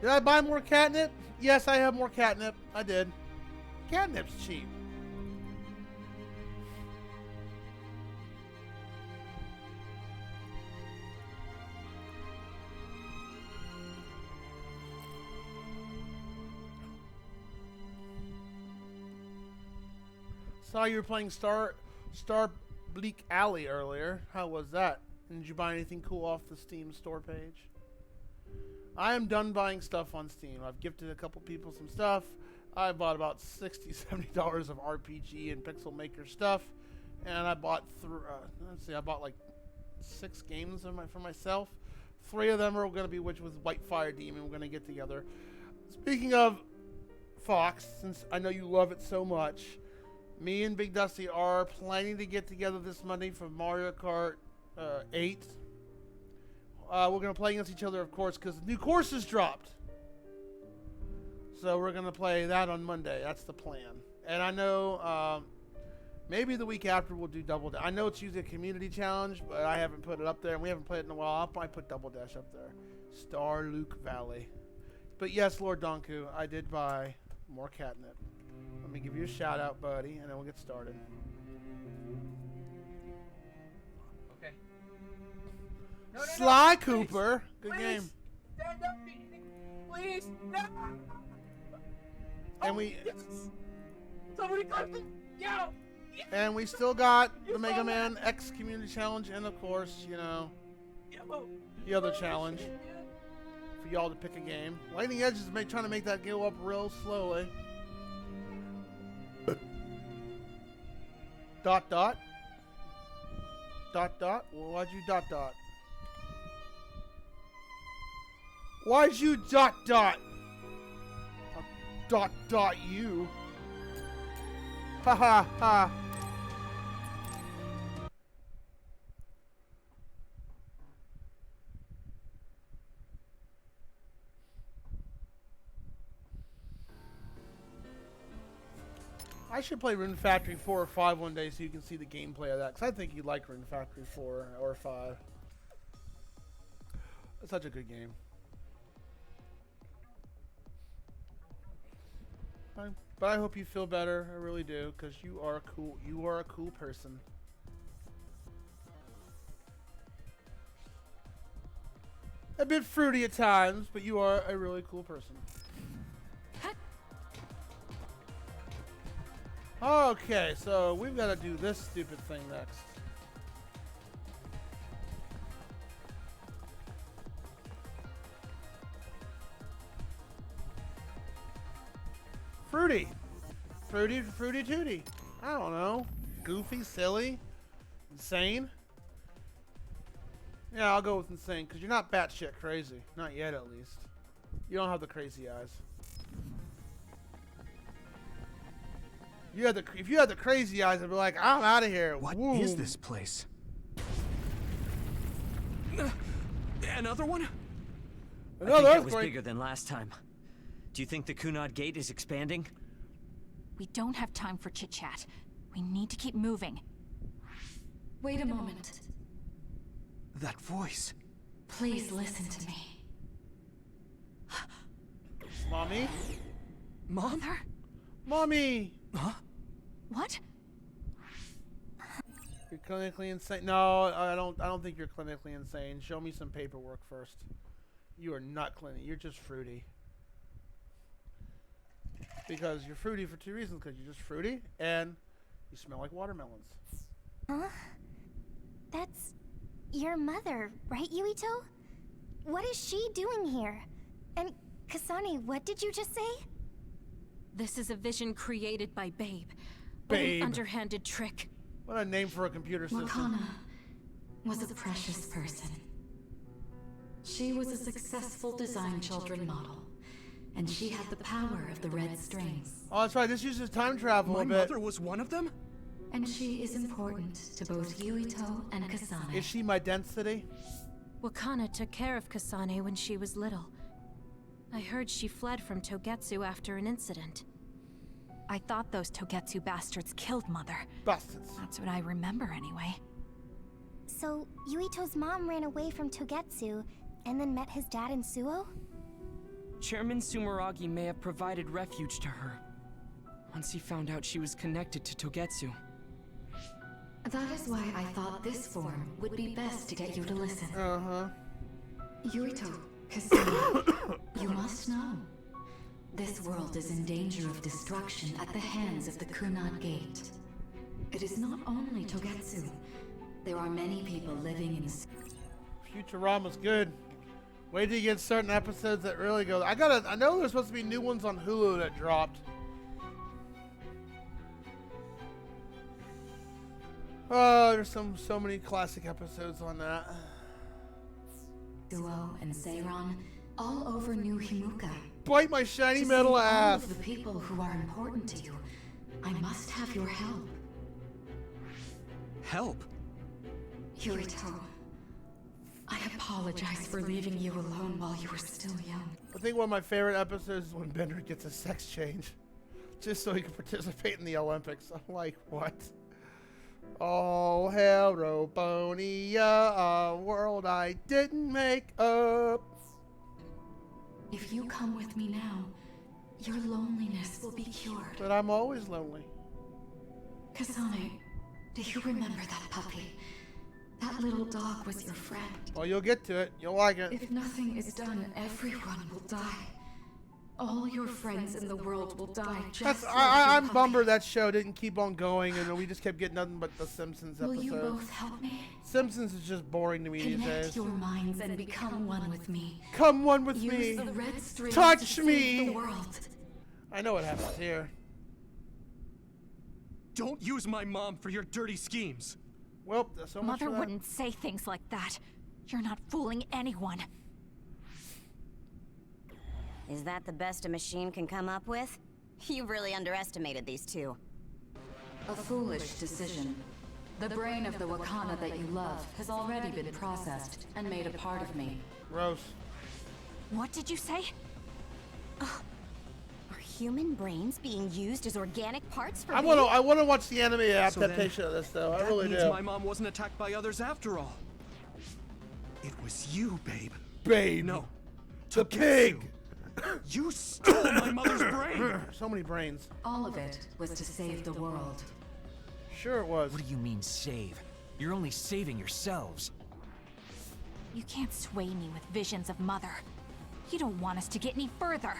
Did I buy more catnip? Yes, I have more catnip. I did. Catnip's cheap. Saw you were playing Star Bleak Alley earlier. How was that? Did you buy anything cool off the Steam store page? I am done buying stuff on Steam. I've gifted a couple people some stuff. I bought about $60, $70 of RPG and Pixel Maker stuff, and I bought I bought like 6 games for myself. 3 of them are going to be which was Whitefire Demon. We're going to get together. Speaking of Fox, since I know you love it so much, me and Big Dusty are planning to get together this Monday for Mario Kart 8. We're going to play against each other, of course, because the new courses dropped. So we're going to play that on Monday. That's the plan. And I know maybe the week after we'll do Double Dash. I know it's usually a community challenge, but I haven't put it up there, and we haven't played it in a while. I'll probably put Double Dash up there. Star Luke Valley. But yes, Lord Donku, I did buy more catnip. Let me give you a shout out, buddy, and then we'll get started. Okay. Sly please, Cooper. Good please, game. Stand up, please. No. And we Yes. Somebody cut me. Yo. Yes. and we still got the Mega Man X Community Challenge, and of course, you know, the other challenge for y'all to pick a game. Lightning Edge is trying to make that go up real slowly. Dot dot. Dot dot. Well, why'd you dot dot? Why'd you dot dot? Dot dot you. Ha ha ha. I should play Rune Factory 4 or 5 one day so you can see the gameplay of that. Because I think you'd like Rune Factory 4 or 5. It's such a good game. But I hope you feel better. I really do. Because you are cool. You are a cool person. A bit fruity at times, but you are a really cool person. Okay, so we've got to do this stupid thing next. Fruity. Fruity tooty. I don't know. Goofy, silly, insane. Yeah, I'll go with insane, because you're not batshit crazy. Not yet, at least. You don't have the crazy eyes. If you had the crazy eyes, I'd be like, I'm out of here. What Woo. is this place? Another one? Another I think it was earthquake. bigger than last time. Do you think the Kunad Gate is expanding? We don't have time for chit-chat. We need to keep moving. Wait a moment. That voice. Please listen to me. Mommy? Mom? Mother? Mommy! Huh? What? You're clinically insane. No, I don't think you're clinically insane. Show me some paperwork first. You are not clinical. You're just fruity. Because you're fruity for 2 reasons. Because you're just fruity and you smell like watermelons. Huh? That's your mother, right, Yuito? What is she doing here? And Kasane, what did you just say? This is a vision created by Babe. Babe. An underhanded trick. What a name for a computer system. Wakana was a precious person. She was a successful design children model, and she had the power of the red strings. Oh, that's right. This uses time travel My a bit. mother was one of them? And she is important to both Yuito and Kasane. Is she my density? Wakana took care of Kasane when she was little. I heard she fled from Togetsu after an incident. I thought those Togetsu bastards killed Mother. Bastards. That's what I remember anyway. So, Yuito's mom ran away from Togetsu and then met his dad in Suo? Chairman Sumeragi may have provided refuge to her once he found out she was connected to Togetsu. That is why I thought this form would be best to get you to listen. Yurito, Kasumi, you must know. This world is in danger of destruction at the hands of the Kunad Gate. It is not only Togetsu. There are many people living in... Futurama's good. Wait till you get certain episodes that really go. I know there's supposed to be new ones on Hulu that dropped. Oh, there's so many classic episodes on that. Duo and Seiron, all over New Himuka. Bite my shiny To metal save all ass. of the people who are important to you, I must have your help. Help? Yurito, I apologize for leaving you alone while you were still young. I think one of my favorite episodes is when Bender gets a sex change. Just so he can participate in the Olympics. I'm like, what? All hail Robonia, a world I didn't make up. If you come with me now, your loneliness will be cured. But I'm always lonely. Kasane, do you remember that puppy? That little dog was your friend. Well, you'll get to it. You'll like it. If nothing is done, everyone will die. All your friends in the world will die just like I'm your bummed puppy. that show didn't keep on going, and we just kept getting nothing but the Simpsons Will episodes. you both help me? Simpsons is just boring to me these Connect days. your minds and become one with me. Come one with Use me. the red strings Touch to save me. the world. I know what happens here. Don't use my mom for your dirty schemes. Well, there's so much Mother for that. wouldn't say things like that. You're not fooling anyone. Is that the best a machine can come up with? You really underestimated these two. A foolish decision. The brain of the Wakana that you love has already been processed and made a part of me. Gross. What did you say? Are human brains being used as organic parts for I me? want to watch the anime So then, adaptation of this though. I that really means do. my mom wasn't attacked by others after all. It was you, babe. Babe. No. The Togetsu. pig. You stole my mother's brain! So many brains. All of it was to save the world. Sure it was. What do you mean save? You're only saving yourselves. You can't sway me with visions of Mother. You don't want us to get any further.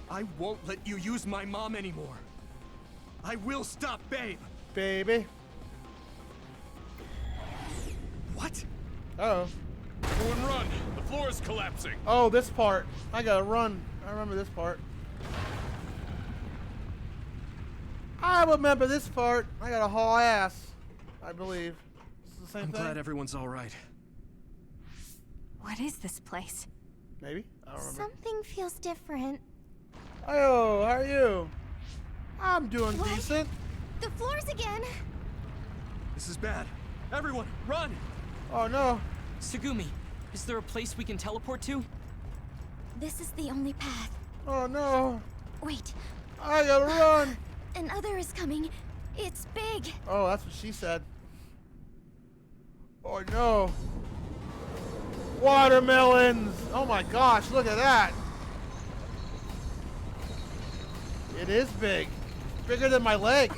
I won't let you use my mom anymore. I will stop Babe. Baby. What? Uh-oh. Everyone run! The floor is collapsing! Oh, this part. I gotta run. I remember this part. I remember this part. I gotta haul ass. I believe. It's the same I'm thing. glad everyone's all right. What is this place? Maybe? I don't remember. Something feels different. Oh, how are you? I'm doing What? decent. The floors again! This is bad. Everyone, run! Oh no. Tsugumi, is there a place we can teleport to? This is the only path. Oh no. Wait, I gotta run. another is coming. It's big. Oh, that's what she said. Oh no. Watermelons. Oh my gosh, look at that. It is big. Bigger than my leg.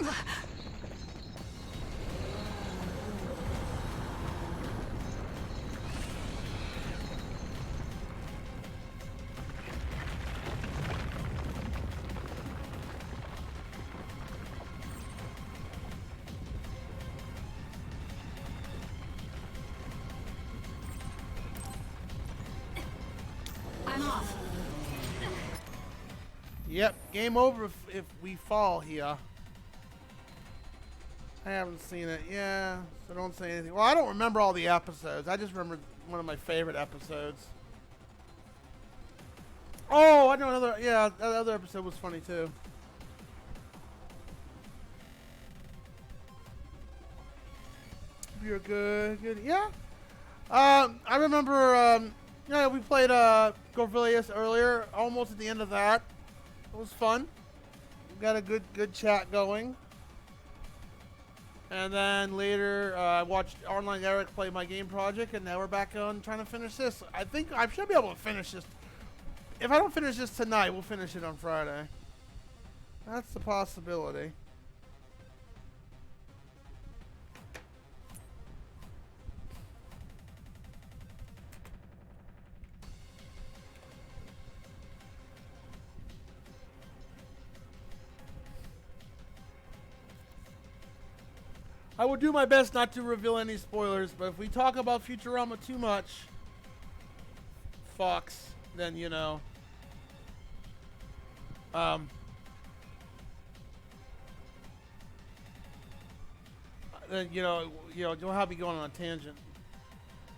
I'm off. Yep, game over if we fall here. I haven't seen it. Yeah, so don't say anything. Well, I don't remember all the episodes. I just remember one of my favorite episodes. Oh, I know another. Yeah, that other episode was funny too. You're good. Good. Yeah. I remember. Yeah, we played Gorvilius earlier. Almost at the end of that. It was fun. We got a good chat going. And then later, I watched Online Eric play my game project, and now we're back on trying to finish this. I think I should be able to finish this if I don't finish this tonight, we'll finish it on Friday. That's the possibility. I will do my best not to reveal any spoilers, but if we talk about Futurama too much, Fox, then you know. Then you'll have me going on a tangent.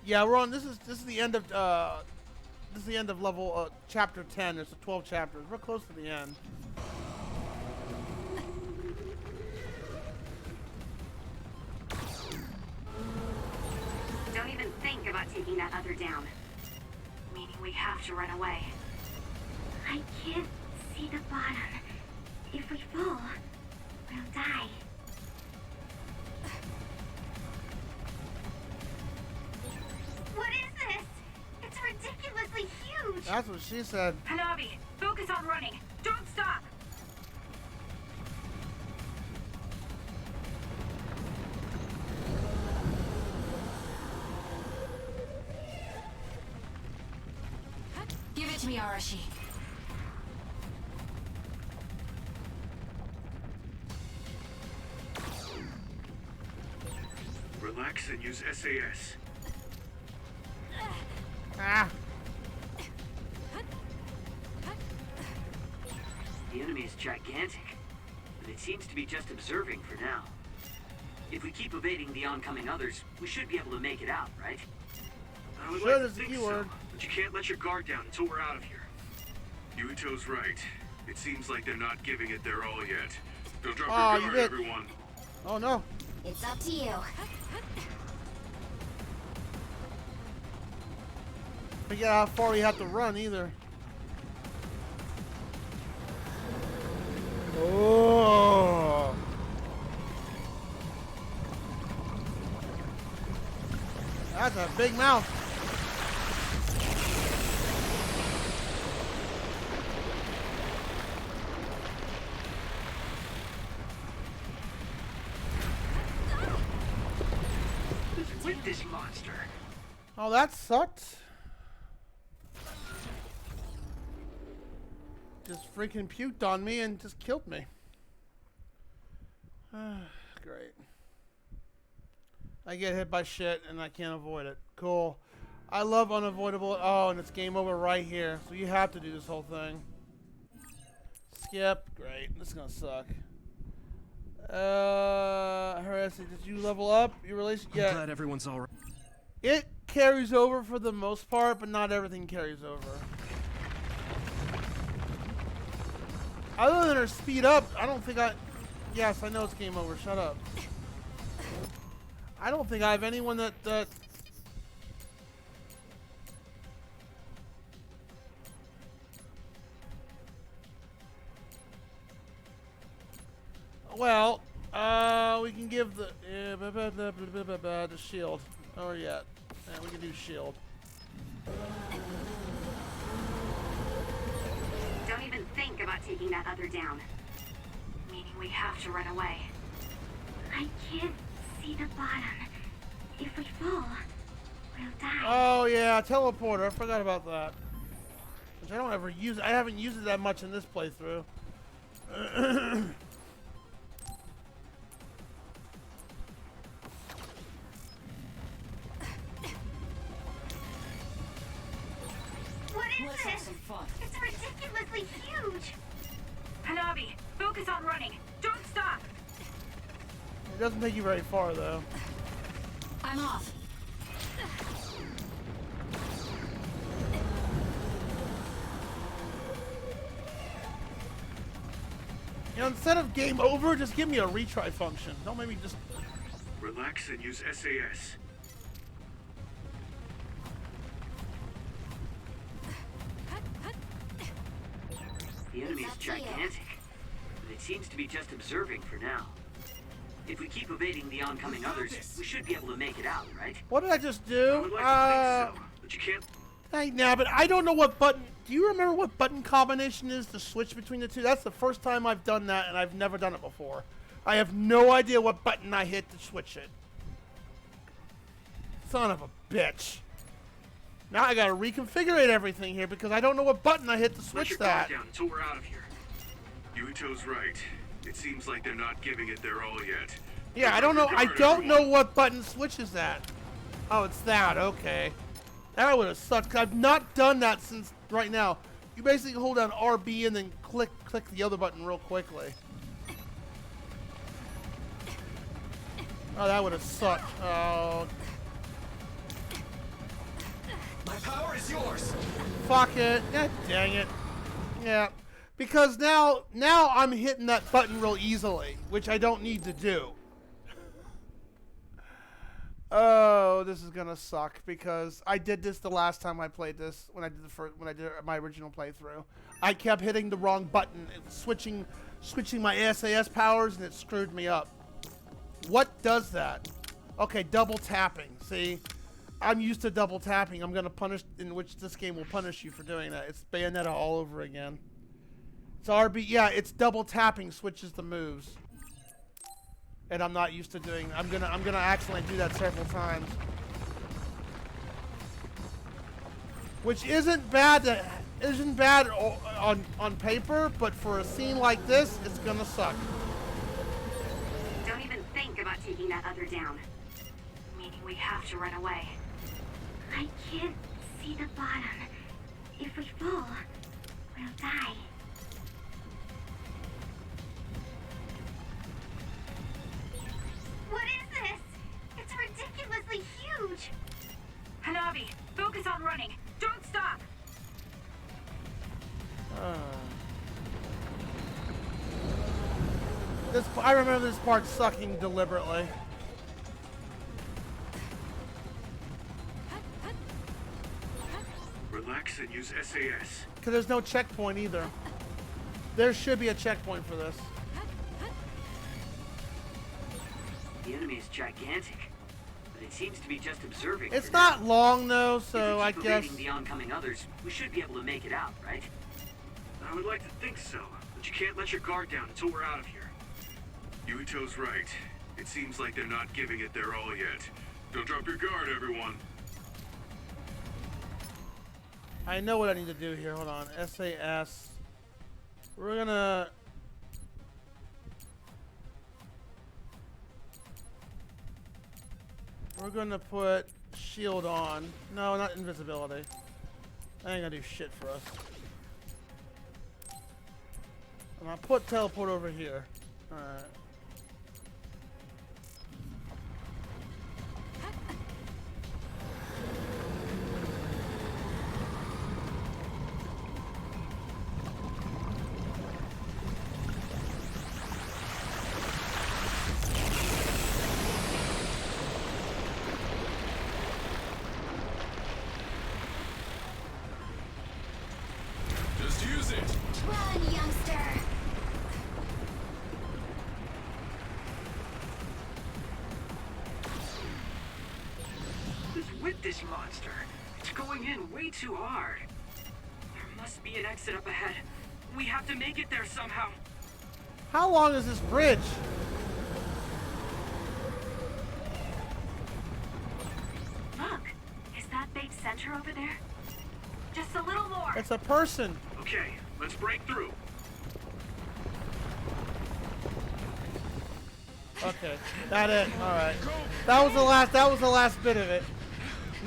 Yeah, we're on. This is the end of level chapter 10. There's 12 chapters. We're close to the end. Don't even think about taking that other down. Meaning we have to run away. I can't see the bottom. If we fall, we'll die. What is this? It's ridiculously huge! That's what she said. Hanabi, focus on running. Don't stop! Give it to me, Arashi. Relax and use SAS. Ah. The enemy is gigantic, but it seems to be just observing for now. If we keep evading the oncoming others, we should be able to make it out, right? I would Should like to is the think keyword. so, but you can't let your guard down until we're out of here. Yuito's right. It seems like they're not giving it their all yet. Don't drop Oh, your you guard, did. everyone. Oh no. It's up to you. Forget how far we have to run either. Oh. That's a big mouth. With this monster. Oh, that sucked. Just freaking puked on me and just killed me. Great. I get hit by shit and I can't avoid it. Cool. I love unavoidable. Oh, and it's game over right here. So you have to do this whole thing. Skip. Great. This is gonna suck. Harassing. Did you level up your relation? I'm Yeah. glad everyone's all right. It carries over for the most part, but not everything carries over. Other than her speed up, I don't think I... Yes, I know it's game over. Shut up. I don't think I have anyone that... Well, we can give the... the shield. Or yet. Yeah, we can do shield. Don't even think about taking that other down. Meaning we have to run away. I can't see the bottom. If we fall, we'll die. Oh yeah, teleporter. I forgot about that. Which I don't ever use. I haven't used it that much in this playthrough. What is Let's have this? some fun. It's ridiculously huge. Hanabi, focus on running. Don't stop! It doesn't take you very far though. I'm off. You know, instead of game over, just give me a retry function. Don't make me just... Relax and use SAS. The enemy is up to you. gigantic, but it seems to be just observing for now. If we keep evading the oncoming others, we should be able to make it out, right? What did I just I do? would like to think so, but you can't. Hey, Nabbit, I don't know what button... Do you remember what button combination is to switch between the two? That's the first time I've done that, and I've never done it before. I have no idea what button I hit to switch it. Son of a bitch. Now I gotta reconfigure everything here because I don't know what button I hit to switch Let your that. guard down until we're out of here. Yuito's right. It seems like they're not giving it their all yet. Yeah, I don't know. I don't know what button switches that. Oh, it's that. Okay. That would have sucked. 'Cause I've not done that since right now. You basically hold down RB and then click the other button real quickly. Oh, that would have sucked. Oh. My power is yours. Fuck it. God dang it. Yeah. Because now I'm hitting that button real easily, which I don't need to do. Oh, this is gonna suck because I did this the last time I played this when I did my original playthrough. I kept hitting the wrong button, switching my SAS powers, and it screwed me up. What does that? Okay, double tapping. See, I'm used to double tapping. I'm gonna punish, in which this game will punish you for doing that. It's Bayonetta all over again. It's RB. Yeah, it's double tapping switches the moves. And I'm not used to doing. I'm gonna accidentally do that several times, which isn't bad. On paper, but for a scene like this, it's gonna suck. Don't even think about taking that other down. Meaning we have to run away. I can't see the bottom. If we fall, we'll die. What is this? It's ridiculously huge. Hanabi, focus on running. Don't stop. I remember this part sucking deliberately. Relax and use SAS. Because there's no checkpoint either. There should be a checkpoint for this. The enemy is gigantic, but it seems to be just observing. It's for not now. long though, so I If we keep guess. evading the oncoming others, we should be able to make it out, right? I would like to think so, but you can't let your guard down until we're out of here. Yuito's right. It seems like they're not giving it their all yet. Don't drop your guard, everyone. I know what I need to do here. Hold on. SAS. We're gonna. We're gonna put shield on. No, not invisibility. That ain't gonna do shit for us. And I'll put teleport over here. Alright. Just use it. Run, youngster. What's with this monster? It's going in way too hard. There must be an exit up ahead. We have to make it there somehow. How long is this bridge? Look, is that big center over there? Just a little more. It's a person. Okay, let's break through. Okay, that it. All right. That was the last. That was the last bit of it.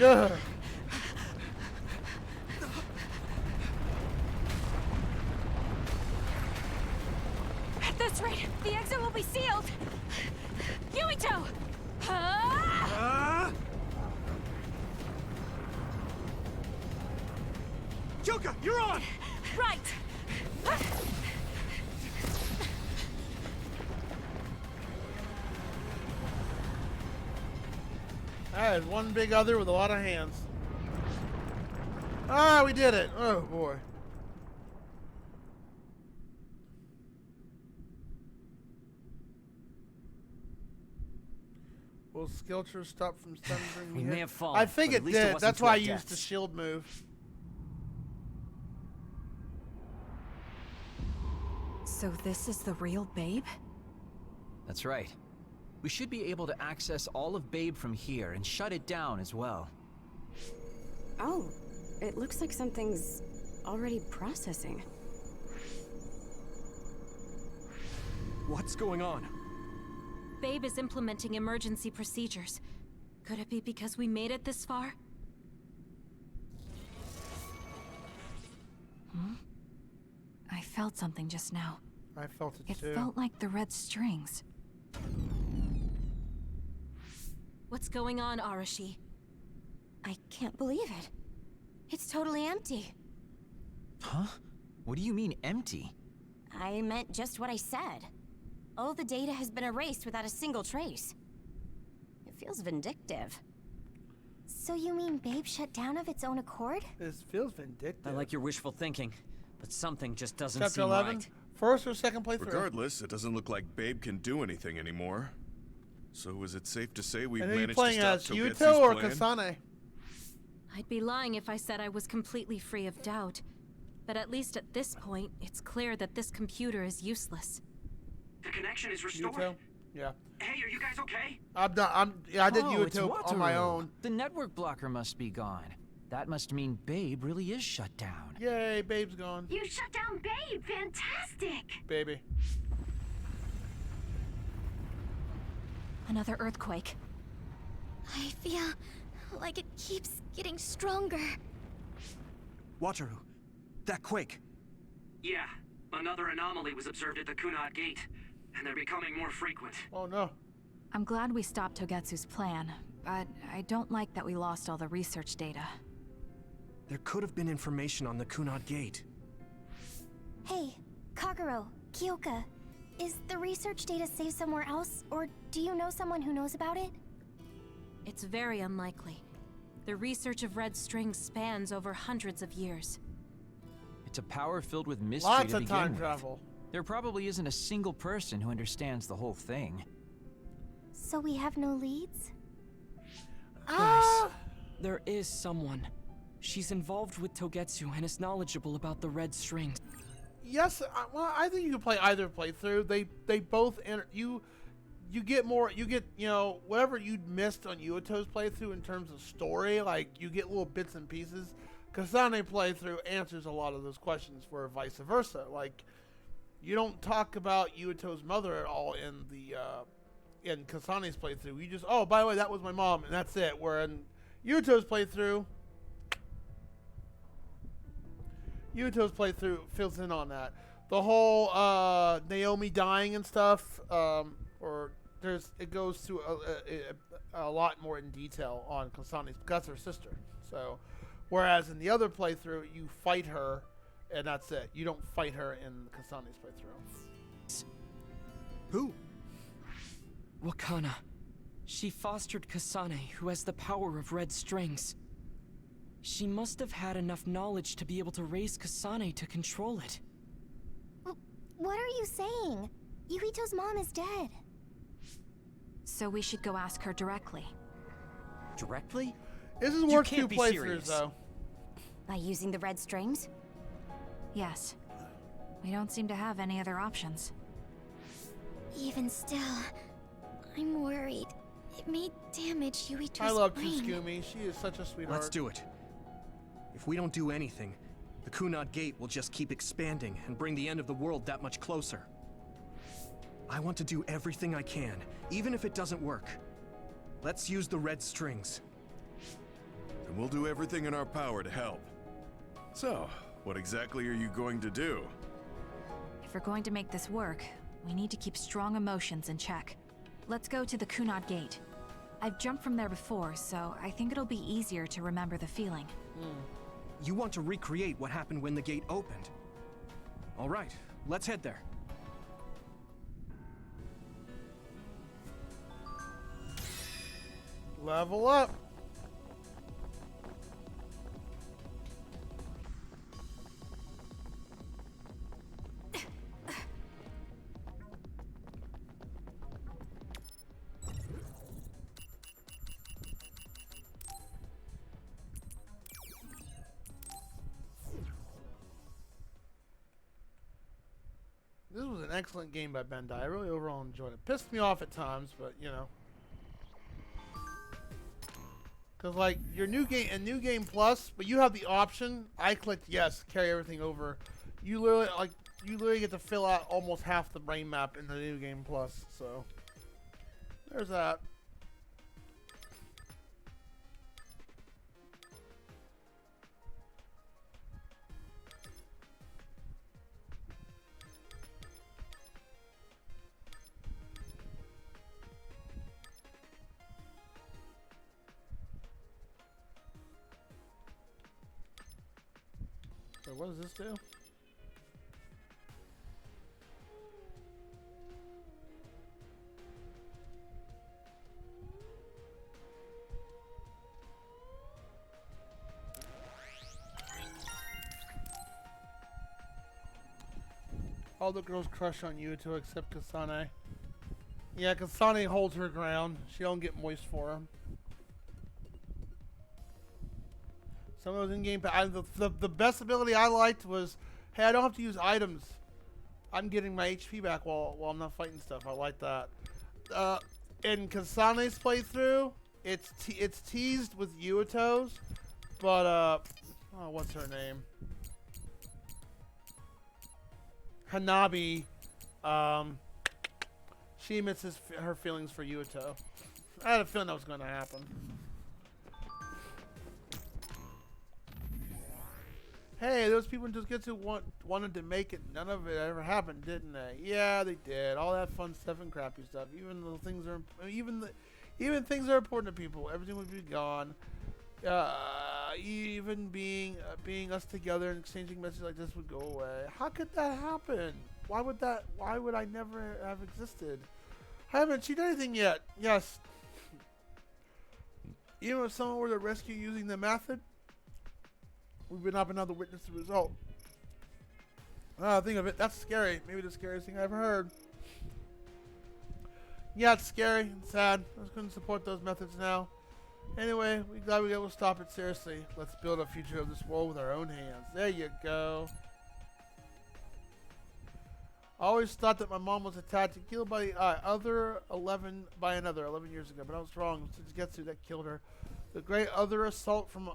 Ugh. At this rate, the exit will be sealed. Yuito! Yuka, you're on. Right. That is one big other with a lot of hands. Ah, we did it. Oh boy. Will Skilcher stop from stumbling? We may have fallen, I think but at it least it did. wasn't That's to why I our used the deaths. shield move. So this is the real Babe? That's right. We should be able to access all of Babe from here and shut it down as well. Oh, it looks like something's already processing. What's going on? Babe is implementing emergency procedures. Could it be because we made it this far? I felt something just now. I felt it too. It felt like the red strings. What's going on, Arashi? I can't believe it. It's totally empty. Huh? What do you mean, empty? I meant just what I said. All the data has been erased without a single trace. It feels vindictive. So you mean Babe shut down of its own accord? This feels vindictive. I like your wishful thinking, but something just doesn't Chapter seem 11? right. First or second playthrough? Regardless, it doesn't look like Babe can do anything anymore. So is it safe to say we've And are you managed to playing stop as Togetsu's Yuto or plan? Kasane? I'd be lying if I said I was completely free of doubt. But at least at this point, it's clear that this computer is useless. The connection is restored. Yuto? Yeah. Hey, are you guys okay? I did Oh, it's Yuto on my Wataru. own. The network blocker must be gone. That must mean Babe really is shut down. Yay, Babe's gone. You shut down Babe! Fantastic! Baby. Another earthquake. I feel like it keeps getting stronger. Wataru, that quake. Yeah, another anomaly was observed at the Kunad Gate, and they're becoming more frequent. Oh no. I'm glad we stopped Togetsu's plan, but I don't like that we lost all the research data. There could have been information on the Kunad Gate. Hey, Kagero, Kyoka, is the research data saved somewhere else, or do you know someone who knows about it? It's very unlikely. The research of red strings spans over hundreds of years. It's a power filled with mystery Lots to of begin time with. travel. There probably isn't a single person who understands the whole thing. So we have no leads? Ah! There is someone. She's involved with Togetsu and is knowledgeable about the red strings. Yes, well, I think you can play either playthrough. They both you get more, you know, whatever you missed on Yuto's playthrough in terms of story, like you get little bits and pieces. Kasane playthrough answers a lot of those questions for vice versa. Like you don't talk about Yuto's mother at all in the in Kasane's playthrough. You just, oh, by the way, that was my mom, and that's it. Where in Yuto's playthrough fills in on that. The whole Naomi dying and stuff, it goes through a lot more in detail on Kasane's, because that's her sister. So, whereas in the other playthrough, you fight her, and that's it. You don't fight her in Kasane's playthrough. Who? Wakana. She fostered Kasane, who has the power of red strings. She must have had enough knowledge to be able to raise Kasane to control it. What are you saying? Yuito's mom is dead. So we should go ask her directly. Directly? This is You worth can't 2 be playthroughs, serious. though. By using the red strings? Yes. We don't seem to have any other options. Even still, I'm worried. It may damage Yuito's I love brain. Tsukumi. She is such a sweetheart. Let's do it. If we don't do anything, the Kunad Gate will just keep expanding and bring the end of the world that much closer. I want to do everything I can, even if it doesn't work. Let's use the red strings. And we'll do everything in our power to help. So, what exactly are you going to do? If we're going to make this work, we need to keep strong emotions in check. Let's go to the Kunad Gate. I've jumped from there before, so I think it'll be easier to remember the feeling. You want to recreate what happened when the gate opened. All right, let's head there. Level up. This was an excellent game by Bandai. I really overall enjoyed it. Pissed me off at times, but you know. Cause like your new game plus, but you have the option. I clicked yes, carry everything over. You literally get to fill out almost half the brain map in the new game plus. So there's that. So what does this do? All the girls crush on Yuto except Kasane. Yeah, Kasane holds her ground. She don't get moist for him. Some of those in-game... The best ability I liked was, hey, I don't have to use items. I'm getting my HP back while I'm not fighting stuff. I like that. In Kasane's playthrough, it's teased with Yuto's, but, oh, what's her name? Hanabi, she admits her feelings for Yuto. I had a feeling that was going to happen. Hey, those people in Jujutsu wanted to make it. None of it ever happened, didn't they? Yeah, they did. All that fun stuff and crappy stuff. Even the things are, even things that are important to people. Everything would be gone. Even being us together and exchanging messages like this would go away. How could that happen? Why would I never have existed? I haven't achieved anything yet. Yes. Even if someone were to rescue using the method, we would not been able to witness the result. Think of it. That's scary. Maybe the scariest thing I ever heard. Yeah, it's scary and sad. I just couldn't support those methods now. Anyway, we're glad we were able to stop it. Seriously, let's build a future of this world with our own hands. There you go. I always thought that my mom was attacked and killed by another 11 years ago, but I was wrong. It's Getsu that killed her. The great other assault from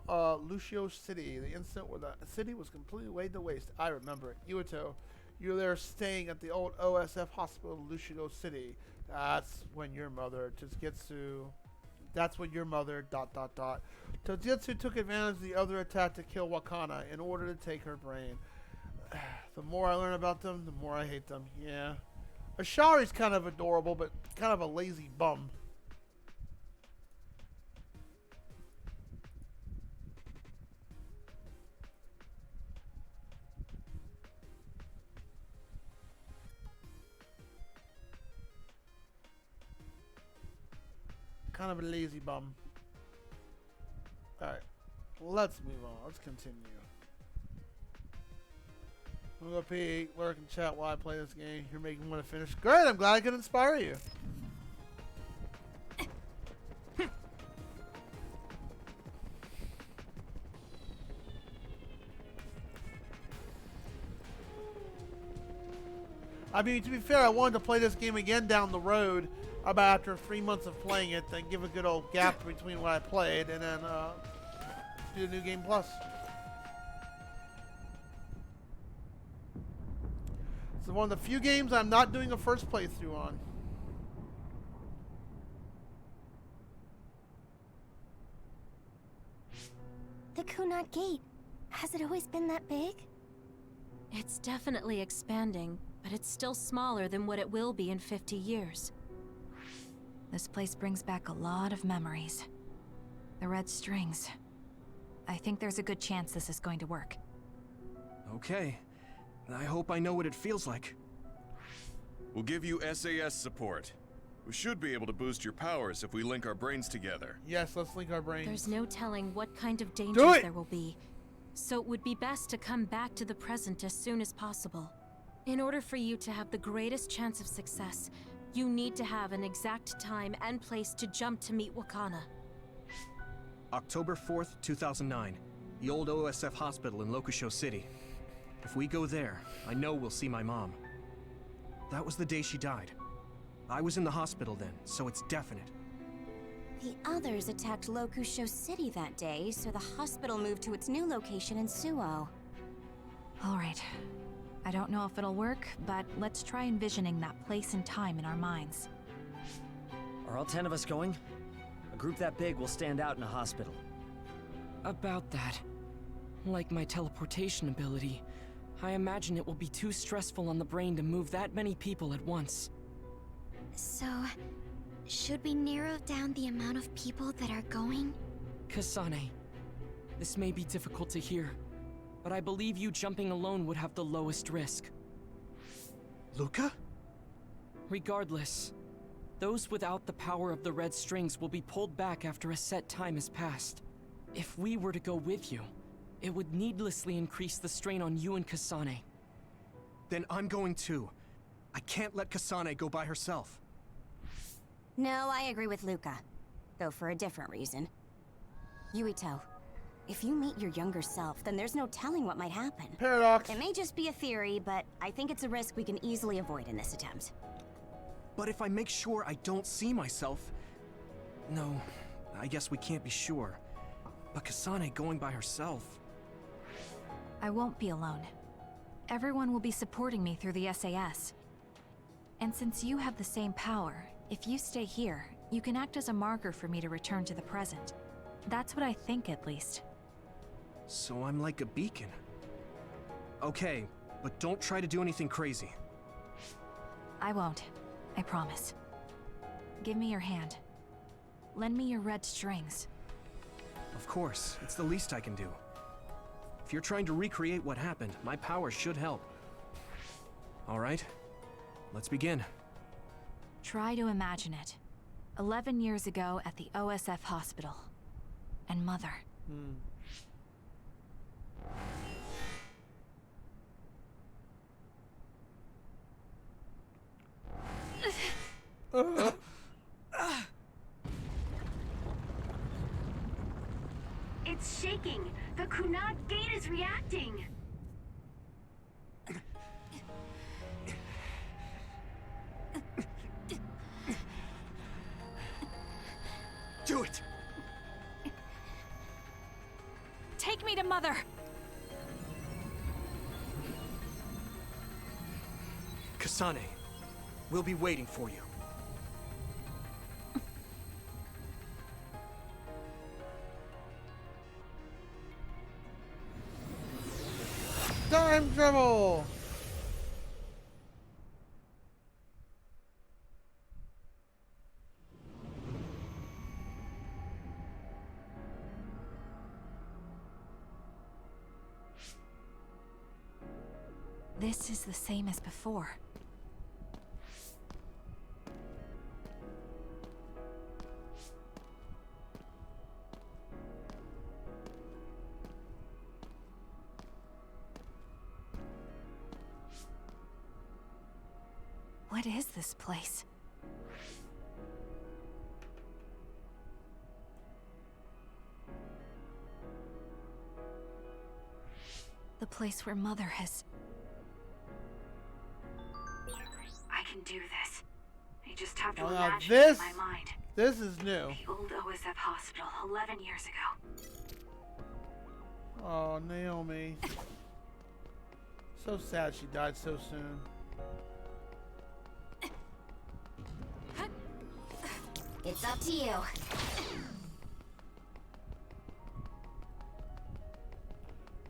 Lucio City, the incident where the city was completely laid to waste. I remember it. Yuto, you were there staying at the old OSF hospital in Lucio City. That's when your mother, Tetsugetsu... That's when your mother... ... Tetsugetsu took advantage of the other attack to kill Wakana in order to take her brain. The more I learn about them, the more I hate them. Yeah. Ashari's kind of adorable, but kind of a lazy bum. Kind of a lazy bum. Alright. Let's move on. Let's continue. I'm gonna go pee, lurk, and chat while I play this game. You're making me want to finish. Great! I'm glad I could inspire you. I mean, to be fair, I wanted to play this game again down the road. About after 3 months of playing it, then give a good old gap between what I played, and then do the new game plus. It's one of the few games I'm not doing a first playthrough on. The Kunat Gate. Has it always been that big? It's definitely expanding, but it's still smaller than what it will be in 50 years. This place brings back a lot of memories. The red strings. I think there's a good chance this is going to work. Okay. I hope I know what it feels like. We'll give you SAS support. We should be able to boost your powers if we link our brains together. Yes, let's link our brains. There's no telling what kind of dangers there will be. So it would be best to come back to the present as soon as possible. In order for you to have the greatest chance of success, you need to have an exact time and place to jump to meet Wakana. October 4th, 2009. The old OSF hospital in Lokusho City. If we go there, I know we'll see my mom. That was the day she died. I was in the hospital then, so it's definite. The others attacked Lokusho City that day, so the hospital moved to its new location in Suo. Alright. I don't know if it'll work, but let's try envisioning that place and time in our minds. Are all 10 of us going? A group that big will stand out in a hospital. About that. Like my teleportation ability, I imagine it will be too stressful on the brain to move that many people at once. So, should we narrow down the amount of people that are going? Kasane, this may be difficult to hear, but I believe you jumping alone would have the lowest risk. Luca? Regardless, those without the power of the red strings will be pulled back after a set time has passed. If we were to go with you, it would needlessly increase the strain on you and Kasane. Then I'm going too. I can't let Kasane go by herself. No, I agree with Luca. Though for a different reason. Yuito, if you meet your younger self, then there's no telling what might happen. Paradox. It may just be a theory, but I think it's a risk we can easily avoid in this attempt. But if I make sure I don't see myself... No, I guess we can't be sure. But Kasane going by herself... I won't be alone. Everyone will be supporting me through the SAS. And since you have the same power, if you stay here, you can act as a marker for me to return to the present. That's what I think, at least. So I'm like a beacon. Okay, but don't try to do anything crazy. I won't. I promise. Give me your hand. Lend me your red strings. Of course, it's the least I can do. If you're trying to recreate what happened, my power should help. Alright, let's begin. Try to imagine it. 11 years ago at the OSF hospital. And Mother. It's shaking. The Kunad Gate is reacting. Do it! Take me to Mother! Kasane, we'll be waiting for you. Time travel! This is the same as before. What is this place? The place where Mother has... I can do this. I just have to Oh, now imagine this- it in my mind. This is new. The old OSF hospital 11 years ago. Oh, Naomi. So sad she died so soon. It's up to you.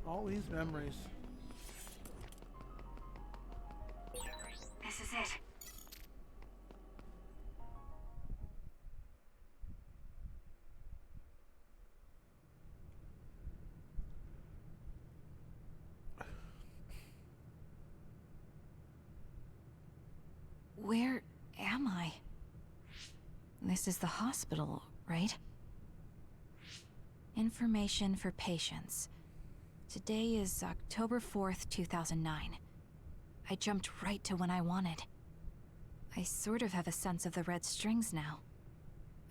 All these memories. This is it. Where am I? This is the hospital, right? Information for patients. Today is October 4th, 2009. I jumped right to when I wanted. I sort of have a sense of the red strings now.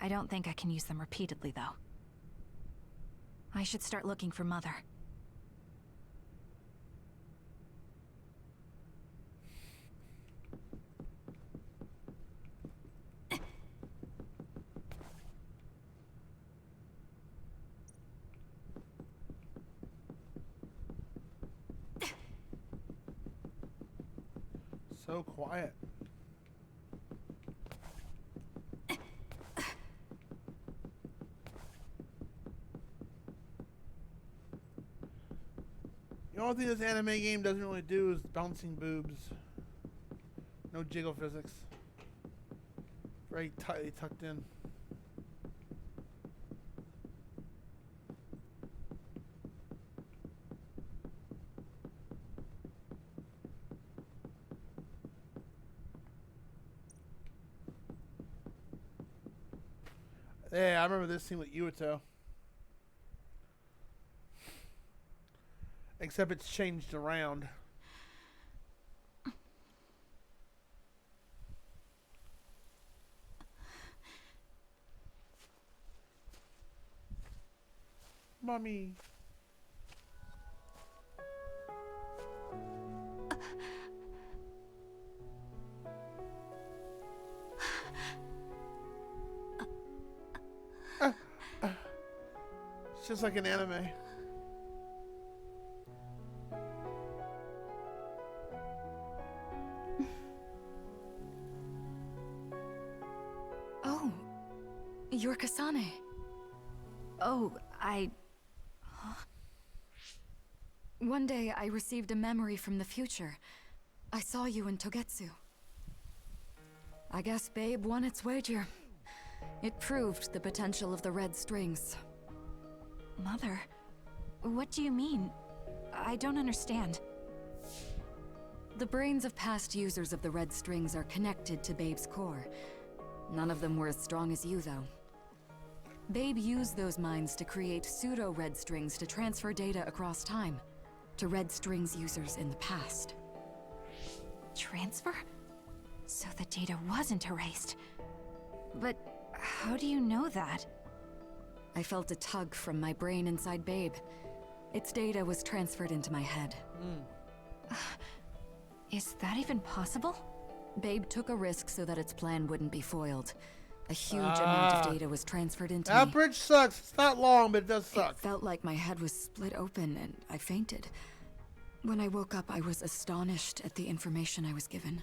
I don't think I can use them repeatedly, though. I should start looking for Mother. So quiet. The only thing this anime game doesn't really do is bouncing boobs. No jiggle physics. Very tightly tucked in. Yeah, I remember this scene with Yuito. Except it's changed around. Mommy. It's just like an anime. Oh, you're Kasane. Oh, One day I received a memory from the future. I saw you in Togetsu. I guess Babe won its wager. It proved the potential of the red strings. Mother, what do you mean? I don't understand. The brains of past users of the red strings are connected to Babe's core. None of them were as strong as you, though. Babe used those minds to create pseudo-red strings to transfer data across time to red strings users in the past. Transfer? So the data wasn't erased. But how do you know that? I felt a tug from my brain inside Babe. Its data was transferred into my head. Is that even possible? Babe took a risk so that its plan wouldn't be foiled. A huge amount of data was transferred into that me. bridge sucks. It's not long, but it does suck. It felt like my head was split open and I fainted. When I woke up, I was astonished at the information I was given.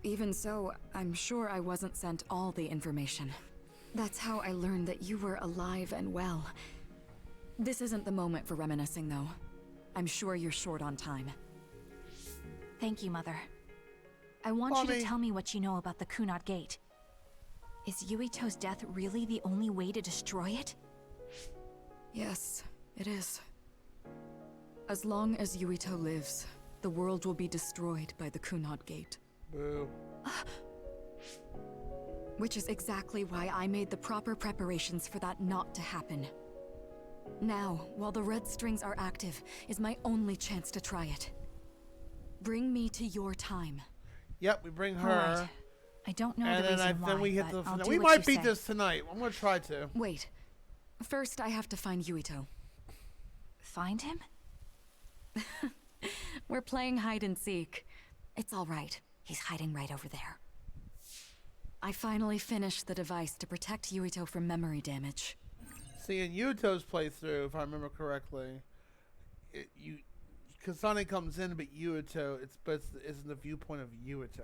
Even so, I'm sure I wasn't sent all the information. That's how I learned that you were alive and well. This isn't the moment for reminiscing, though. I'm sure you're short on time. Thank you, Mother. I want you to tell me what you know about the Kunad Gate. Is Yuito's death really the only way to destroy it? Yes, it is. As long as Yuito lives, the world will be destroyed by the Kunad Gate. Boo. Which is exactly why I made the proper preparations for that not to happen. Now, while the red strings are active, is my only chance to try it. Bring me to your time. Yep, we bring her. Right. I don't know the reason why, then we hit but the. I'll do We what might you beat say. this tonight. I'm gonna try to. Wait. First, I have to find Yuito. Find him? We're playing hide and seek. It's all right. He's hiding right over there. I finally finished the device to protect Yuito from memory damage. See, in Yuito's playthrough, if I remember correctly, Kasane comes in, but Yuito, it's in the viewpoint of Yuito,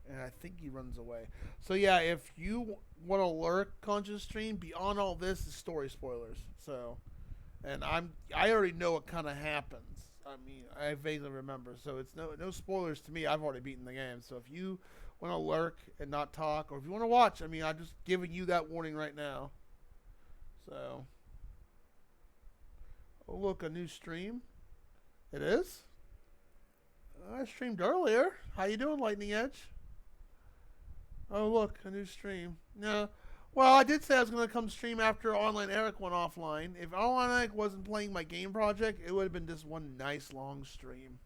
and I think he runs away. So yeah, if you want to lurk conscious stream, beyond all this is story spoilers. So, and I already know what kind of happens. I mean, I vaguely remember, so it's no spoilers to me. I've already beaten the game. So if you want to lurk and not talk, or if you want to watch, I mean, I'm just giving you that warning right now. So, oh look, a new stream. It is? I streamed earlier. How you doing, Lightning Edge? Oh look, a new stream. No, well, I did say I was going to come stream after Online Eric went offline. If Online Eric wasn't playing my game project, it would have been just one nice long stream.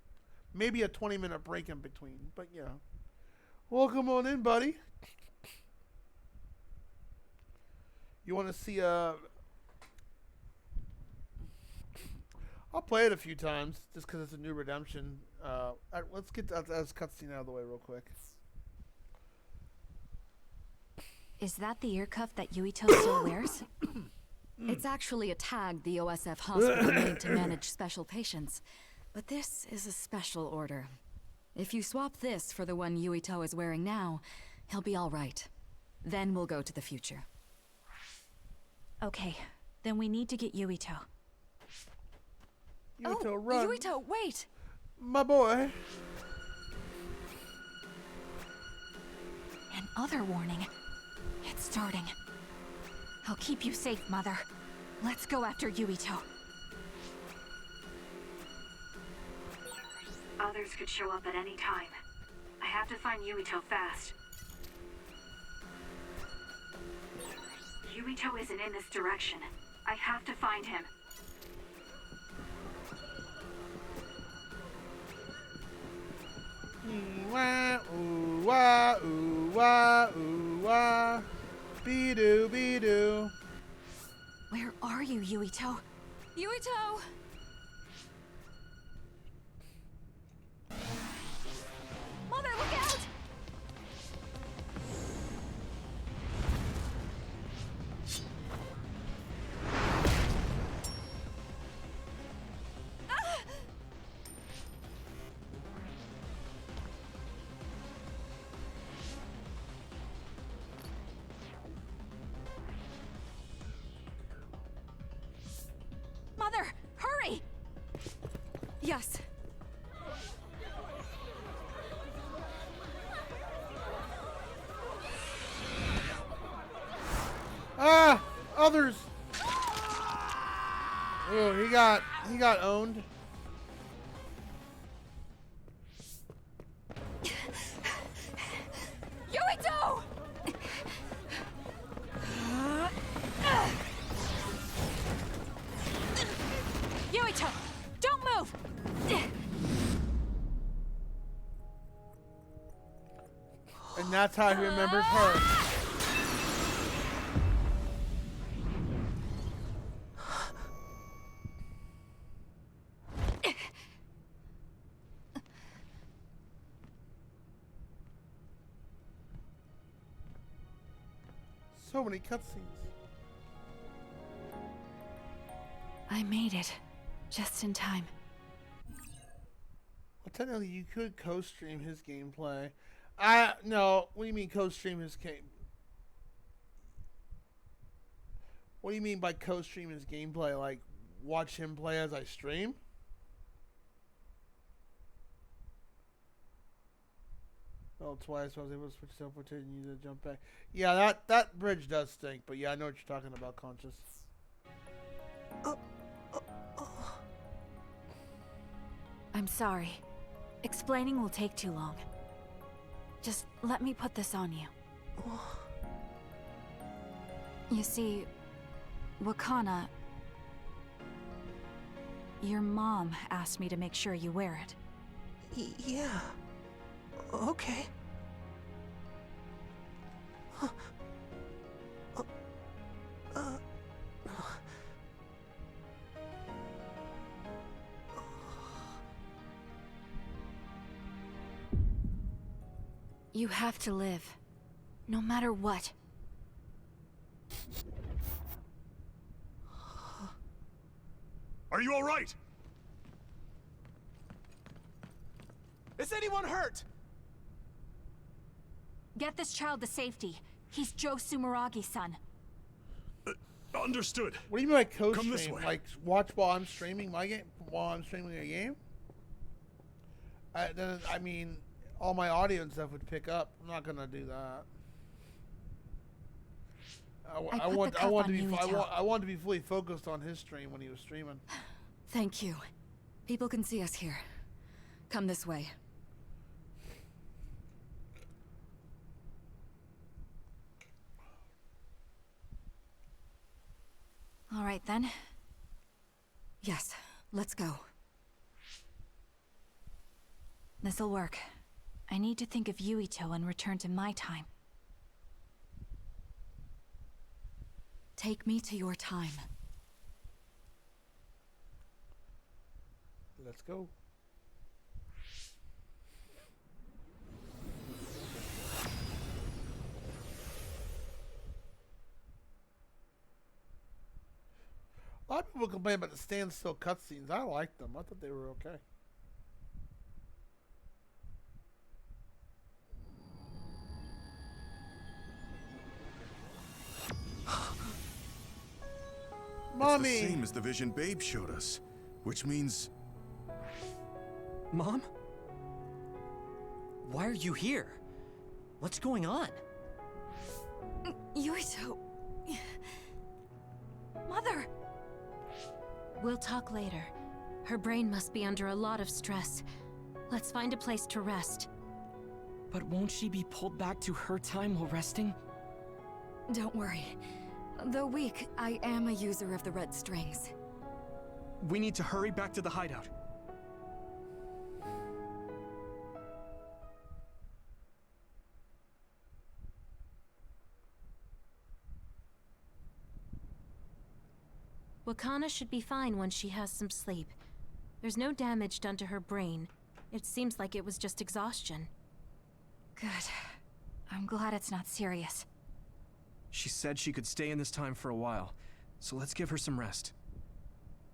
Maybe a 20-minute break in between, but yeah. Welcome on in, buddy. You want to see I'll play it a few times just because it's a new redemption. Let's get that cutscene out of the way real quick. Is that the ear cuff that Yuito still wears? It's actually a tag the OSF hospital made to manage special patients. But this is a special order. If you swap this for the one Yuito is wearing now, he'll be all right. Then we'll go to the future. Okay, then we need to get Yuito. Yuito, run. Yuito, wait! My boy. An other warning. It's starting. I'll keep you safe, Mother. Let's go after Yuito. Others could show up at any time. I have to find Yuito fast. Yuito isn't in this direction. I have to find him. Ooh-wah, ooh-wah, ooh-wah, ooh-wah. Be-doo, be-doo. Where are you, Yuito? Yuito! Mother, look out! Mother, hurry! Yes. Ah! Others! Oh, he got owned. Yuito! Yuito, don't move! And that's how he remembers her. So many cutscenes. I made it. Just in time. Well, technically, you could co-stream his gameplay. No. What do you mean co-stream his game? What do you mean by co-stream his gameplay? Like, watch him play as I stream? Oh, twice I was able to switch teleportation and use a jump back. Yeah, that bridge does stink, but yeah, I know what you're talking about, Conscious. I'm sorry. Explaining will take too long. Just let me put this on you. You see, Wakana... Your mom asked me to make sure you wear it. Yeah. Okay. You have to live. No matter what. Are you all right? Is anyone hurt? Get this child to safety. He's Joe Sumeragi's son. Understood. What do you mean by Come this co-stream? way. Like, watch while I'm streaming my game? While I'm streaming a game? I mean, all my audio and stuff would pick up. I'm not gonna do that. I want to be fully focused on his stream when he was streaming. Thank you. People can see us here. Come this way. All right, then. Yes, let's go. This'll work. I need to think of Yuito and return to my time. Take me to your time. Let's go. A lot of people complain about the standstill cutscenes. I liked them. I thought they were okay. Mommy! It's the same as the vision Babe showed us, which means... Mom? Why are you here? What's going on? Yuito. Mother! We'll talk later. Her brain must be under a lot of stress. Let's find a place to rest. But won't she be pulled back to her time while resting? Don't worry. Though weak, I am a user of the red strings. We need to hurry back to the hideout. Wakana should be fine once she has some sleep. There's no damage done to her brain. It seems like it was just exhaustion. Good. I'm glad it's not serious. She said she could stay in this time for a while, so let's give her some rest.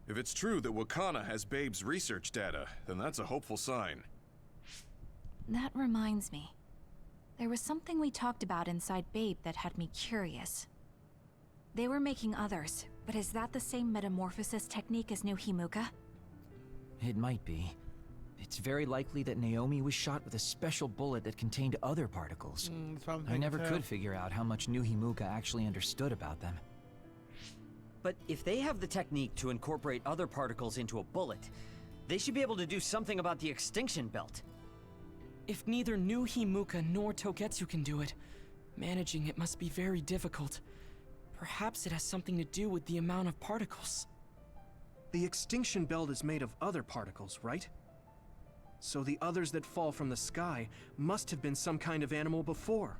If it's true that Wakana has Babe's research data, then that's a hopeful sign. That reminds me. There was something we talked about inside Babe that had me curious. They were making others, but is that the same metamorphosis technique as New Himuka? It might be. It's very likely that Naomi was shot with a special bullet that contained other particles. I never could figure out how much New Himuka actually understood about them. But if they have the technique to incorporate other particles into a bullet, they should be able to do something about the extinction belt. If neither New Himuka nor Togetsu can do it, managing it must be very difficult. Perhaps it has something to do with the amount of particles. The extinction belt is made of other particles, right? So the others that fall from the sky must have been some kind of animal before.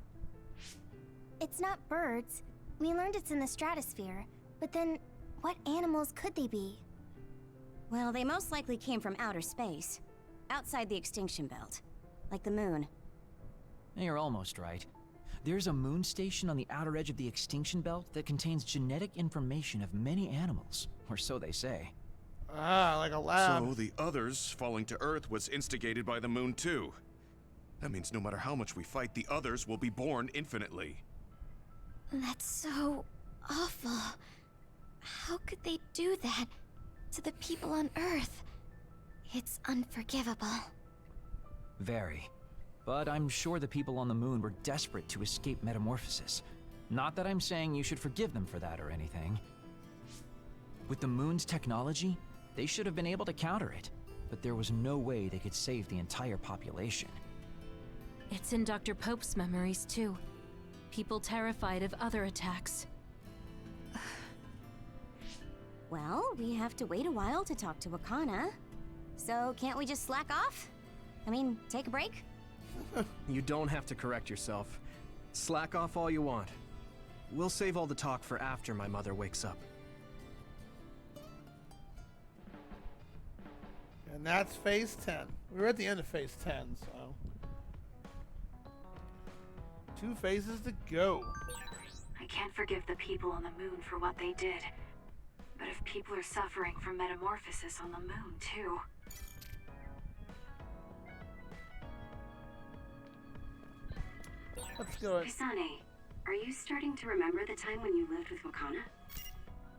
It's not birds. We learned it's in the stratosphere. But then, what animals could they be? Well, they most likely came from outer space. Outside the extinction belt. Like the moon. You're almost right. There's a moon station on the outer edge of the extinction belt that contains genetic information of many animals, or so they say. Ah, like a lab. So the others falling to Earth was instigated by the moon too. That means no matter how much we fight, the others will be born infinitely. That's so awful. How could they do that to the people on Earth? It's unforgivable. Very. But I'm sure the people on the moon were desperate to escape metamorphosis. Not that I'm saying you should forgive them for that or anything. With the moon's technology, they should have been able to counter it, but there was no way they could save the entire population. It's in Dr. Pope's memories, too. People terrified of other attacks. Well, we have to wait a while to talk to Wakana. So can't we just slack off? I mean, take a break? You don't have to correct yourself. Slack off all you want. We'll save all the talk for after my mother wakes up. And that's phase 10. We were at the end of phase 10, so 2 phases to go. I can't forgive the people on the moon for what they did. But if people are suffering from metamorphosis on the moon, too. Let's go. Kasane, are you starting to remember the time when you lived with Wakana?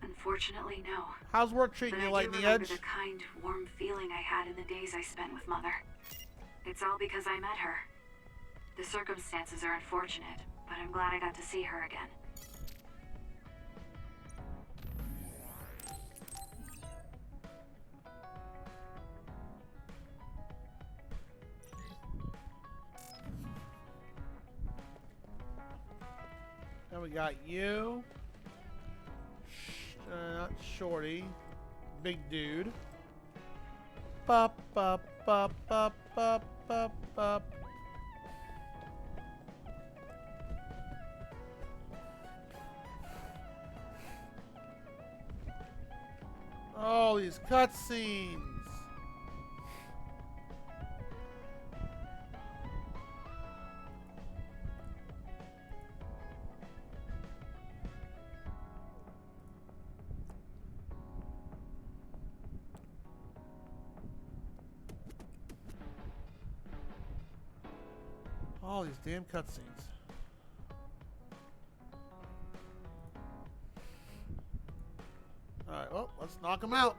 Unfortunately, no. How's work treating But you, I Light do the remember Edge? the kind, warm feeling I had in the days I spent with Mother. It's all because I met her. The circumstances are unfortunate, but I'm glad I got to see her again. Then we got you. Not Shorty. Big dude. Bop, bop, bop, bop, bop, bop, bop. Oh, these cutscenes. All these damn cutscenes. Knock him out.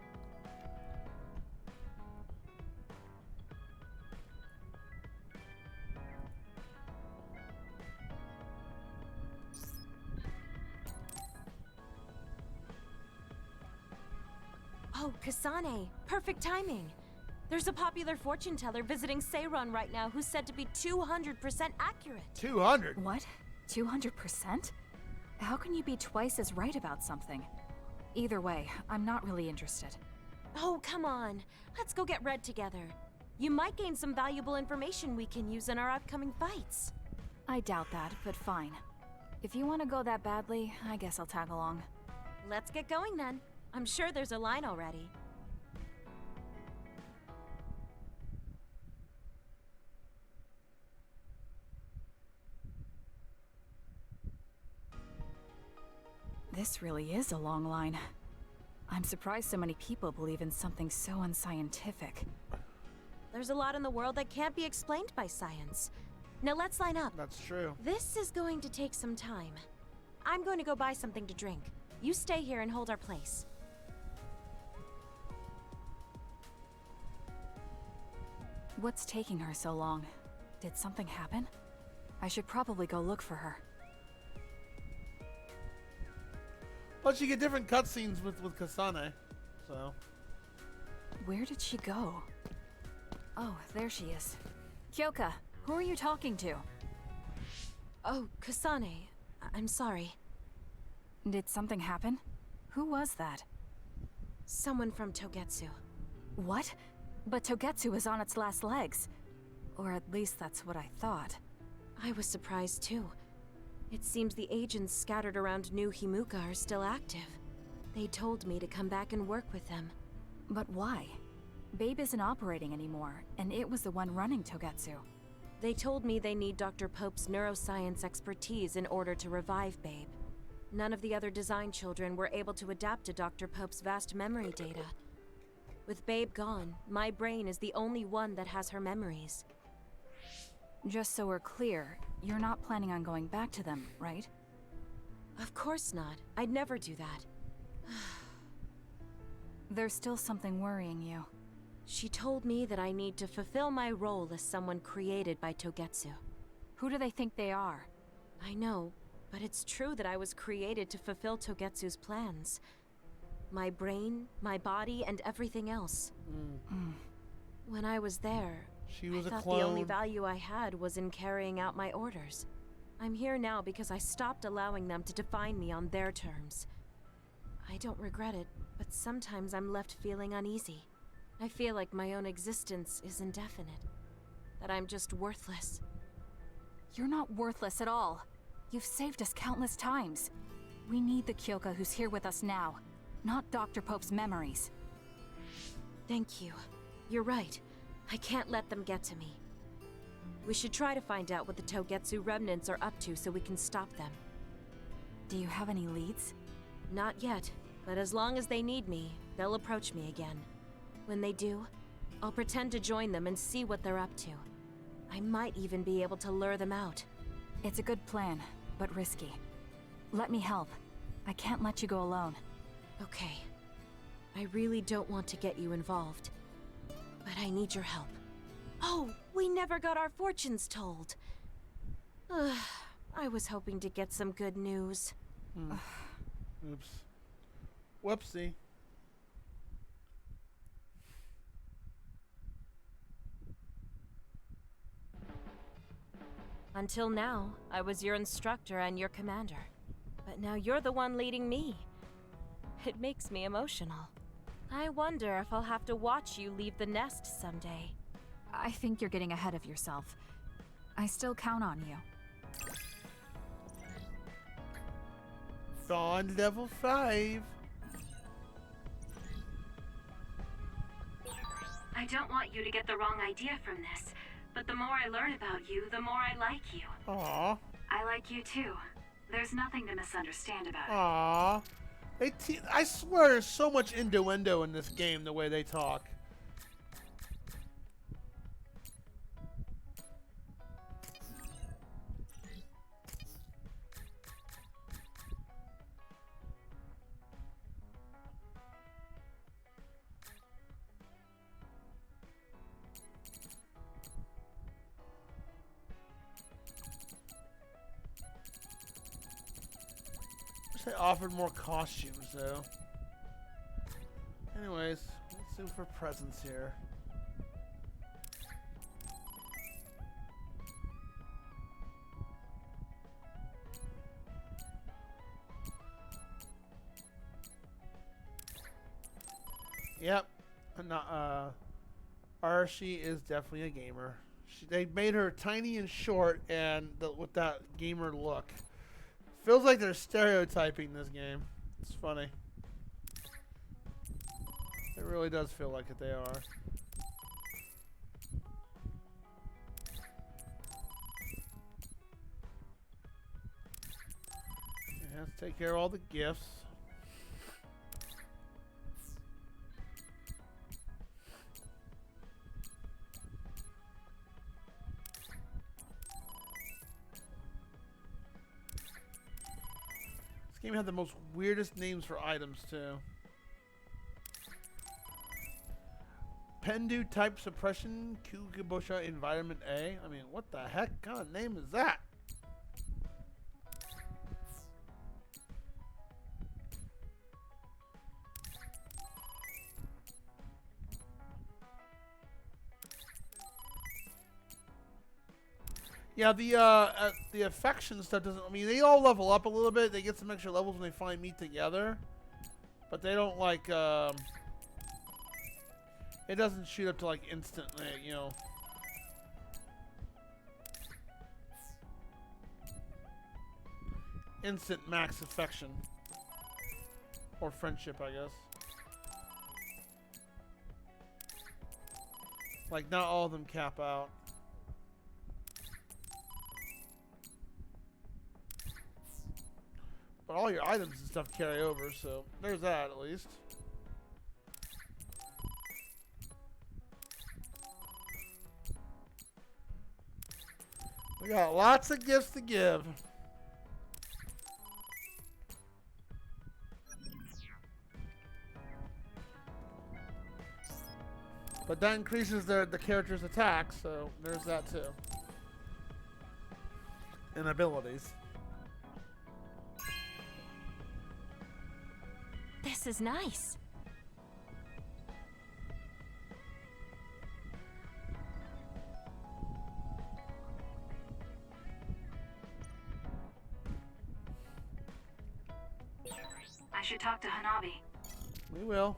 Oh, Kasane. Perfect timing. There's a popular fortune teller visiting Seiron right now who's said to be 200% accurate. 200? What? 200%? How can you be twice as right about something? Either way, I'm not really interested. Oh, come on. Let's go get Red together. You might gain some valuable information we can use in our upcoming fights. I doubt that, but fine. If you want to go that badly, I guess I'll tag along. Let's get going then. I'm sure there's a line already. This really is a long line. I'm surprised so many people believe in something so unscientific. There's a lot in the world that can't be explained by science. Now let's line up. That's true. This is going to take some time. I'm going to go buy something to drink. You stay here and hold our place. What's taking her so long? Did something happen? I should probably go look for her. Plus, you get different cutscenes with Kasane, so. Where did she go? Oh, there she is. Kyoka, who are you talking to? Oh, Kasane. I'm sorry. Did something happen? Who was that? Someone from Togetsu. What? But Togetsu is on its last legs. Or at least that's what I thought. I was surprised too. It seems the agents scattered around New Himuka are still active. They told me to come back and work with them. But why? Babe isn't operating anymore, and it was the one running Togetsu. They told me they need Dr. Pope's neuroscience expertise in order to revive Babe. None of the other design children were able to adapt to Dr. Pope's vast memory data. With Babe gone, my brain is the only one that has her memories. Just so we're clear, you're not planning on going back to them, right? Of course not. I'd never do that. There's still something worrying you. She told me that I need to fulfill my role as someone created by Togetsu. Who do they think they are? I know, but it's true that I was created to fulfill Togetsu's plans. My brain, my body, and everything else. When I was there, She was I a thought clone. the only value I had was in carrying out my orders. I'm here now because I stopped allowing them to define me on their terms. I don't regret it, but sometimes I'm left feeling uneasy. I feel like my own existence is indefinite. That I'm just worthless. You're not worthless at all. You've saved us countless times. We need the Kyoka who's here with us now, not Dr. Pope's memories. Thank you. You're right. I can't let them get to me. We should try to find out what the Togetsu remnants are up to so we can stop them. Do you have any leads? Not yet, but as long as they need me, they'll approach me again. When they do, I'll pretend to join them and see what they're up to. I might even be able to lure them out. It's a good plan, but risky. Let me help. I can't let you go alone. Okay. I really don't want to get you involved, but I need your help. Oh, we never got our fortunes told. Ugh, I was hoping to get some good news. Oops. Whoopsie. Until now, I was your instructor and your commander. But now you're the one leading me. It makes me emotional. I wonder if I'll have to watch you leave the nest someday. I think you're getting ahead of yourself. I still count on you. Dawn level 5. I don't want you to get the wrong idea from this, but the more I learn about you, the more I like you. Aww. I like you too. There's nothing to misunderstand about it. Aww. I swear there's so much innuendo in this game, the way they talk. Wish they offered more costumes, though. Anyways, let's do for presents here. Yep. Archie is definitely a gamer. They made her tiny and short and with that gamer look. Feels like they're stereotyping this game. It's funny. It really does feel like it, they are. Yeah, let's take care of all the gifts. This game had the most weirdest names for items too. Pendu type suppression, Kugabosha environment A. I mean, what the heck kind of name is that? Yeah, the affection stuff doesn't. I mean, they all level up a little bit. They get some extra levels when they finally meet together, but they don't like. It doesn't shoot up to like instantly, you know. Instant max affection or friendship, I guess. Like not all of them cap out. But all your items and stuff carry over, so there's that at least. We got lots of gifts to give. But that increases the character's attack, so there's that too. And abilities. This is nice. I should talk to Hanabi. We will.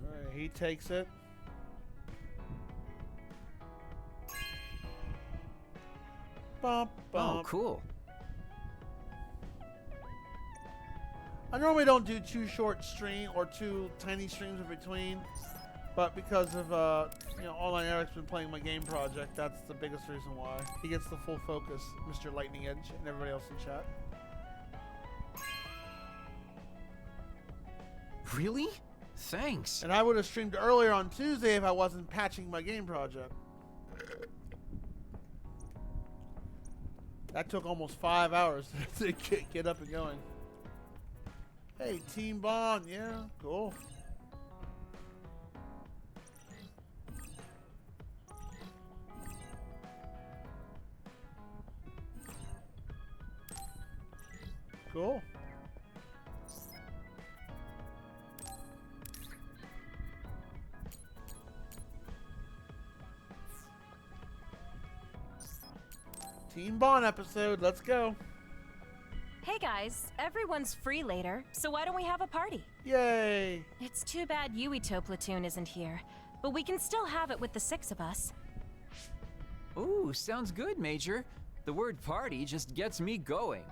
Alright, he takes it. Bump, bump. Oh, cool. I normally don't do too short stream or too tiny streams in between, but because of you know, Online Eric's been playing my game project, that's the biggest reason why. He gets the full focus, Mr. Lightning Edge, and everybody else in chat. Really? Thanks. And I would have streamed earlier on Tuesday if I wasn't patching my game project. That took almost 5 hours to get up and going. Hey, Team Bond, yeah, cool. Cool. Team Bond episode, let's go. Hey guys, everyone's free later, so why don't we have a party? Yay! It's too bad Yuito platoon isn't here, but we can still have it with the 6 of us. Ooh, sounds good, Major. The word party just gets me going.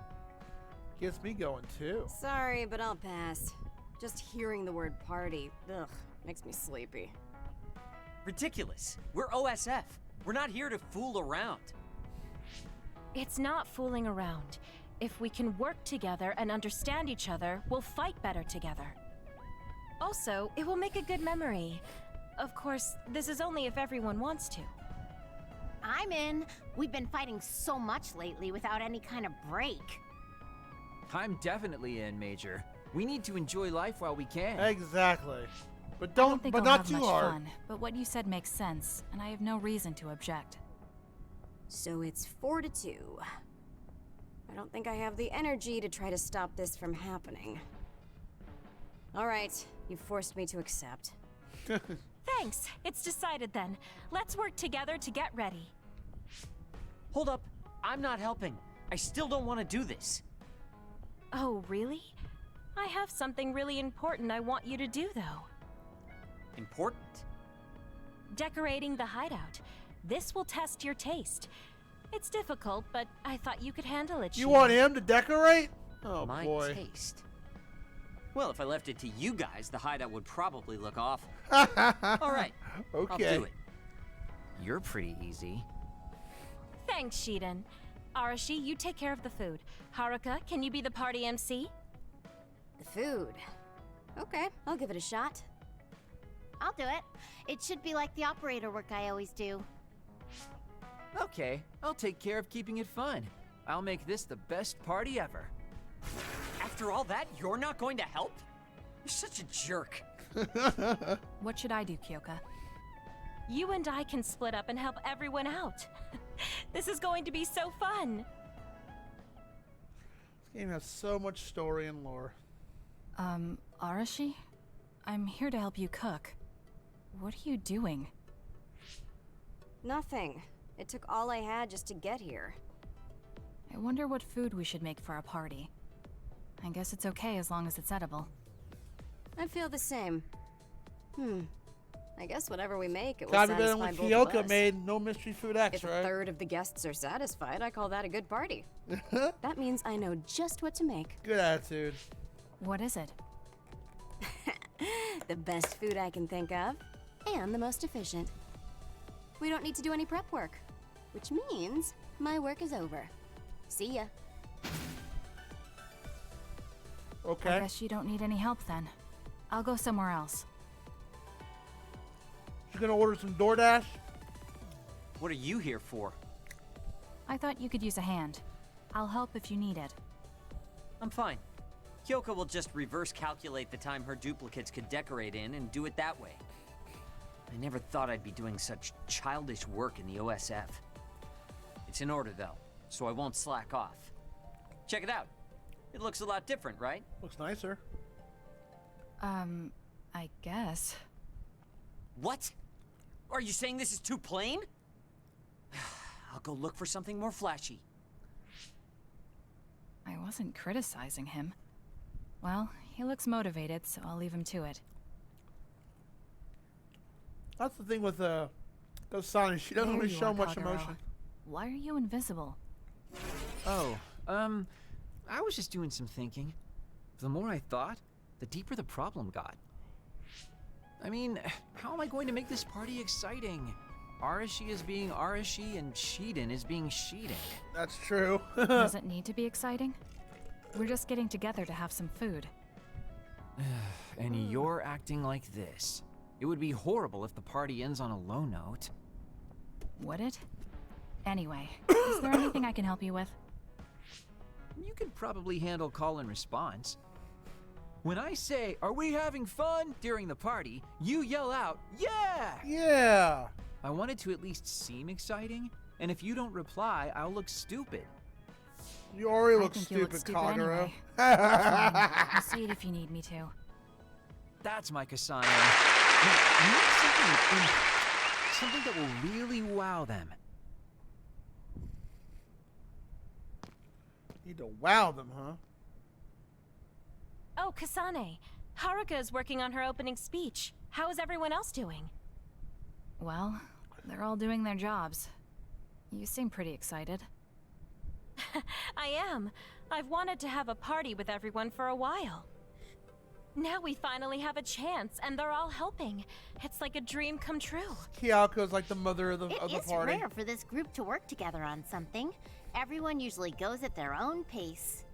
Gets me going too. Sorry, but I'll pass. Just hearing the word party, ugh, makes me sleepy. Ridiculous. We're OSF. We're not here to fool around. It's not fooling around. If we can work together and understand each other, we'll fight better together. Also, it will make a good memory. Of course, this is only if everyone wants to. I'm in. We've been fighting so much lately without any kind of break. I'm definitely in, Major. We need to enjoy life while we can. Exactly. But I don't think but I'll not have too much hard. fun, but what you said makes sense, and I have no reason to object. So it's 4-2. I don't think I have the energy to try to stop this from happening. All right, you've forced me to accept. Thanks. It's decided then. Let's work together to get ready. Hold up. I'm not helping. I still don't want to do this. Oh, really? I have something really important I want you to do, though. Important? Decorating the hideout. This will test your taste. It's difficult, but I thought you could handle it. You want him to decorate? Oh, My boy. taste. Well, if I left it to you guys, the hideout would probably look awful. All right. Okay. I'll do it. You're pretty easy. Thanks, Shiden. Arashi, you take care of the food. Haruka, can you be the party MC? The food. Okay, I'll give it a shot. I'll do it. It should be like the operator work I always do. Okay, I'll take care of keeping it fun. I'll make this the best party ever. After all that, you're not going to help? You're such a jerk. What should I do, Kyoka? You and I can split up and help everyone out. This is going to be so fun. This game has so much story and lore. Arashi? I'm here to help you cook. What are you doing? Nothing. It took all I had just to get here. I wonder what food we should make for our party. I guess it's okay as long as it's edible. I feel the same. I guess whatever we make, it will Gotta be better satisfy than both what of Kyoka us. made No Mystery Food X, If a right? third of the guests are satisfied, I call that a good party. That means I know just what to make. Good attitude. What is it? The best food I can think of, and the most efficient. We don't need to do any prep work, which means my work is over. See ya. Okay. I guess you don't need any help then. I'll go somewhere else. You gonna order some DoorDash? What are you here for? I thought you could use a hand. I'll help if you need it. I'm fine. Kyoka will just reverse calculate the time her duplicates could decorate in and do it that way. I never thought I'd be doing such childish work in the OSF. It's in order though, so I won't slack off. Check it out. It looks a lot different, right? Looks nicer. I guess. What? Are you saying this is too plain? I'll go look for something more flashy. I wasn't criticizing him. Well, he looks motivated, so I'll leave him to it. That's the thing with Kasane. She doesn't There really you show are, much Kagero. emotion. Why are you invisible? Oh, I was just doing some thinking. The more I thought, the deeper the problem got. I mean, how am I going to make this party exciting? Arashi is being Arashi and Shiden is being Shiden. That's true. Does it need to be exciting? We're just getting together to have some food. And you're acting like this. It would be horrible if the party ends on a low note. Would it? Anyway, is there anything I can help you with? You could probably handle call and response. When I say, "Are we having fun?" during the party, you yell out, "Yeah!" Yeah. I want it to at least seem exciting, and if you don't reply, I'll look stupid. You already I look think you look stupid, stupid Kagero. anyway. I'll see it if you need me to. That's my Kasane. Now, you need something that will really wow them. Need to wow them, huh? Oh, Kasane. Haruka is working on her opening speech. How is everyone else doing? Well, they're all doing their jobs. You seem pretty excited. I am. I've wanted to have a party with everyone for a while. Now we finally have a chance, and they're all helping. It's like a dream come true. Kyoko's like the mother of the It is party. rare for this group to work together on something. Everyone usually goes at their own pace.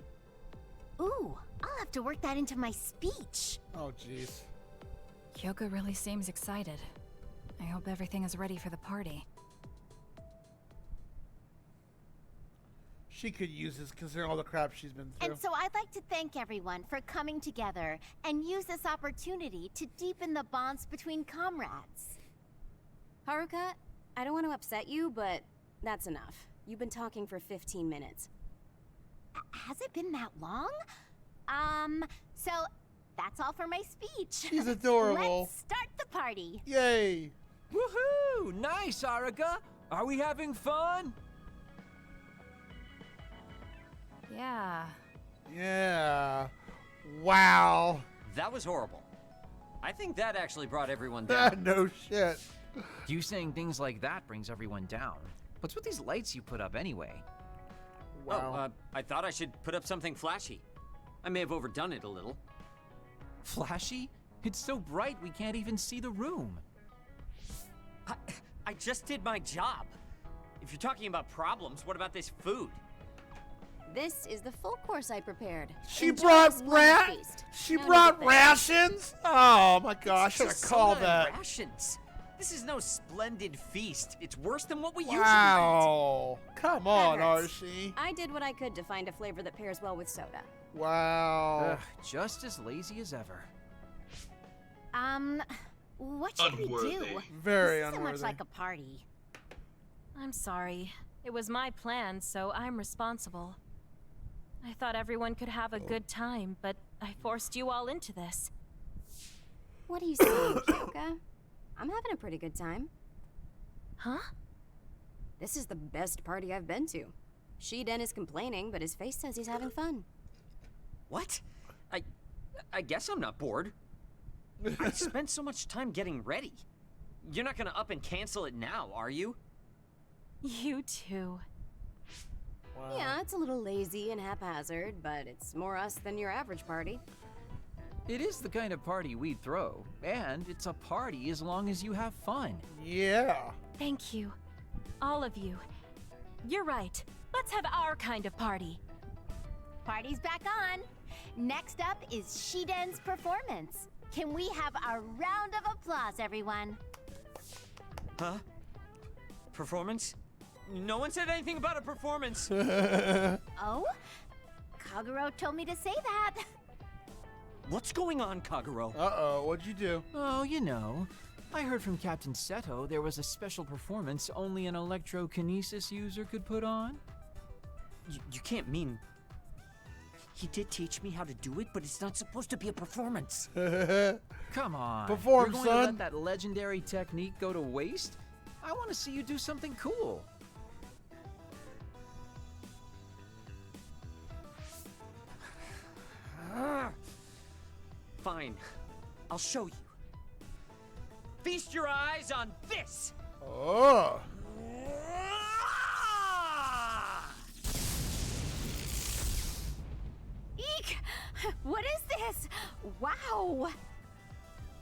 Ooh, I'll have to work that into my speech. Oh, jeez. Kyoka really seems excited. I hope everything is ready for the party. She could use this considering all the crap she's been through. And so I'd like to thank everyone for coming together and use this opportunity to deepen the bonds between comrades. Haruka, I don't want to upset you, but That's enough. You've been talking for 15 minutes. Has it been that long? So that's all for my speech. She's adorable. Let's start the party. Yay! Woohoo! Nice, Aruka! Are we having fun? Yeah. Yeah. Wow. That was horrible. I think that actually brought everyone down. No shit. You saying things like that brings everyone down. What's with these lights you put up anyway? Wow. Oh, I thought I should put up something flashy. I may have overdone it a little. Flashy? It's so bright we can't even see the room. I just did my job. If you're talking about problems, what about this food? This is the full course I prepared. She Enjoy brought this wonderful feast. She No need brought to thank. rations? Oh my gosh, I It's should have just called soda and that. rations. This is no splendid feast. It's worse than what we usually eat. Wow. Come on, That hurts. Archie. I did what I could to find a flavor that pairs well with soda. Wow. Ugh, just as lazy as ever. What should we do? Very this isn't unworthy. much like a party. I'm sorry. It was my plan, so I'm responsible. I thought everyone could have a good time, but I forced you all into this. What are you saying, Kyoka? I'm having a pretty good time. Huh? This is the best party I've been to. Shiden is complaining, but his face says he's having fun. What? I guess I'm not bored. I spent so much time getting ready. You're not gonna up and cancel it now, are you? You too. Wow. Yeah, it's a little lazy and haphazard, but it's more us than your average party. It is the kind of party we'd throw, and it's a party as long as you have fun. Yeah. Thank you. All of you. You're right. Let's have our kind of party. Party's back on. Next up is Shiden's performance. Can we have a round of applause, everyone? Huh? Performance? No one said anything about a performance. Oh? Kaguro told me to say that. What's going on, Kaguro? Uh-oh, what'd you do? Oh, you know. I heard from Captain Seto there was a special performance only an electrokinesis user could put on. You can't mean... He did teach me how to do it, but it's not supposed to be a performance. Come on. Perform, You're going son. to let that legendary technique go to waste? I want to see you do something cool. Fine. I'll show you. Feast your eyes on this! Oh. Eek! What is this? Wow!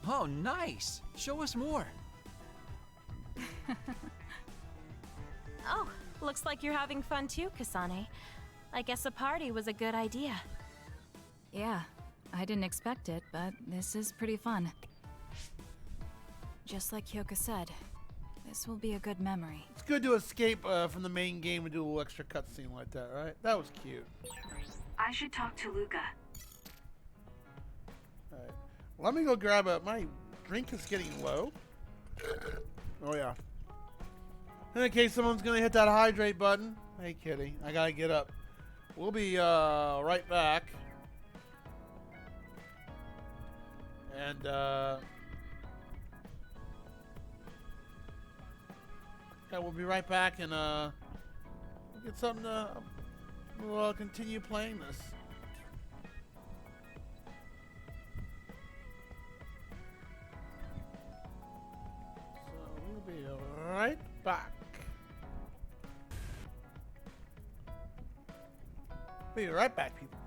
Oh, nice. Show us more. Oh, looks like you're having fun too, Kasane. I guess a party was a good idea. Yeah, I didn't expect it, but this is pretty fun. Just like Hyoka said, this will be a good memory. It's good to escape from the main game and do a little extra cutscene like that, right? That was cute. I should talk to Luca. Alright. Let me go grab my drink is getting low. Oh yeah. In case someone's gonna hit that hydrate button. Hey kitty, I gotta get up. We'll be right back. And yeah, we'll be right back and we'll get something to we'll continue playing this. So we'll be right back. Be right back, people.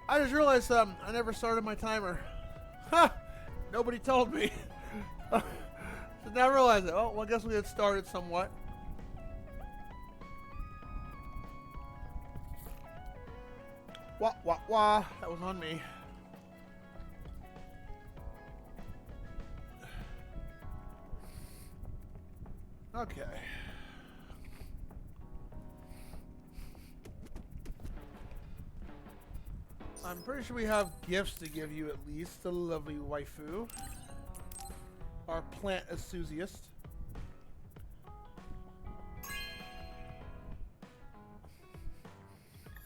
I just realized something. I never started my timer. Ha! Nobody told me. Did not realize it. Oh, well, I guess we had started somewhat. Wah, wah, wah. That was on me. Okay. I'm pretty sure we have gifts to give you at least, the lovely waifu. Our plant enthusiast.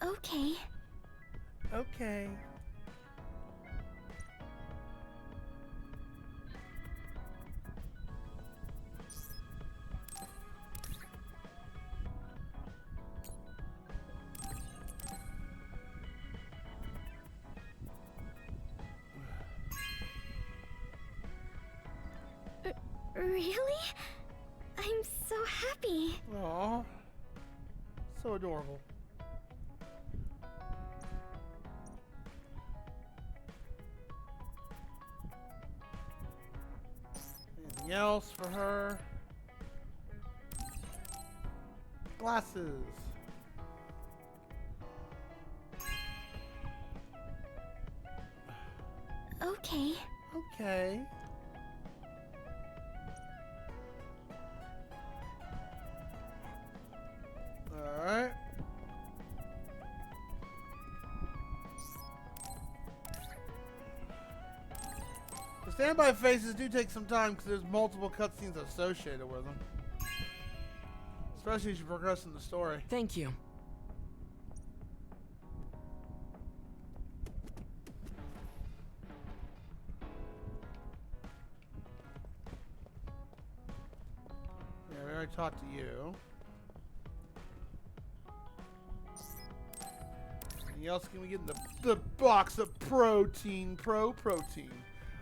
Okay. Okay. Really? I'm so happy. Aww. So adorable. Anything else for her? Glasses. Okay. Okay. Alright. The standby phases do take some time because there's multiple cutscenes associated with them. Especially as you progress in the story. Thank you. Yeah, we already talked to you. Anything else can we get in the box of protein? Protein.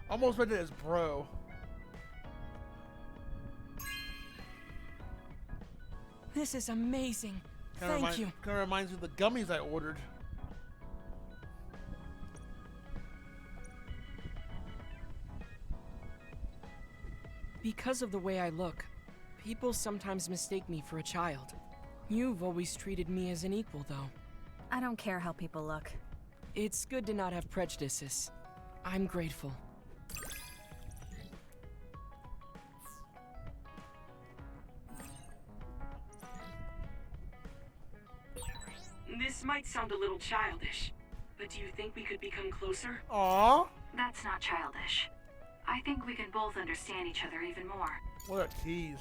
Almost read it as bro. This is amazing. Thank you. Kind of reminds me of the gummies I ordered. Because of the way I look, people sometimes mistake me for a child. You've always treated me as an equal, though. I don't care how people look. It's good to not have prejudices. I'm grateful. This might sound a little childish, but do you think we could become closer? Aww. That's not childish. I think we can both understand each other even more. What a tease.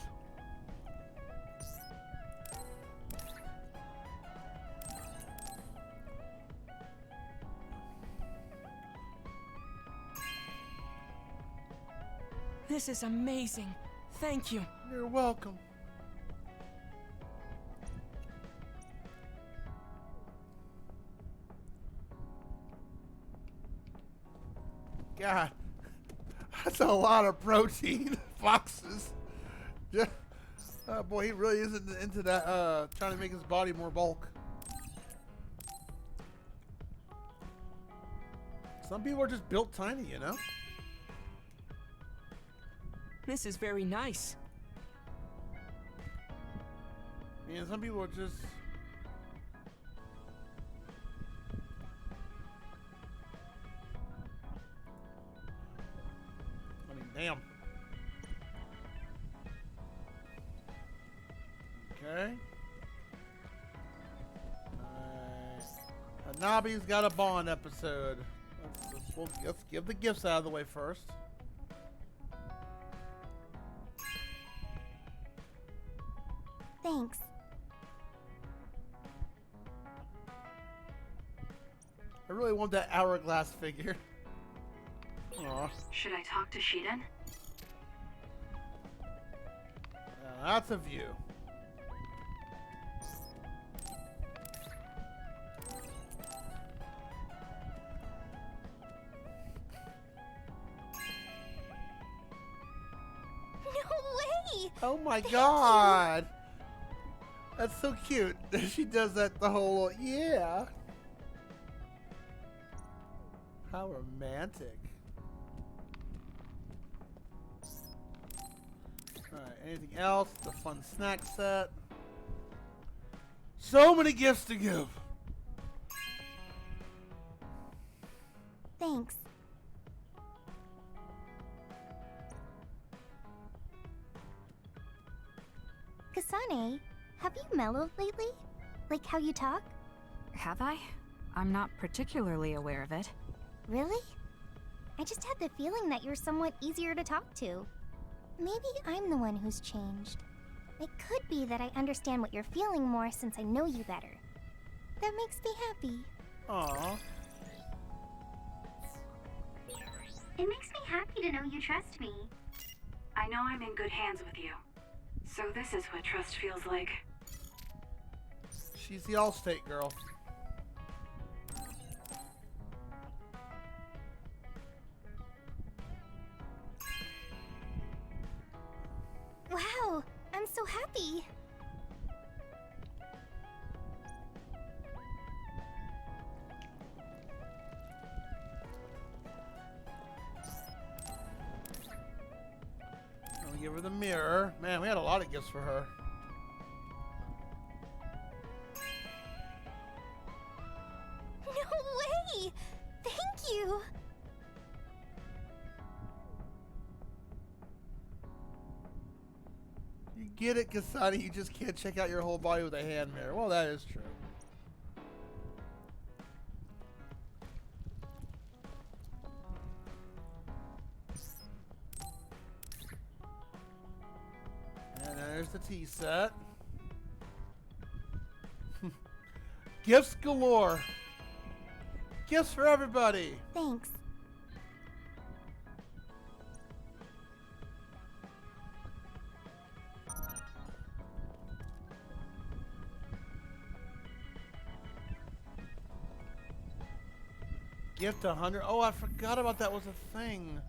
This is amazing. Thank you. You're welcome. God, that's a lot of protein. Foxes. Yeah. Boy, he really isn't into that, trying to make his body more bulk. Some people are just built tiny, you know? This is very nice. Yeah, some people are just... I mean, damn. Okay. Hanabi's got a Bond episode. Let's give the gifts out of the way first. Thanks. I really want that hourglass figure. Aw. Should I talk to Shiden? That's a view. No way! Oh my god! That's so cute. She does that the whole, yeah. How romantic. Alright, anything else? The fun snack set. So many gifts to give. Thanks. Kasane, have you mellowed lately? Like how you talk? Have I? I'm not particularly aware of it. Really? I just had the feeling that you're somewhat easier to talk to. Maybe I'm the one who's changed. It could be that I understand what you're feeling more since I know you better. That makes me happy. Aww. It makes me happy to know you trust me. I know I'm in good hands with you. So this is what trust feels like. She's the Allstate girl. Wow, I'm so happy. I'll give her the mirror. Man, we had a lot of gifts for her. No way! Thank you! You get it, Kasane. You just can't check out your whole body with a hand mirror. Well, that is true. And there's the tea set. Gifts galore. Gifts for everybody. Thanks. Gift 100. Oh, I forgot about that was a thing.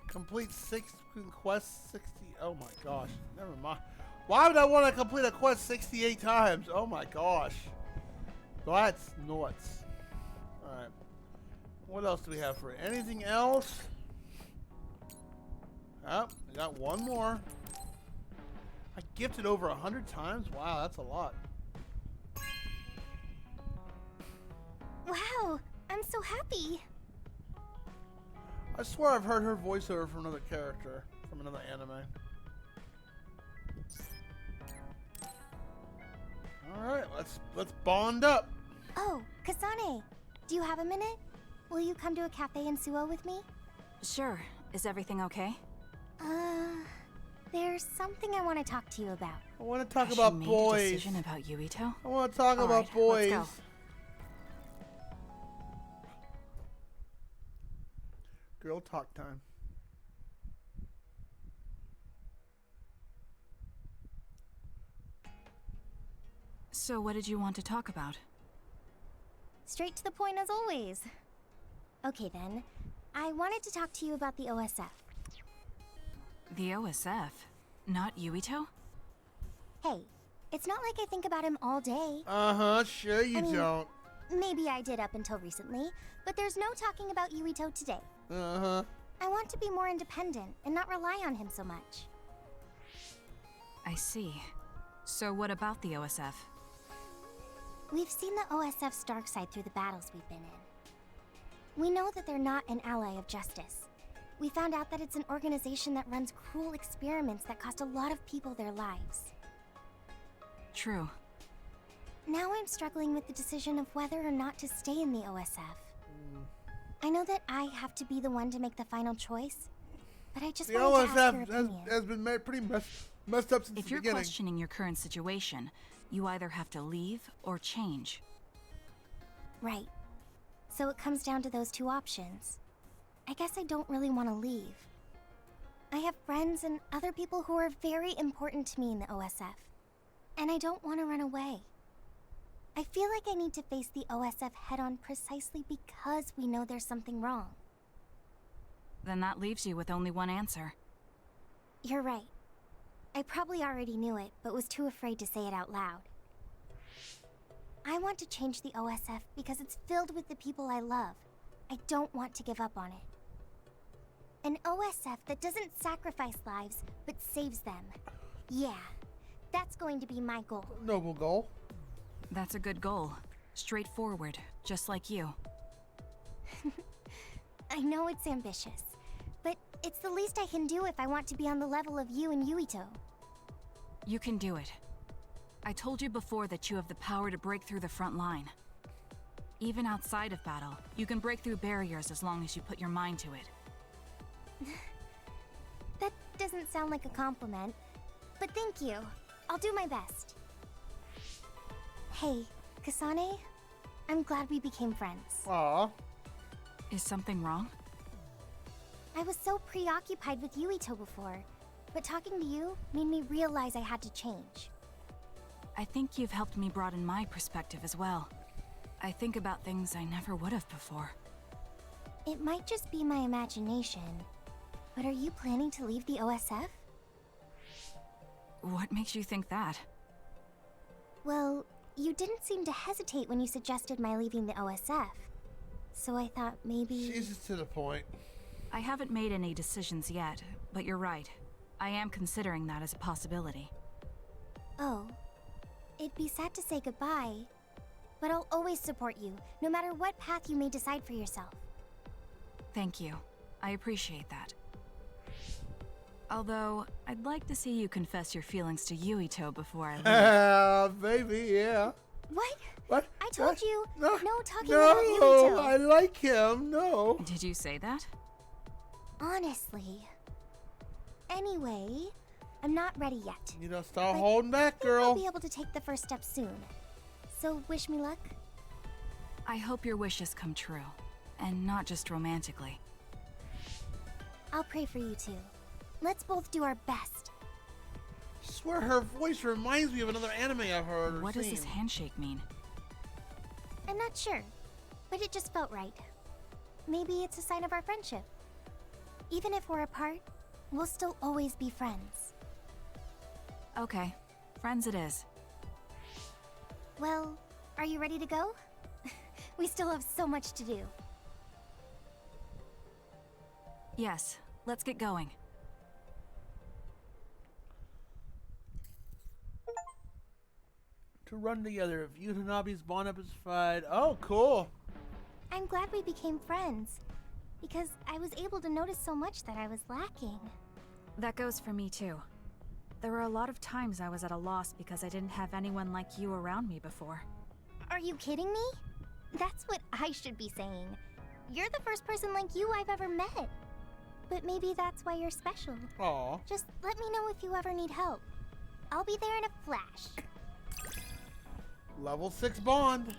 Complete quest 60. Oh my gosh. Never mind. Why would I want to complete a quest 68 times? Oh my gosh. That's nuts. Alright. What else do we have for it? Anything else? Oh, we got one more. I gifted over 100 times? Wow, that's a lot. Wow, I'm so happy. I swear I've heard her voiceover from another character, from another anime. Alright, let's bond up. Oh, Kasane, do you have a minute? Will you come to a cafe in Suo with me? Sure. Is everything okay? There's something I want to talk to you about. I want to talk Has about she made boys. a decision about Yuito? I want to talk All about right, boys. let's go. Girl talk time. So what did you want to talk about? Straight to the point as always. Okay then, I wanted to talk to you about the OSF. The OSF? Not Yuito? Hey, it's not like I think about him all day. Uh-huh, sure you I mean, don't. Maybe I did up until recently, but there's no talking about Yuito today. Uh-huh. I want to be more independent and not rely on him so much. I see. So what about the OSF? We've seen the OSF's dark side through the battles we've been in. We know that they're not an ally of justice. We found out that it's an organization that runs cruel experiments that cost a lot of people their lives. True. Now I'm struggling with the decision of whether or not to stay in the OSF. I know that I have to be the one to make the final choice, but I just The wanted to ask your OSF opinion. has been made pretty Messed up since If the you're beginning. questioning your current situation, you either have to leave or change. Right. So it comes down to those two options. I guess I don't really want to leave. I have friends and other people who are very important to me in the OSF. And I don't want to run away. I feel like I need to face the OSF head-on precisely because we know there's something wrong. Then that leaves you with only one answer. You're right. I probably already knew it, but was too afraid to say it out loud. I want to change the OSF because it's filled with the people I love. I don't want to give up on it. An OSF that doesn't sacrifice lives, but saves them. Yeah, that's going to be my goal. Noble goal. That's a good goal. Straightforward, just like you. I know it's ambitious, but it's the least I can do if I want to be on the level of you and Yuito. You can do it. I told you before that you have the power to break through the front line. Even outside of battle, you can break through barriers as long as you put your mind to it. That doesn't sound like a compliment, but thank you. I'll do my best. Hey, Kasane, I'm glad we became friends. Aww. Is something wrong? I was so preoccupied with Yuito before, but talking to you made me realize I had to change. I think you've helped me broaden my perspective as well. I think about things I never would have before. It might just be my imagination, but are you planning to leave the OSF? What makes you think that? Well, you didn't seem to hesitate when you suggested my leaving the OSF. So I thought maybe... She's just to the point. I haven't made any decisions yet, but you're right. I am considering that as a possibility. Oh. It'd be sad to say goodbye, but I'll always support you, no matter what path you may decide for yourself. Thank you. I appreciate that. Although, I'd like to see you confess your feelings to Yuito before I leave. Baby, yeah. What? What? I told What? you, No, no talking no, about Yuito. I like him, no. Did you say that? Honestly. Anyway, I'm not ready yet. You know, start but holding back, I think I'll girl. be able to take the first step soon. So wish me luck. I hope your wishes come true. And not just romantically. I'll pray for you too. Let's both do our best. I swear her voice reminds me of another anime I've heard or What seen. does this handshake mean? I'm not sure, but it just felt right. Maybe it's a sign of our friendship. Even if we're apart, we'll still always be friends. Okay, friends it is. Well, are you ready to go? We still have so much to do. Yes, let's get going. To run together, if Utanabe's bond up is fied. Oh, cool. I'm glad we became friends, because I was able to notice so much that I was lacking. That goes for me too. There were a lot of times I was at a loss because I didn't have anyone like you around me before. Are you kidding me? That's what I should be saying. You're the first person like you I've ever met. But maybe that's why you're special. Aw. Just let me know if you ever need help. I'll be there in a flash. Level 6 bond.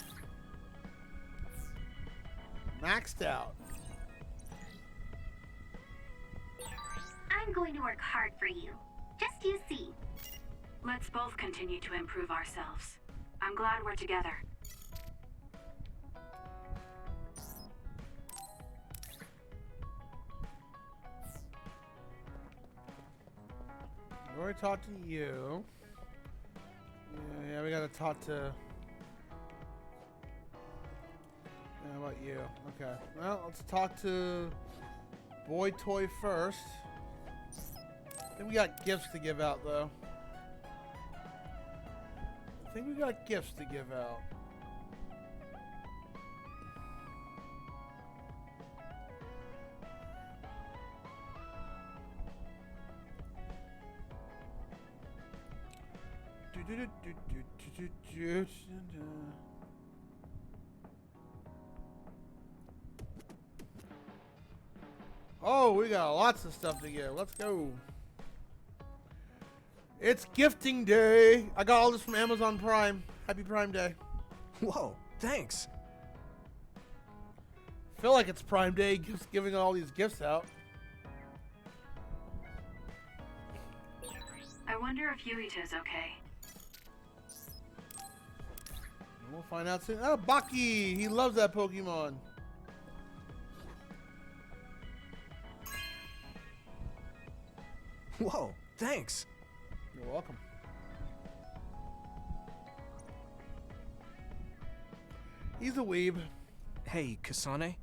Maxed out. I'm going to work hard for you. Just you see. Let's both continue to improve ourselves. I'm glad we're together. We already talked to you. Yeah, we gotta talk to... How about you? Okay. Well, let's talk to Boy Toy first. I think we got gifts to give out, though. I think we got gifts to give out. Oh, we got lots of stuff to give. Let's go. It's gifting day. I got all this from Amazon Prime. Happy Prime Day. Whoa, thanks. Feel like it's Prime Day, just giving all these gifts out. I wonder if Yuito's okay. We'll find out soon. Oh, Baki! He loves that Pokemon. Whoa, thanks. You're welcome. He's a weeb. Hey, Kasane.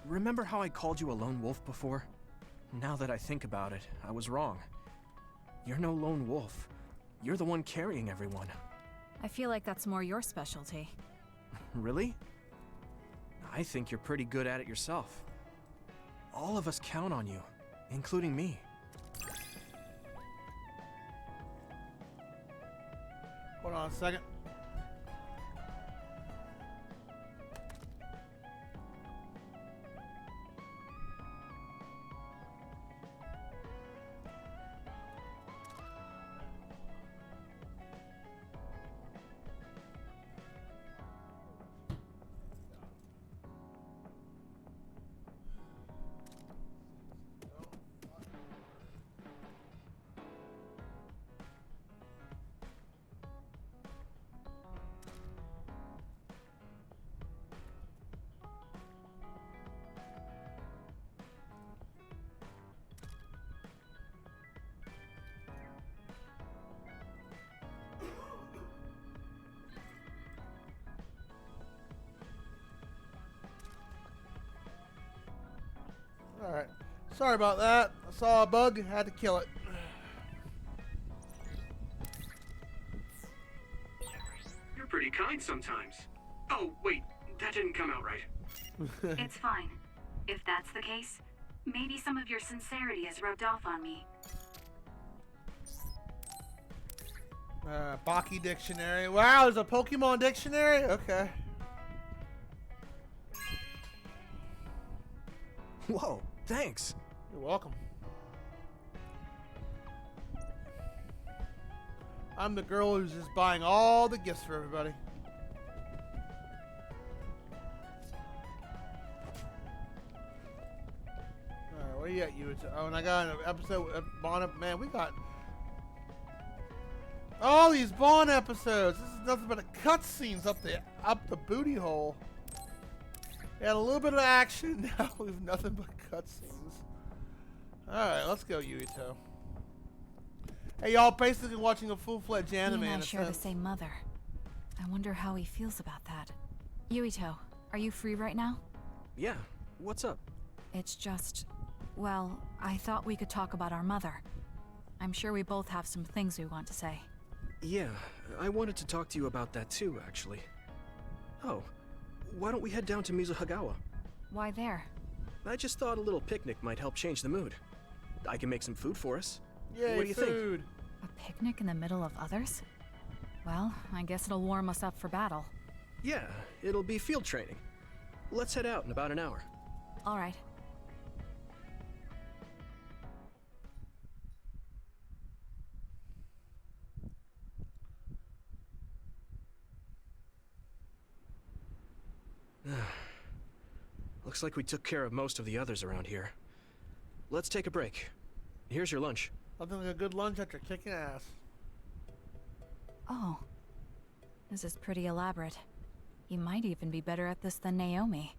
Remember how I called you a lone wolf before? Now that I think about it, I was wrong. You're no lone wolf. You're the one carrying everyone. I feel like that's more your specialty. Really? I think you're pretty good at it yourself. All of us count on you, including me. Hold on a second. Alright. Sorry about that. I saw a bug, had to kill it. You're pretty kind sometimes. Oh, wait, that didn't come out right. It's fine. If that's the case, maybe some of your sincerity has rubbed off on me. Baki dictionary. Wow, there's a Pokemon dictionary? Okay. Whoa, thanks. You're welcome. I'm the girl who's just buying all the gifts for everybody. Alright, where you at, you? Oh, and I got an episode of Bond. Man, we got all these Bond episodes. This is nothing but a cutscenes up the booty hole. We had a little bit of action. Now we have nothing but cutscenes. Alright, let's go, Yuito. Hey, y'all, basically watching a full-fledged anime. He and in I a share the sense. same mother. I wonder how he feels about that. Yuito, are you free right now? Yeah, what's up? It's just, well, I thought we could talk about our mother. I'm sure we both have some things we want to say. Yeah, I wanted to talk to you about that too, actually. Oh, why don't we head down to Mizuhagawa? Why there? I just thought a little picnic might help change the mood. I can make some food for us. Yay, what do you food. think? A picnic in the middle of others? Well, I guess it'll warm us up for battle. Yeah, it'll be field training. Let's head out in about an hour. All right. Looks like we took care of most of the others around here. Let's take a break. Here's your lunch. Nothing like a good lunch after kicking ass. Oh. This is pretty elaborate. You might even be better at this than Naomi.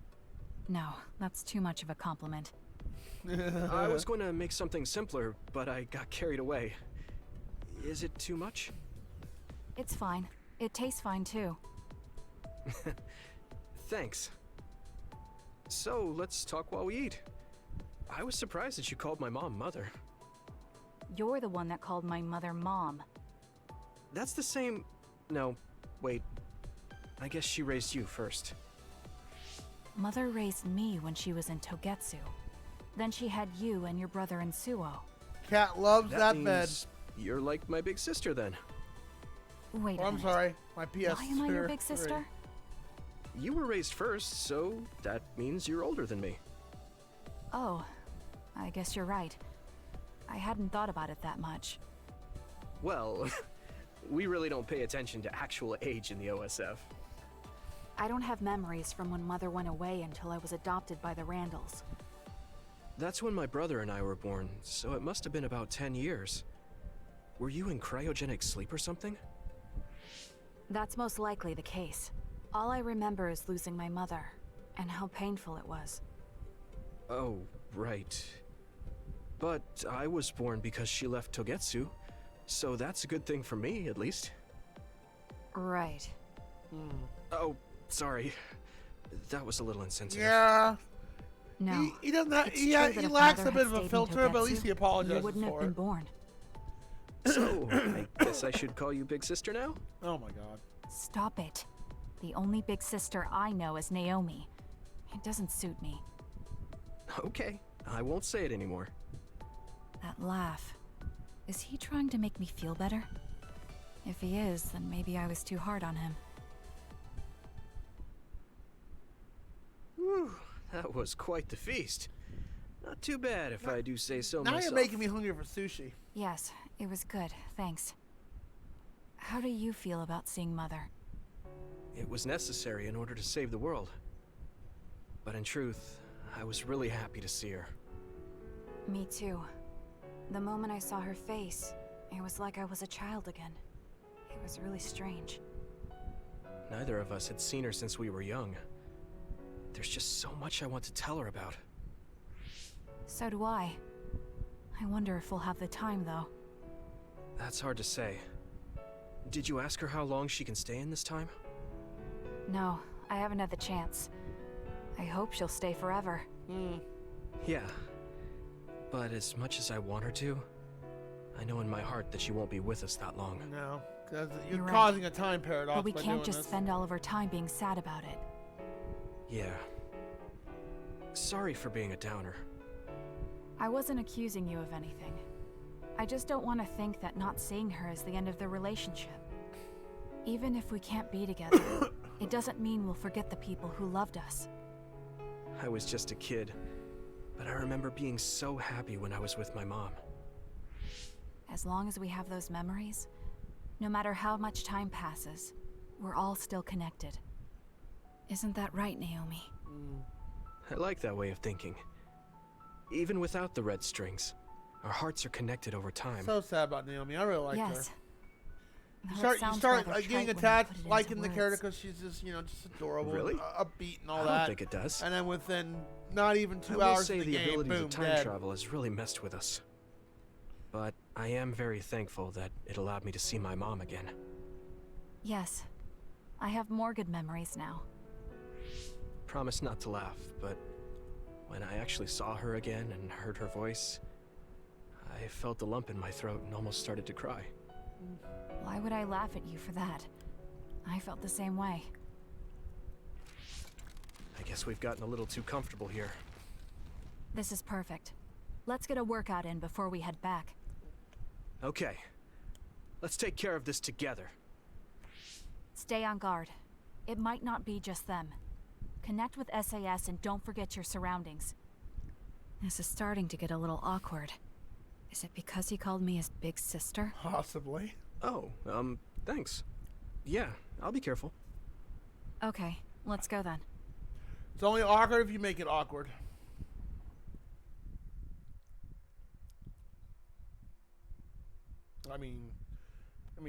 No, that's too much of a compliment. I was going to make something simpler, but I got carried away. Is it too much? It's fine. It tastes fine too. Thanks. So, let's talk while we eat. I was surprised that you called my mom Mother. You're the one that called my mother Mom. That's the same... No, wait. I guess she raised you first. Mother raised me when she was in Togetsu. Then she had you and your brother in Suo. Cat loves that bed. Means you're like my big sister then. Wait a I'm minute. sorry. My PS. Why am I your big sister? You were raised first, so that means you're older than me. Oh, I guess you're right. I hadn't thought about it that much. Well, we really don't pay attention to actual age in the OSF. I don't have memories from when Mother went away until I was adopted by the Randalls. That's when my brother and I were born, so it must have been about 10 years. Were you in cryogenic sleep or something? That's most likely the case. All I remember is losing my mother, and how painful it was. Oh, right. But I was born because she left Togetsu, so that's a good thing for me, at least. Right. Oh, sorry. That was a little insensitive. Yeah. No. He doesn't have, it's he, true ha- that he if lacks Mother a bit had of a stayed in filter, but at least he Togetsu, apologizes you wouldn't for have been it. born. So, I guess I should call you Big Sister now? Oh my god. Stop it. The only big sister I know is Naomi. It doesn't suit me. Okay, I won't say it anymore. That laugh. Is he trying to make me feel better? If he is, then maybe I was too hard on him. Whew, that was quite the feast. Not too bad if I do say so Now myself. you're making me hungry for sushi. Yes, it was good, thanks. How do you feel about seeing Mother? It was necessary in order to save the world. But in truth, I was really happy to see her. Me too. The moment I saw her face, it was like I was a child again. It was really strange. Neither of us had seen her since we were young. There's just so much I want to tell her about. So do I. I wonder if we'll have the time, though. That's hard to say. Did you ask her how long she can stay in this time? No, I haven't had the chance. I hope she'll stay forever. Yeah. But as much as I want her to, I know in my heart that she won't be with us that long. No, because you're You're causing right. a time paradox But we by can't doing just this. spend all of our time being sad about it. Yeah. Sorry for being a downer. I wasn't accusing you of anything. I just don't want to think that not seeing her is the end of the relationship. Even if we can't be together, it doesn't mean we'll forget the people who loved us. I was just a kid, but I remember being so happy when I was with my mom. As long as we have those memories, no matter how much time passes, we're all still connected. Isn't that right, Naomi? I like that way of thinking. Even without the red strings, our hearts are connected over time. So sad about Naomi. I really like her. Yes. You Though it start sounds like, rather getting trite when you attached, put it into liking the character words. because she's just, just adorable, Really? and upbeat and all I that. don't think it does. And then within not even I 2 will hours say of the the game, ability boom, to time dead. travel has really messed with us. But I am very thankful that it allowed me to see my mom again. Yes. I have more good memories now. Promise not to laugh, but when I actually saw her again and heard her voice, I felt a lump in my throat and almost started to cry. Why would I laugh at you for that? I felt the same way. I guess we've gotten a little too comfortable here. This is perfect. Let's get a workout in before we head back. Okay. Let's take care of this together. Stay on guard. It might not be just them. Connect with SAS and don't forget your surroundings. This is starting to get a little awkward. Is it because he called me his big sister? Possibly. Oh, thanks. Yeah, I'll be careful. Okay, let's go then. It's only awkward if you make it awkward. I mean,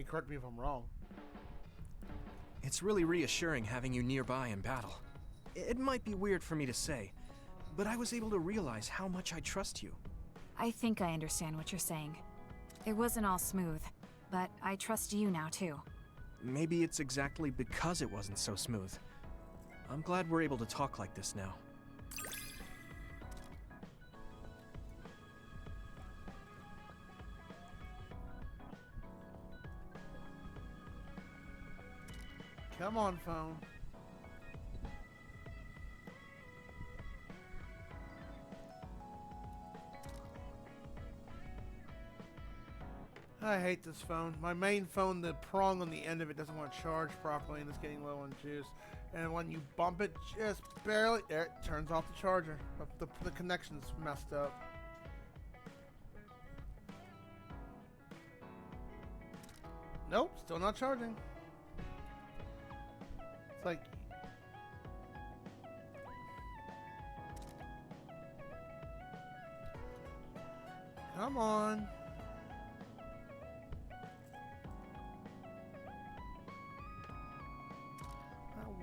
correct me if I'm wrong. It's really reassuring having you nearby in battle. It might be weird for me to say, but I was able to realize how much I trust you. I think I understand what you're saying. It wasn't all smooth, but I trust you now too. Maybe it's exactly because it wasn't so smooth. I'm glad we're able to talk like this now. Come on, phone. I hate this phone. My main phone, the prong on the end of it doesn't want to charge properly and it's getting low on juice. And when you bump it just barely, there it turns off the charger. The connection's messed up. Nope, still not charging. It's like... Come on.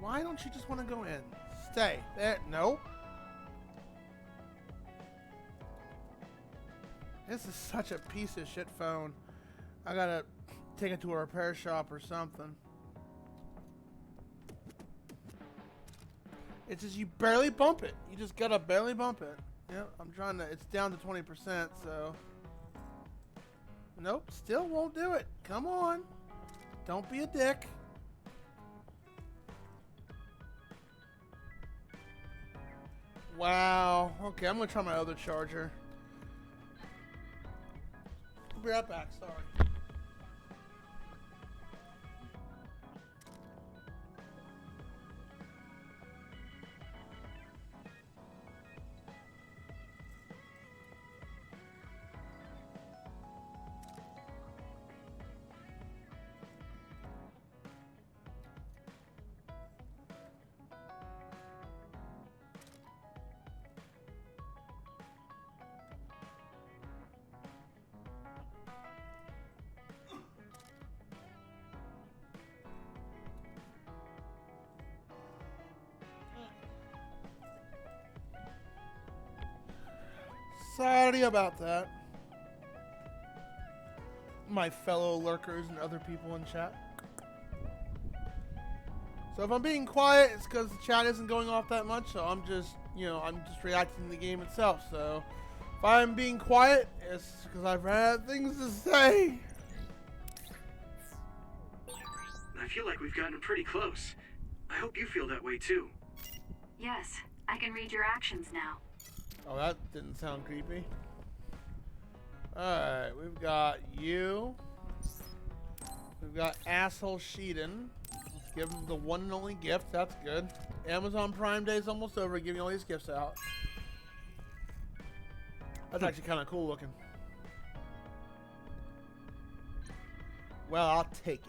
Why don't you just want to go in? Stay. There. Nope. This is such a piece of shit phone. I gotta take it to a repair shop or something. It's just you barely bump it. You just gotta barely bump it. Yep, I'm trying to. It's down to 20%, so. Nope, still won't do it. Come on. Don't be a dick. Wow. Okay, I'm gonna try my other charger. I'll be right back, sorry. Sorry about that. My fellow lurkers and other people in chat. So if I'm being quiet, it's because the chat isn't going off that much, so I'm just, I'm just reacting to the game itself. So if I'm being quiet, it's because I've had things to say. I feel like we've gotten pretty close. I hope you feel that way too. Yes, I can read your actions now. Oh, that didn't sound creepy. Alright, we've got you. We've got asshole Sheeden. Let's give him the one and only gift. That's good. Amazon Prime Day is almost over, giving all these gifts out. That's actually kind of cool looking. Well, I'll take it.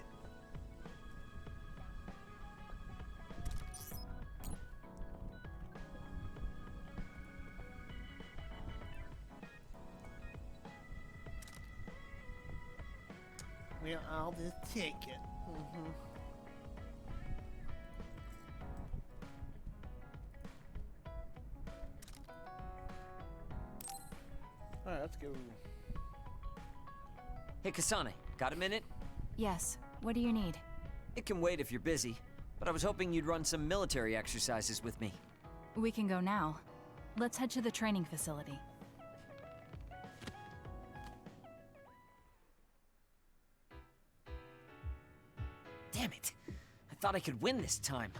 Well, I'll just take it. Alright, let's go. Hey, Kasane, got a minute? Yes. What do you need? It can wait if you're busy, but I was hoping you'd run some military exercises with me. We can go now. Let's head to the training facility. Damn it. I thought I could win this time.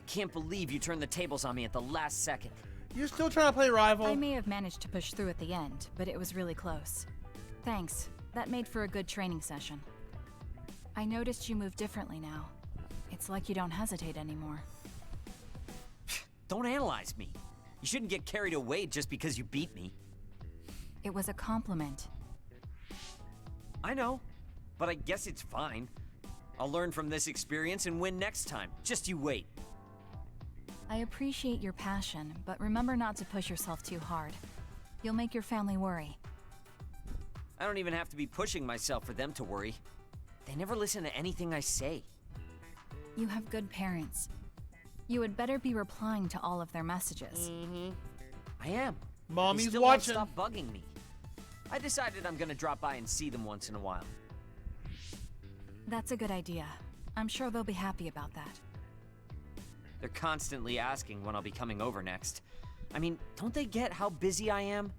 Can't believe you turned the tables on me at the last second. You're still trying to play rival? I may have managed to push through at the end, but it was really close. Thanks. That made for a good training session. I noticed you move differently now. It's like you don't hesitate anymore. Don't analyze me. You shouldn't get carried away just because you beat me. It was a compliment. I know, but I guess it's fine. I'll learn from this experience and win next time. Just you wait. I appreciate your passion, but remember not to push yourself too hard. You'll make your family worry. I don't even have to be pushing myself for them to worry. They never listen to anything I say. You have good parents. You had better be replying to all of their messages. I am. Mommy's they still watching. Won't stop bugging me. I decided I'm gonna drop by and see them once in a while. That's a good idea. I'm sure they'll be happy about that. They're constantly asking when I'll be coming over next. I mean, don't they get how busy I am?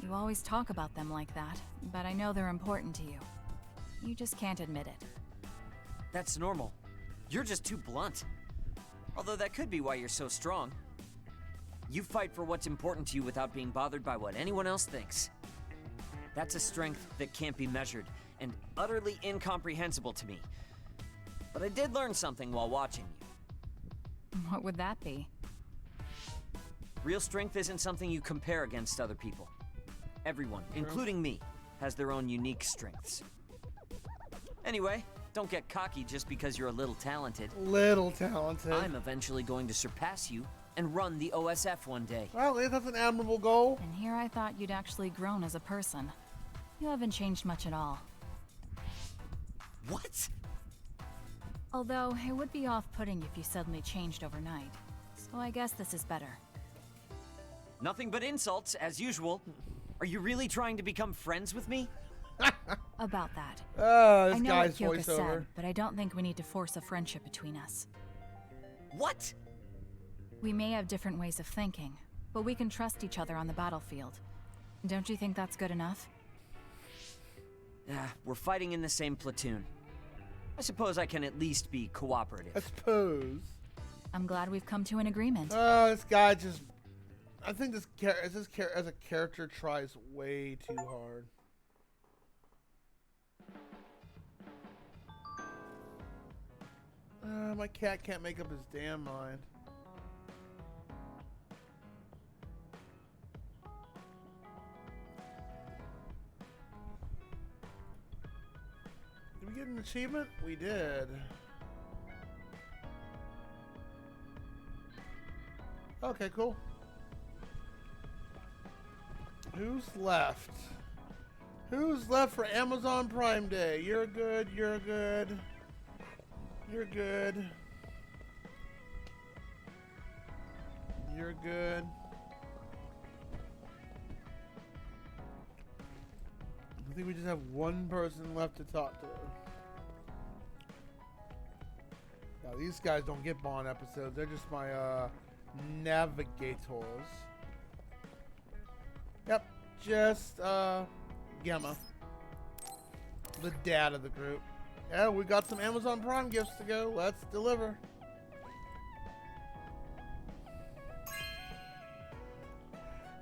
You always talk about them like that, but I know they're important to you. You just can't admit it. That's normal. You're just too blunt. Although that could be why you're so strong. You fight for what's important to you without being bothered by what anyone else thinks. That's a strength that can't be measured, and utterly incomprehensible to me. But I did learn something while watching you. What would that be? Real strength isn't something you compare against other people. Everyone, including me, has their own unique strengths. Anyway, don't get cocky just because you're a little talented. Little talented. I'm eventually going to surpass you and run the OSF one day. Well, at least that's an admirable goal. And here I thought you'd actually grown as a person. You haven't changed much at all. What? Although, it would be off-putting if you suddenly changed overnight. So I guess this is better. Nothing but insults, as usual. Are you really trying to become friends with me? About that. This I know guy's what Kyoka voiceover. said, but I don't think we need to force a friendship between us. What? We may have different ways of thinking, but we can trust each other on the battlefield. Don't you think that's good enough? We're fighting in the same platoon. I suppose I can at least be cooperative. I suppose. I'm glad we've come to an agreement. This guy just... I think this as a character tries way too hard. My cat can't make up his damn mind. Did we get an achievement? We did. Okay, cool. Who's left? Who's left for Amazon Prime Day? You're good, you're good. You're good. You're good. I think we just have one person left to talk to. Now, these guys don't get Bond episodes. They're just my navigators. Yep, just Gemma, the dad of the group. Yeah, we got some Amazon Prime gifts to go. Let's deliver.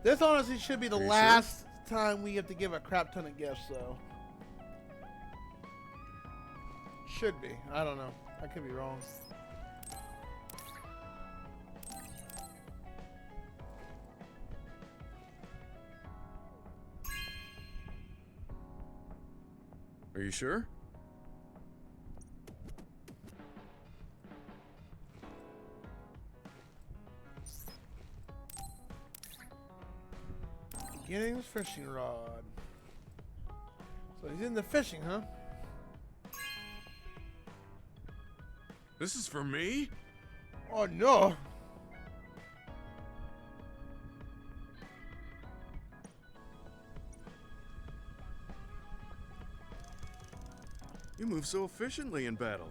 This honestly should be the last time we have to give a crap ton of gifts, though. Should be. I don't know. I could be wrong. Are you sure? Beginnings fishing rod. So he's into fishing, huh? This is for me? Oh no! You move so efficiently in battle.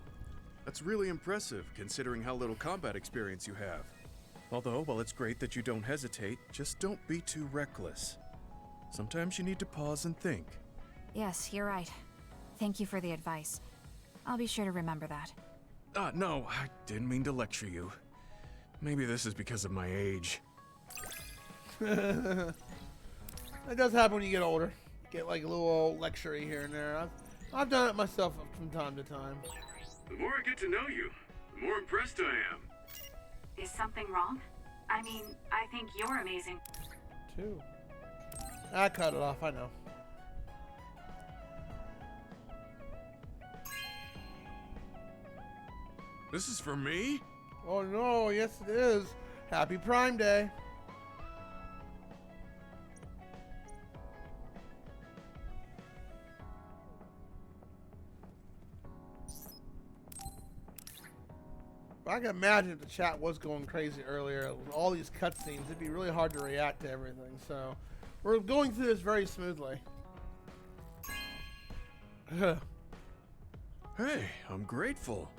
That's really impressive, considering how little combat experience you have. Although, while it's great that you don't hesitate, just don't be too reckless. Sometimes you need to pause and think. Yes, you're right. Thank you for the advice. I'll be sure to remember that. No, I didn't mean to lecture you. Maybe this is because of my age. That does happen when you get older. You get like a little old lectury here and there. I've done it myself from time to time. The more I get to know you, the more impressed I am. Is something wrong? I mean, I think you're amazing. Two. I cut it off, I know. This is for me? Oh no, yes it is. Happy Prime Day. I can imagine if the chat was going crazy earlier with all these cutscenes, it'd be really hard to react to everything. So we're going through this very smoothly. Hey, I'm grateful.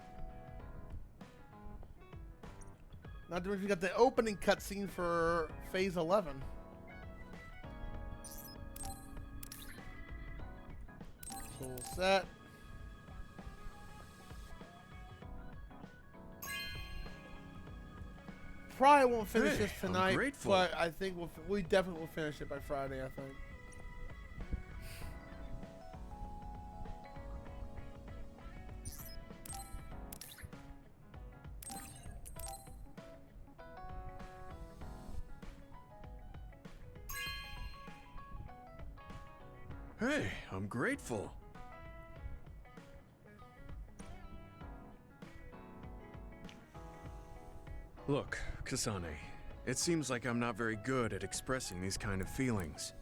Not to mention we got the opening cutscene for Phase 11. Full set. Probably won't finish this tonight, but I think we definitely will finish it by Friday, I think. Hey, I'm grateful. Look, Kasane, it seems like I'm not very good at expressing these kind of feelings.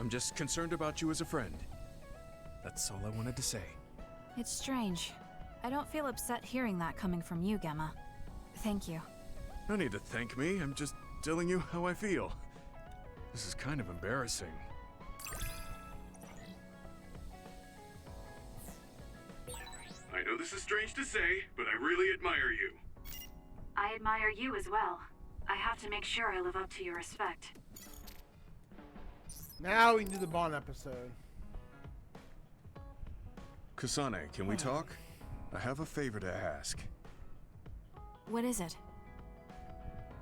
I'm just concerned about you as a friend. That's all I wanted to say. It's strange. I don't feel upset hearing that coming from you, Gemma. Thank you. No need to thank me, I'm just telling you how I feel. This is kind of embarrassing. I know this is strange to say, but I really admire you. I admire you as well. I have to make sure I live up to your respect. Now we can do the Bond episode. Kasane, can we talk? I have a favor to ask. What is it?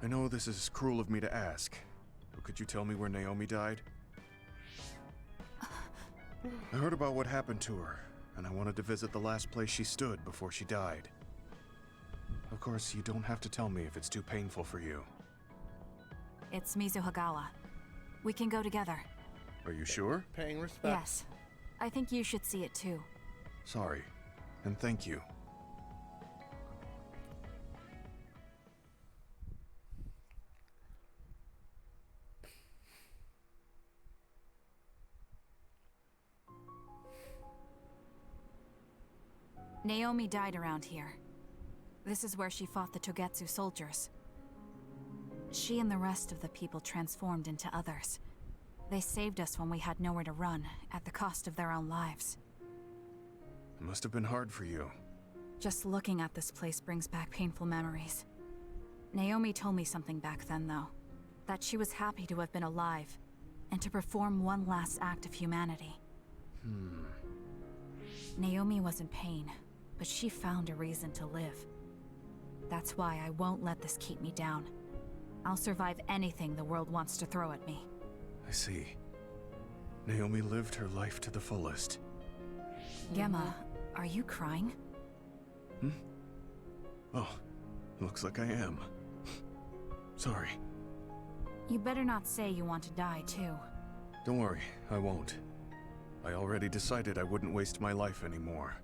I know this is cruel of me to ask, but could you tell me where Naomi died? I heard about what happened to her, and I wanted to visit the last place she stood before she died. Of course, you don't have to tell me if it's too painful for you. It's Mizuhagawa. We can go together. Are you sure? Paying respect. Yes. I think you should see it too. Sorry, and thank you. Naomi died around here. This is where she fought the Togetsu soldiers. She and the rest of the people transformed into others. They saved us when we had nowhere to run, at the cost of their own lives. It must have been hard for you. Just looking at this place brings back painful memories. Naomi told me something back then, though. That she was happy to have been alive, and to perform one last act of humanity. Naomi was in pain, but she found a reason to live. That's why I won't let this keep me down. I'll survive anything the world wants to throw at me. I see. Naomi lived her life to the fullest. Gemma, are you crying? Oh, looks like I am. Sorry. You better not say you want to die, too. Don't worry, I won't. I already decided I wouldn't waste my life anymore.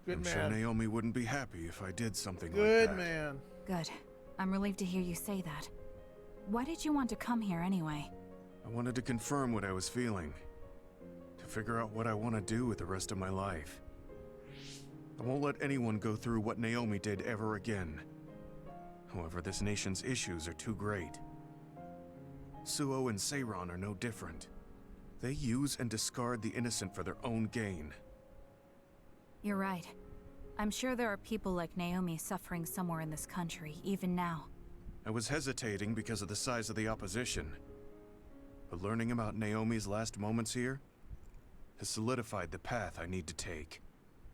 Good I'm man. sure Naomi wouldn't be happy if I did something like Good that. man. Good. I'm relieved to hear you say that. Why did you want to come here anyway? I wanted to confirm what I was feeling. To figure out what I want to do with the rest of my life. I won't let anyone go through what Naomi did ever again. However, this nation's issues are too great. Suo and Seiron are no different. They use and discard the innocent for their own gain. You're right. I'm sure there are people like Naomi suffering somewhere in this country, even now. I was hesitating because of the size of the opposition. But learning about Naomi's last moments here has solidified the path I need to take.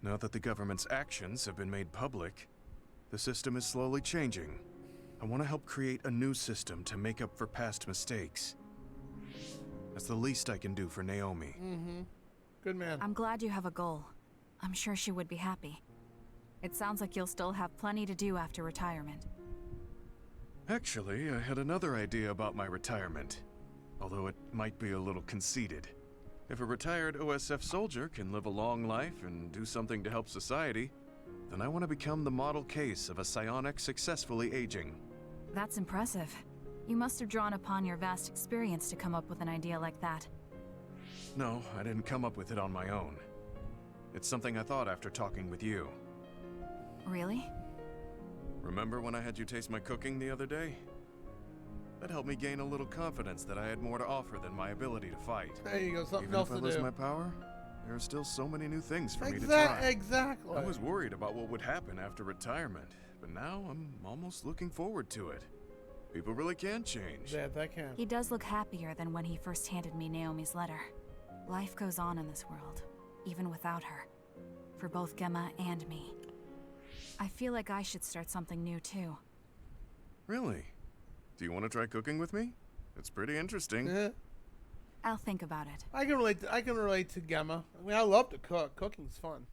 Now that the government's actions have been made public, the system is slowly changing. I want to help create a new system to make up for past mistakes. That's the least I can do for Naomi. Good man. I'm glad you have a goal. I'm sure she would be happy. It sounds like you'll still have plenty to do after retirement. Actually, I had another idea about my retirement. Although it might be a little conceited. If a retired OSF soldier can live a long life and do something to help society, then I want to become the model case of a psionic successfully aging. That's impressive. You must have drawn upon your vast experience to come up with an idea like that. No, I didn't come up with it on my own. It's something I thought after talking with you. Really? Remember when I had you taste my cooking the other day? That helped me gain a little confidence that I had more to offer than my ability to fight. There you go, something Even else if I to lose do. my power, there are still so many new things for me to try. Exactly. I was worried about what would happen after retirement, but now I'm almost looking forward to it. People really can change. Yeah, that can. He does look happier than when he first handed me Naomi's letter. Life goes on in this world, even without her. For both Gemma and me. I feel like I should start something new too. Really? Do you want to try cooking with me? It's pretty interesting. Yeah. I'll think about it. I can relate to Gemma. I mean, I love to cook. Cooking's fun.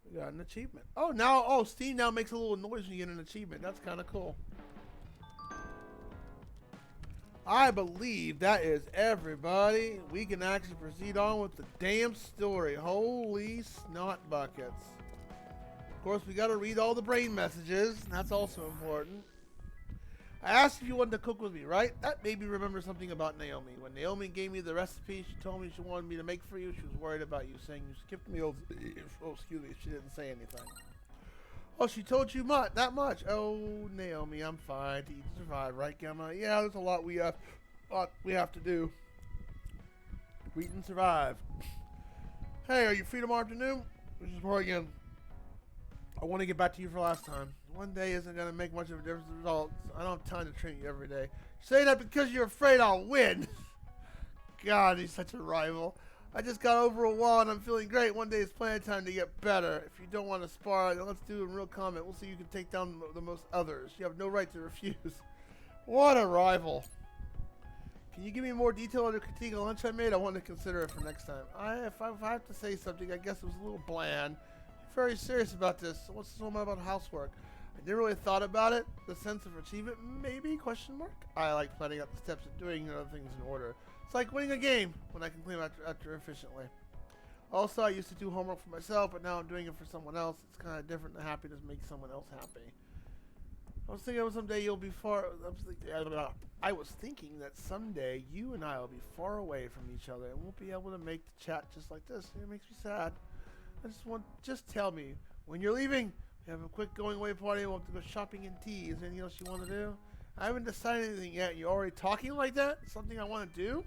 We got an achievement. Oh, Steam now makes a little noise when you get an achievement. That's kind of cool. I believe that is everybody. We can actually proceed on with the damn story. Holy snot buckets. Of course, we gotta read all the brain messages, and that's also important. I asked if you wanted to cook with me, right? That made me remember something about Naomi. When Naomi gave me the recipe, she told me she wanted me to make for you. She was worried about you, saying you skipped meals. Oh, excuse me, she didn't say anything. Oh, she told you that much. Oh, Naomi, I'm fine. To eat and survive, right, Gemma? Yeah, there's a lot we have to do. To eat and survive. Hey, are you free tomorrow afternoon? This is Roy again. I want to get back to you for last time. One day isn't going to make much of a difference in results. I don't have time to train you every day. You say that because you're afraid I'll win. God, he's such a rival. I just got over a wall and I'm feeling great. One day is plenty of time to get better. If you don't want to spar, then let's do a real comment. We'll see you can take down the most others. You have no right to refuse. What a rival. Can you give me more detail on the critique of lunch I made? I want to consider it for next time. If I have to say something, I guess it was a little bland. I'm very serious about this. What's so much about housework? I never really thought about it. The sense of achievement, maybe? Question mark. I like planning out the steps of doing other things in order. It's like winning a game when I can clean after efficiently. Also, I used to do homework for myself, but now I'm doing it for someone else. It's kind of different than happiness makes someone else happy. I was thinking someday you'll be far. I was thinking that someday you and I will be far away from each other and won't be able to make the chat just like this. It makes me sad. Just tell me when you're leaving. We have a quick going away party. We'll have to go shopping and tea. Is there anything else you want to do? I haven't decided anything yet. You're already talking like that? Something I want to do?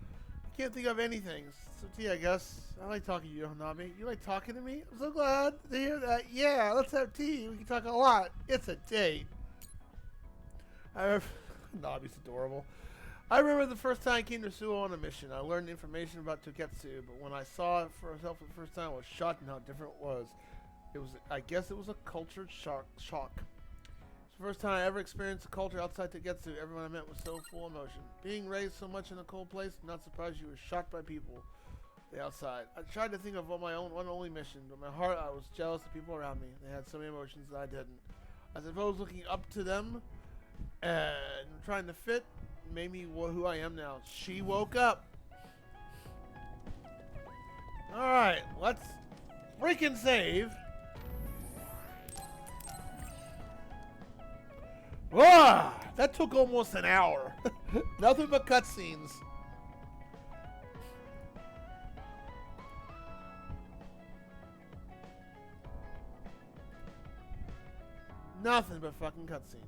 I can't think of anything. So tea, I guess. I like talking to you, Hanabi. You like talking to me? I'm so glad to hear that. Yeah, let's have tea. We can talk a lot. It's a date. Nabi's adorable. I remember the first time I came to Suo on a mission. I learned information about Toketsu, but when I saw it for myself for the first time, I was shocked at how different it was. I guess it was a cultured shock. It's the first time I ever experienced a culture outside Toketsu. Everyone I met was so full of emotion. Being raised so much in a cold place, I'm not surprised you were shocked by people the outside. I tried to think of my own one only mission, but in my heart I was jealous of people around me. They had so many emotions that I didn't. I suppose looking up to them and trying to fit made me who I am now. She woke up. Alright, let's freaking save. Ah, that took almost an hour. Nothing but cutscenes. Nothing but fucking cutscenes.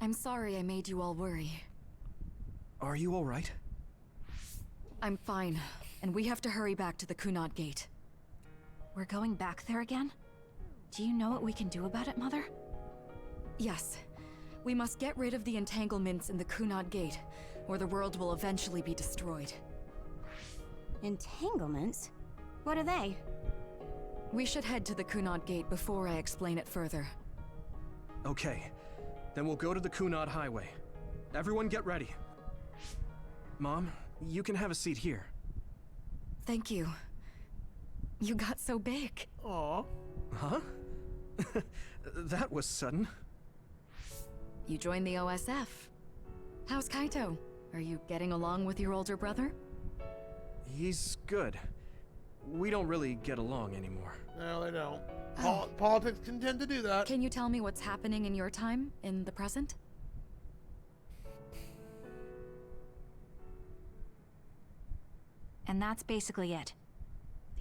I'm sorry I made you all worry. Are you alright? I'm fine, and we have to hurry back to the Kunad Gate. We're going back there again? Do you know what we can do about it, Mother? Yes. We must get rid of the entanglements in the Kunad Gate, or the world will eventually be destroyed. Entanglements? What are they? We should head to the Kunad Gate before I explain it further. Okay. Then we'll go to the Kunad Highway. Everyone get ready. Mom, you can have a seat here. Thank you. You got so big. Aww. Huh? That was sudden. You joined the OSF. How's Kaito? Are you getting along with your older brother? He's good. We don't really get along anymore. No, they don't. Politics can tend to do that. Can you tell me what's happening in your time, in the present? And that's basically it.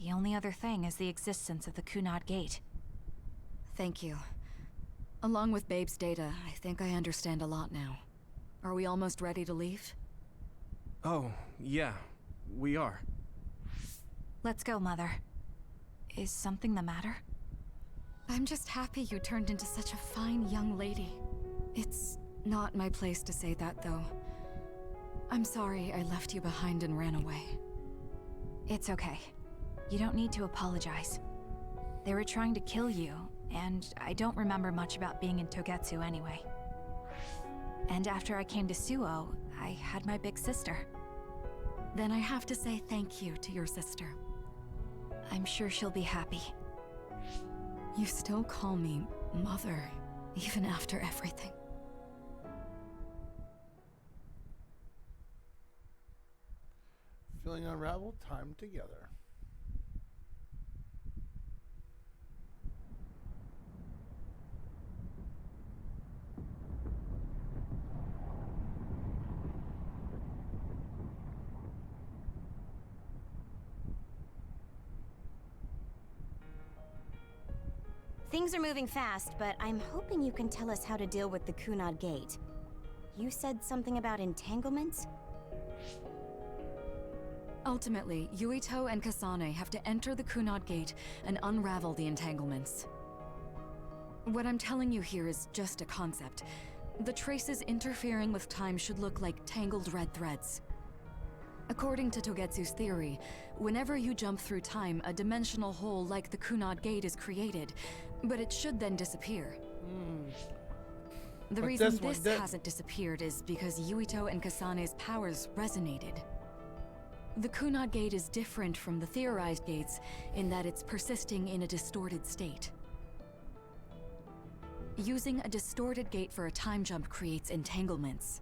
The only other thing is the existence of the Kunad Gate. Thank you. Along with Babe's data, I think I understand a lot now. Are we almost ready to leave? Oh, yeah. We are. Let's go, Mother. Is something the matter? I'm just happy you turned into such a fine young lady. It's not my place to say that, though. I'm sorry I left you behind and ran away. It's okay. You don't need to apologize. They were trying to kill you, and I don't remember much about being in Togetsu anyway. And after I came to Suo, I had my big sister. Then I have to say thank you to your sister. I'm sure she'll be happy. You still call me Mother, even after everything. Feeling unraveled, time together. Things are moving fast, but I'm hoping you can tell us how to deal with the Kunad Gate. You said something about entanglements? Ultimately, Yuito and Kasane have to enter the Kunad Gate and unravel the entanglements. What I'm telling you here is just a concept. The traces interfering with time should look like tangled red threads. According to Togetsu's theory, whenever you jump through time, a dimensional hole like the Kunad Gate is created, but it should then disappear. The reason this hasn't disappeared is because Yuito and Kasane's powers resonated. The Kunad Gate is different from the theorized gates in that it's persisting in a distorted state. Using a distorted gate for a time jump creates entanglements.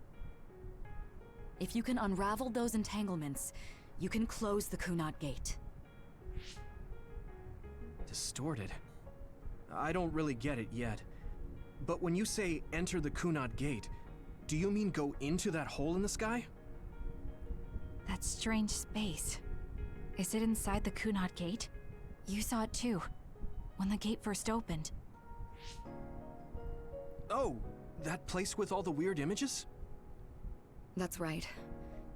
If you can unravel those entanglements, you can close the Kunad Gate. Distorted? I don't really get it yet. But when you say enter the Kunad Gate, do you mean go into that hole in the sky? That strange space. Is it inside the Kunad Gate? You saw it too, when the gate first opened. Oh, that place with all the weird images? That's right.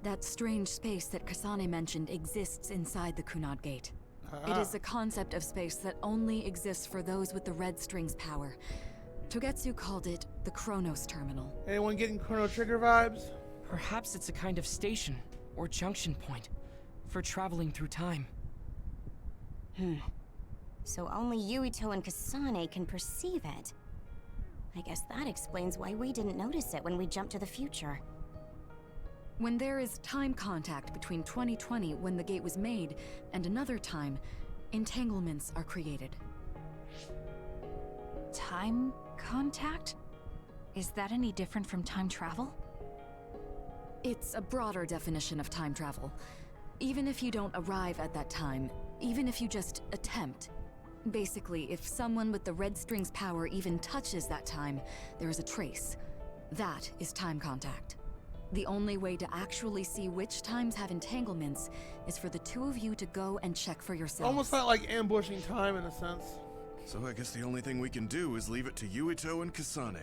That strange space that Kasane mentioned exists inside the Kunad Gate. It is a concept of space that only exists for those with the Red String's power. Togetsu called it the Chronos Terminal. Anyone getting Chrono Trigger vibes? Perhaps it's a kind of station or junction point for traveling through time. So only Yuito and Kasane can perceive it. I guess that explains why we didn't notice it when we jumped to the future. When there is time contact between 2020, when the gate was made, and another time, entanglements are created. Time contact? Is that any different from time travel? It's a broader definition of time travel. Even if you don't arrive at that time, even if you just attempt. Basically, if someone with the Red String's power even touches that time, there is a trace. That is time contact. The only way to actually see which times have entanglements is for the two of you to go and check for yourselves. Almost not like ambushing time in a sense. So I guess the only thing we can do is leave it to Yuito and Kasane.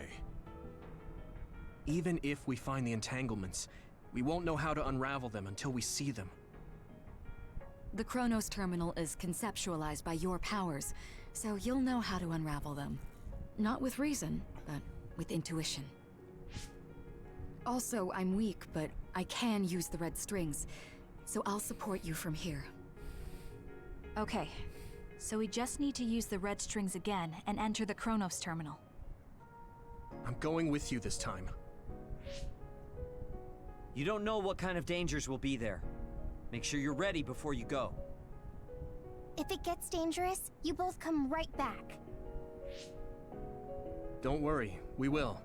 Even if we find the entanglements, we won't know how to unravel them until we see them. The Chronos Terminal is conceptualized by your powers, so you'll know how to unravel them. Not with reason, but with intuition. Also, I'm weak, but I can use the red strings, so I'll support you from here. Okay, so we just need to use the red strings again and enter the Chronos Terminal. I'm going with you this time. You don't know what kind of dangers will be there. Make sure you're ready before you go. If it gets dangerous, you both come right back. Don't worry, we will.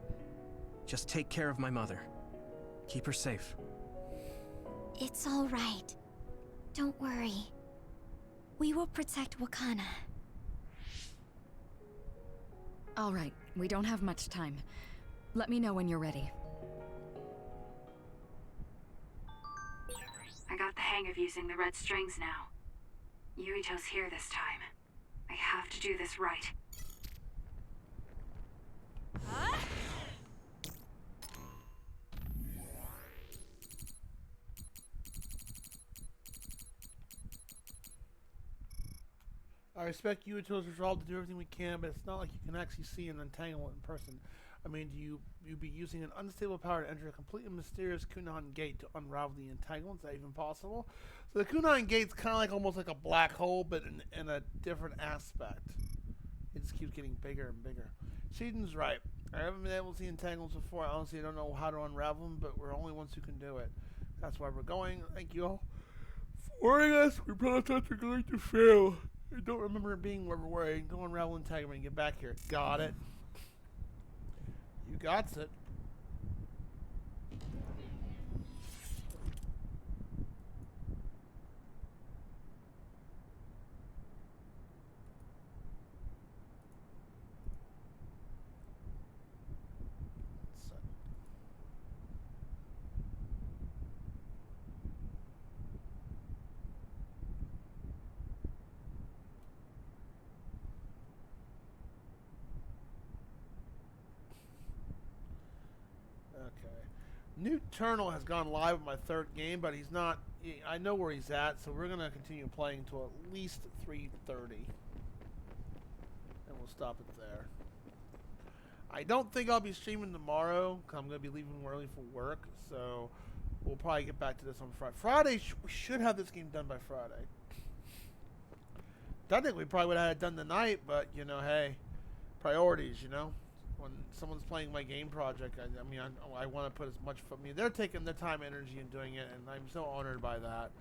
Just take care of my mother. Keep her safe. It's all right. Don't worry. We will protect Wakana. All right, we don't have much time. Let me know when you're ready. I got the hang of using the red strings now. Yuito's here this time. I have to do this right. I respect Yuito's resolve to do everything we can, but it's not like you can actually see an entanglement in person. I mean, you'd be using an unstable power to enter a completely mysterious Kunad Gate to unravel the entanglements? Is that even possible? So the Kunad Gate's kind of like almost like a black hole, but in a different aspect. It just keeps getting bigger and bigger. Sheeden's right. I haven't been able to see entanglements before. Honestly, I don't know how to unravel them, but we're the only ones who can do it. That's why we're going. Thank you all for warning us. We promised that we're going to fail. I don't remember it being where we were. Go unravel entanglement and get back here. Got it. You got it. New Eternal has gone live with my third game, but he's not. I know where he's at, so we're gonna continue playing until at least 3:30, and we'll stop it there. I don't think I'll be streaming tomorrow because I'm gonna be leaving early for work, so we'll probably get back to this on Friday. Friday, we should have this game done by Friday. Technically, we probably would have had it done tonight, but you know, hey, priorities, you know. When someone's playing my game project, I mean, I want to put as much. I mean, they're taking their time, energy, and doing it, and I'm so honored by that.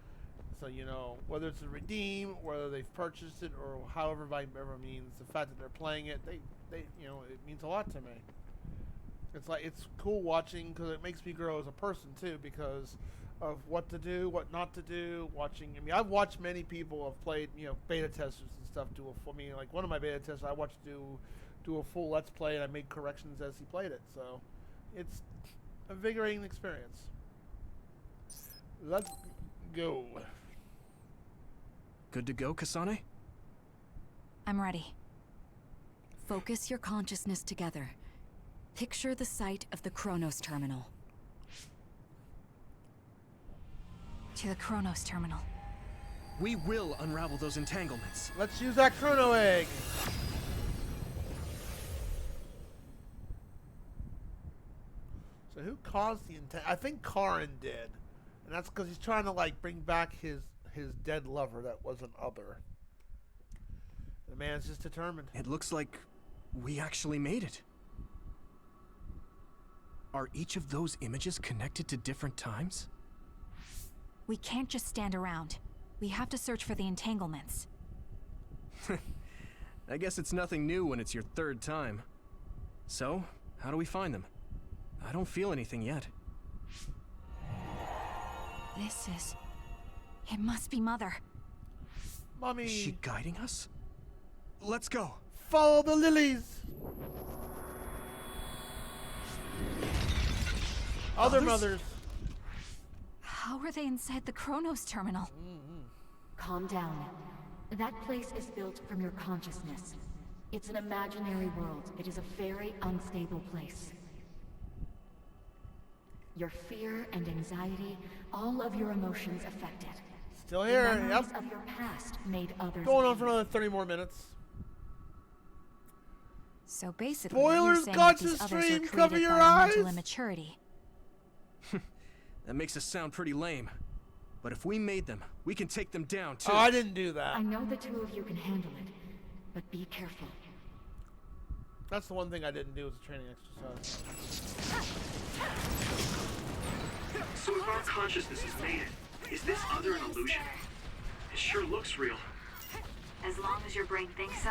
So you know, whether it's a redeem, whether they've purchased it, or however ever means, the fact that they're playing it, they you know, it means a lot to me. It's like it's cool watching because it makes me grow as a person too, because of what to do, what not to do. Watching, I mean, I've watched many people have played, you know, beta testers and stuff do it for me. Like one of my beta testers, I watched do a full let's play, and I made corrections as he played it, so it's a invigorating experience. Let's go. Good to go, Kasane? I'm ready. Focus your consciousness together. Picture the site of the Chronos Terminal. To the Chronos Terminal. We will unravel those entanglements. Let's use that Chrono Egg. So who caused the I think Karin did, and that's because he's trying to like bring back his dead lover that was an other. The man's just determined. It looks like we actually made it. Are each of those images connected to different times? We can't just stand around. We have to search for the entanglements. I guess it's nothing new when it's your third time. So, how do we find them? I don't feel anything yet. This is... It must be Mother. Mommy. Is she guiding us? Let's go. Follow the lilies. Other mothers. How are they inside the Chronos Terminal? Calm down. That place is built from your consciousness. It's an imaginary world. It is a very unstable place. Your fear and anxiety, all of your emotions affected. Still here, the memories yep. of your past made others Going on for another 30 more minutes. So basically, Spoilers, you're saying got that these to others stream, are cover created your by eyes. mental immaturity. That makes us sound pretty lame. But if we made them, we can take them down too. Oh, I didn't do that. I know the two of you can handle it, but be careful. That's the one thing I didn't do as a training exercise. So if our consciousness has made it, is this other an illusion? It sure looks real. As long as your brain thinks so,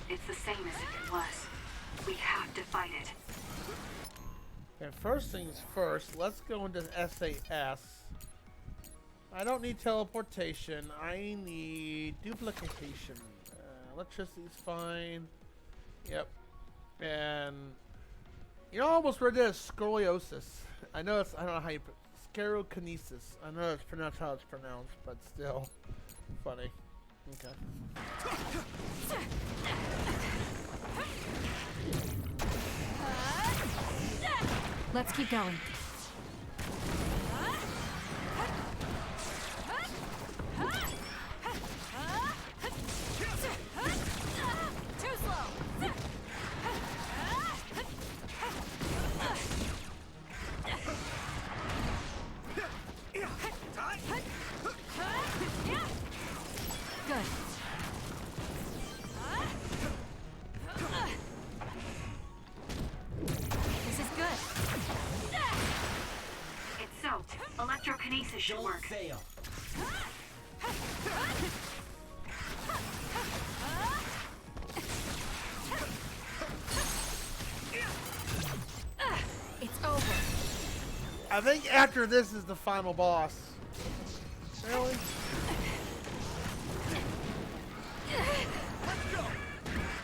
it's the same as if it was. We have to fight it. Okay, first things first, let's go into SAS. I don't need teleportation, I need duplication. Electricity's fine. Yep. And you know, I almost read this scoliosis. I know it's, I don't know how you scarokinesis. I know it's pronounced how it's pronounced, but still funny. Okay. Let's keep going. Too slow. Good. This is good. It's soaked. Electrokinesis should work. Fail. I think after this is the final boss. Really?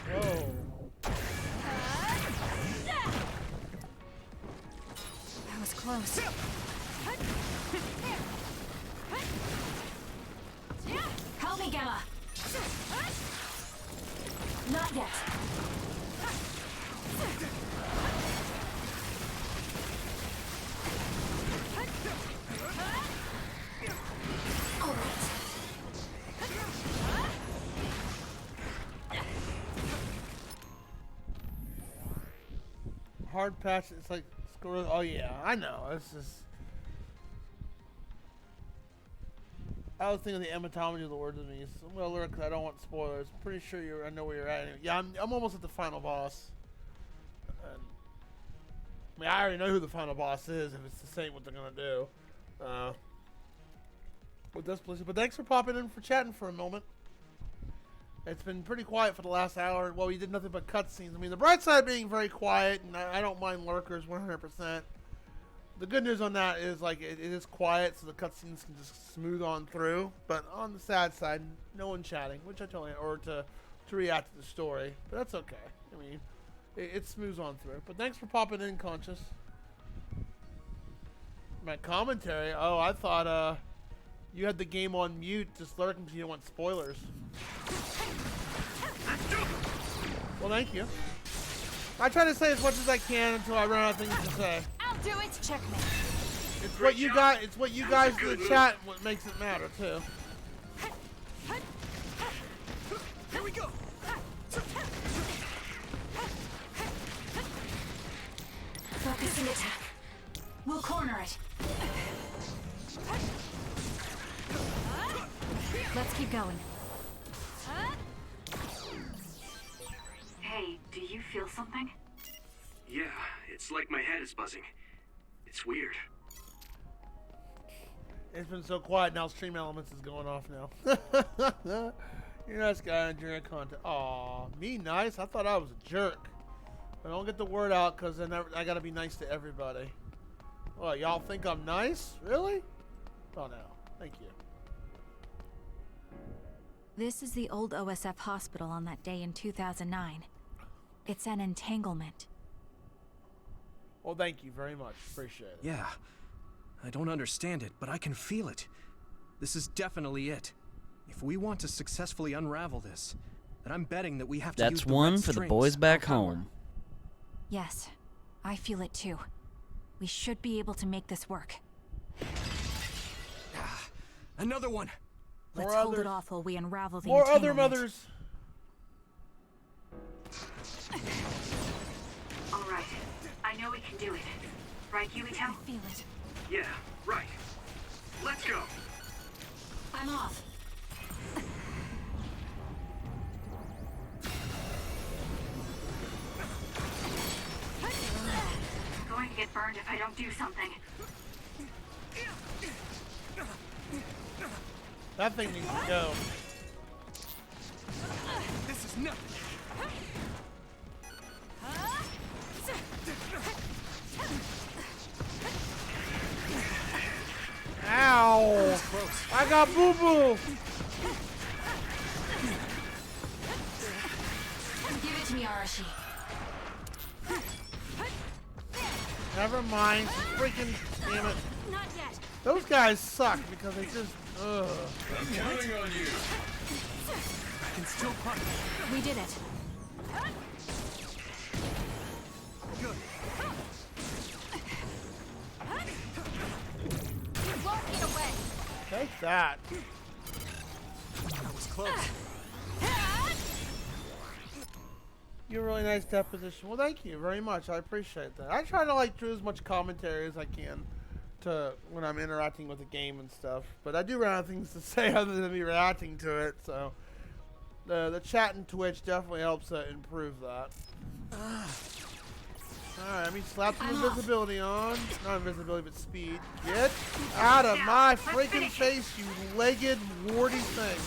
Whoa. That was close. Help me, Gamma! Not yet. All right. Hard patch, it's like, oh yeah, I know, it's just... I was thinking the etymology of the words of me. I'm gonna learn because I don't want spoilers. I'm pretty sure I know where you're at. Anyway. Yeah, I'm almost at the final boss. And, I mean, I already know who the final boss is if it's the same what they're gonna do. With this place. But thanks for popping in for chatting for a moment. It's been pretty quiet for the last hour. Well, we did nothing but cutscenes. I mean, the bright side being very quiet, and I don't mind lurkers 100%. The good news on that is, like, it is quiet, so the cutscenes can just smooth on through. But on the sad side, no one chatting, which I totally, or to react to the story. But that's okay. I mean, it smooths on through. But thanks for popping in, Conscious. My commentary. Oh, I thought you had the game on mute, just lurking because you don't want spoilers. Well, thank you. I try to say as much as I can until I run out of things to say. I'll do it. Checkmate. It's what you got. It's what you guys in the chat what makes it matter too. Here we go. Focusing attack. We'll corner it. Let's keep going. Hey, do you feel something? Yeah, it's like my head is buzzing. It's weird. It's been so quiet now. Stream Elements is going off now. You're a nice guy enjoying content. Aw, me nice? I thought I was a jerk. I don't get the word out because then I gotta be nice to everybody. Well, y'all think I'm nice? Really? Oh no. Thank you. This is the old OSF hospital on that day in 2009. It's an entanglement. Well, thank you very much. Appreciate it. Yeah. I don't understand it, but I can feel it. This is definitely it. If we want to successfully unravel this, then I'm betting that we have to use That's the one red for the strings, boys back our power. home. Yes, I feel it too. We should be able to make this work. Another one. Let's More hold others. it off while we unravel the More other entanglement. mothers. All right. I know we can do it. Right, Yuito? I feel it. Yeah, right. Let's go. I'm off. I'm going to get burned if I don't do something. That thing needs to go. This is nothing. Ow! I got boo boo. Give it to me, Arashi. Never mind. Freaking damn it. Not yet. Those guys suck because they just. Ugh. I'm counting on you. I can still punch. We did it. Good. You're blocking away. Take that. That was close. You're a really nice deposition. Well, thank you very much. I appreciate that. I try to like do as much commentary as I can to when I'm interacting with the game and stuff. But I do run out of things to say other than me reacting to it. So the chat and Twitch definitely helps improve that. Alright, let me slap some invisibility on. Not invisibility, but speed. Get out of my freaking face, you legged, warty thing.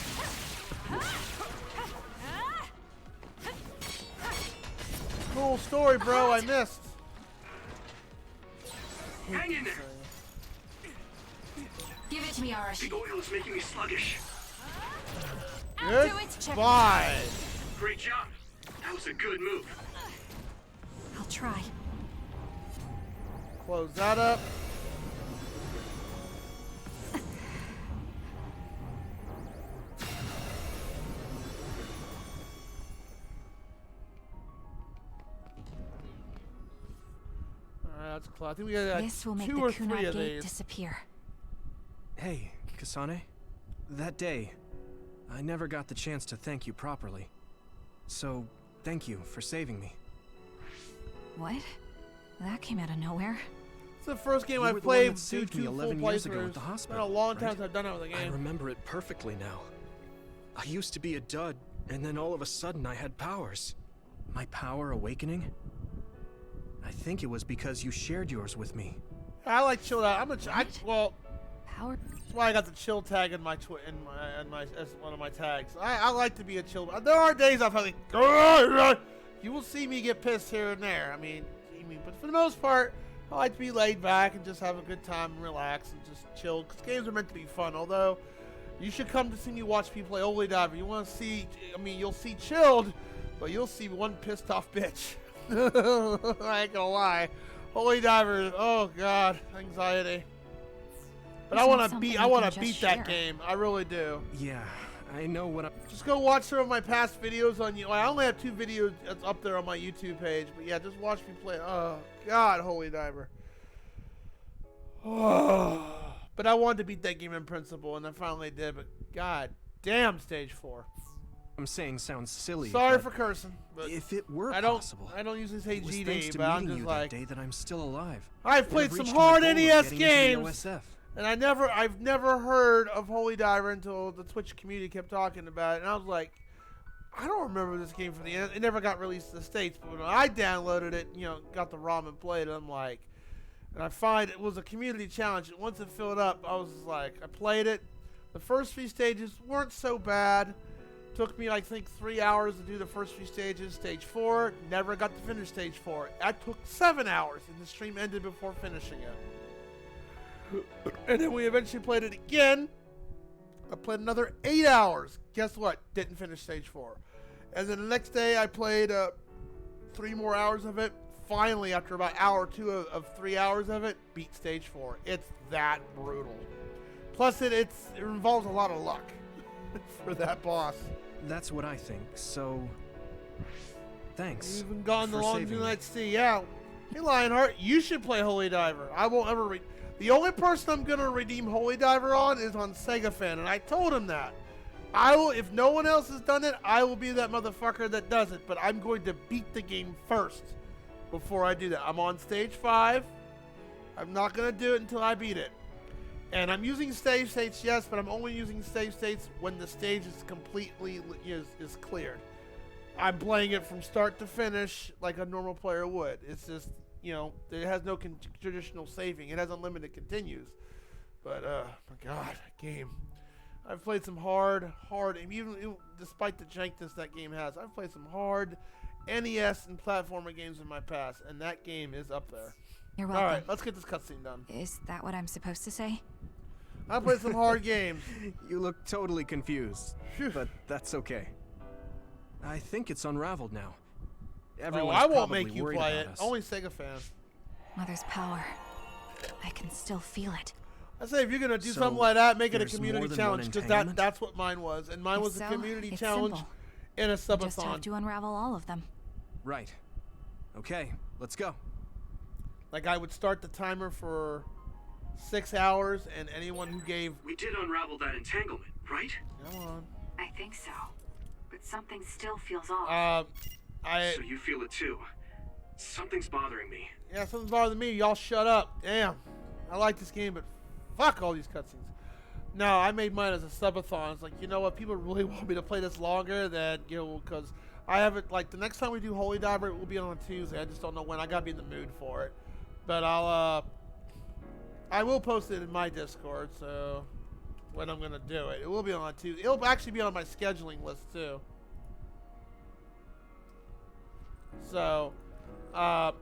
Cool story, bro. I missed. Hang in there. Give it to me, Arashi. The oil is making me sluggish. Bye. Great job. That was a good move. I'll try. Close that up. Alright, that's close. I think we got This will make the two or three Kunad of Gate these. disappear. Hey, Kasane. That day, I never got the chance to thank you properly. So, thank you for saving me. What? That came out of nowhere. It's the first game You I've were the played one that saved me full 11 years ago playthroughs. at the It's hospital, been a long time right? since I've done it with a I game. remember it perfectly now. I used to be a dud, and then all of a sudden I had powers. My power awakening? I think it was because you shared yours with me. I like chilled out. Well, Power. that's why I got the chill tag in my as one of my tags. I like to be a chill. There are days I've had like, you will see me get pissed here and there. I mean, but for the most part, I like to be laid back and just have a good time and relax and just chill. Because games are meant to be fun. Although, you should come to see me watch people play Holy Diver. You want to see? I mean, you'll see chilled, but you'll see one pissed off bitch. I ain't gonna lie. Holy Diver, oh god, anxiety. But I want to beat that game. I really do. Yeah, I know what I'm... Just go watch some of my past videos on you. I only have 2 videos that's up there on my YouTube page, but yeah, just watch me play. Oh god, Holy Diver. Oh. But I wanted to beat that game in principle, and I finally did. But god damn, stage 4. I'm saying sounds silly. Sorry for cursing, but if it were possible, I don't usually say it was GD, thanks to but I'm meeting just you like that day that I'm still alive. I've And played I've some reached my hard goal of NES getting into the games, OSF. and I've never heard of Holy Diver until the Twitch community kept talking about it, and I was like, I don't remember this game from the end. It never got released to the States, but when I downloaded it, got the ROM and played it, I'm like, and I find it was a community challenge. And once it filled up, I was like, I played it. The first 3 stages weren't so bad. Took me, I think, 3 hours to do the first few stages. Stage 4, never got to finish stage 4. That took 7 hours, and the stream ended before finishing it. And then we eventually played it again. I played another 8 hours. Guess what? Didn't finish stage 4. And then the next day, I played 3 more hours of it. Finally, after about hour or 2 of 3 hours of it, beat stage 4. It's that brutal. Plus, it involves a lot of luck for that boss. That's what I think, so... Thanks. You've even gone the for long saving to me. Let's see. Yeah. Hey, Lionheart, you should play Holy Diver. I won't ever the only person I'm going to redeem Holy Diver on is on Sega Fan, and I told him that. I will, if no one else has done it, I will be that motherfucker that does it, but I'm going to beat the game first before I do that. I'm on stage 5. I'm not going to do it until I beat it. And I'm using save states, yes, but I'm only using save states when the stage is completely is cleared. I'm playing it from start to finish like a normal player would. It's just, it has no traditional saving. It has unlimited continues. But, my god, that game. I've played some hard, and even despite the jankness that game has, I've played some hard NES and platformer games in my past, and that game is up there. You're welcome. Alright, let's get this cutscene done. Is that what I'm supposed to say? I played some hard games. You look totally confused, but that's okay. I think it's unraveled now. Everyone's I won't probably make you worried play about it. us. Only Sega fans. Mother's power. I can still feel it. I say if you're gonna do So, something like that, make it a there's community more than challenge, one because entanglement? that's what mine was, and mine If was so, a community it's challenge simple. in a You just have subathon. to unravel all of them. Right. Okay, let's go. Like I would start the timer for 6 hours, and anyone who gave We did unravel that entanglement, right? come on. I think so. But something still feels off. So you feel it too. Something's bothering me. Yeah, something's bothering me. Y'all shut up. Damn. I like this game, but fuck all these cutscenes. No, I made mine as a subathon. It's like, you know what? People really want me to play this longer than, because I haven't, like, the next time we do Holy Diver, it will be on a Tuesday. I just don't know when. I gotta be in the mood for it. But I will post it in my Discord, so when I'm gonna do it. It will be on a Tuesday. It'll actually be on my scheduling list, too. So, actually,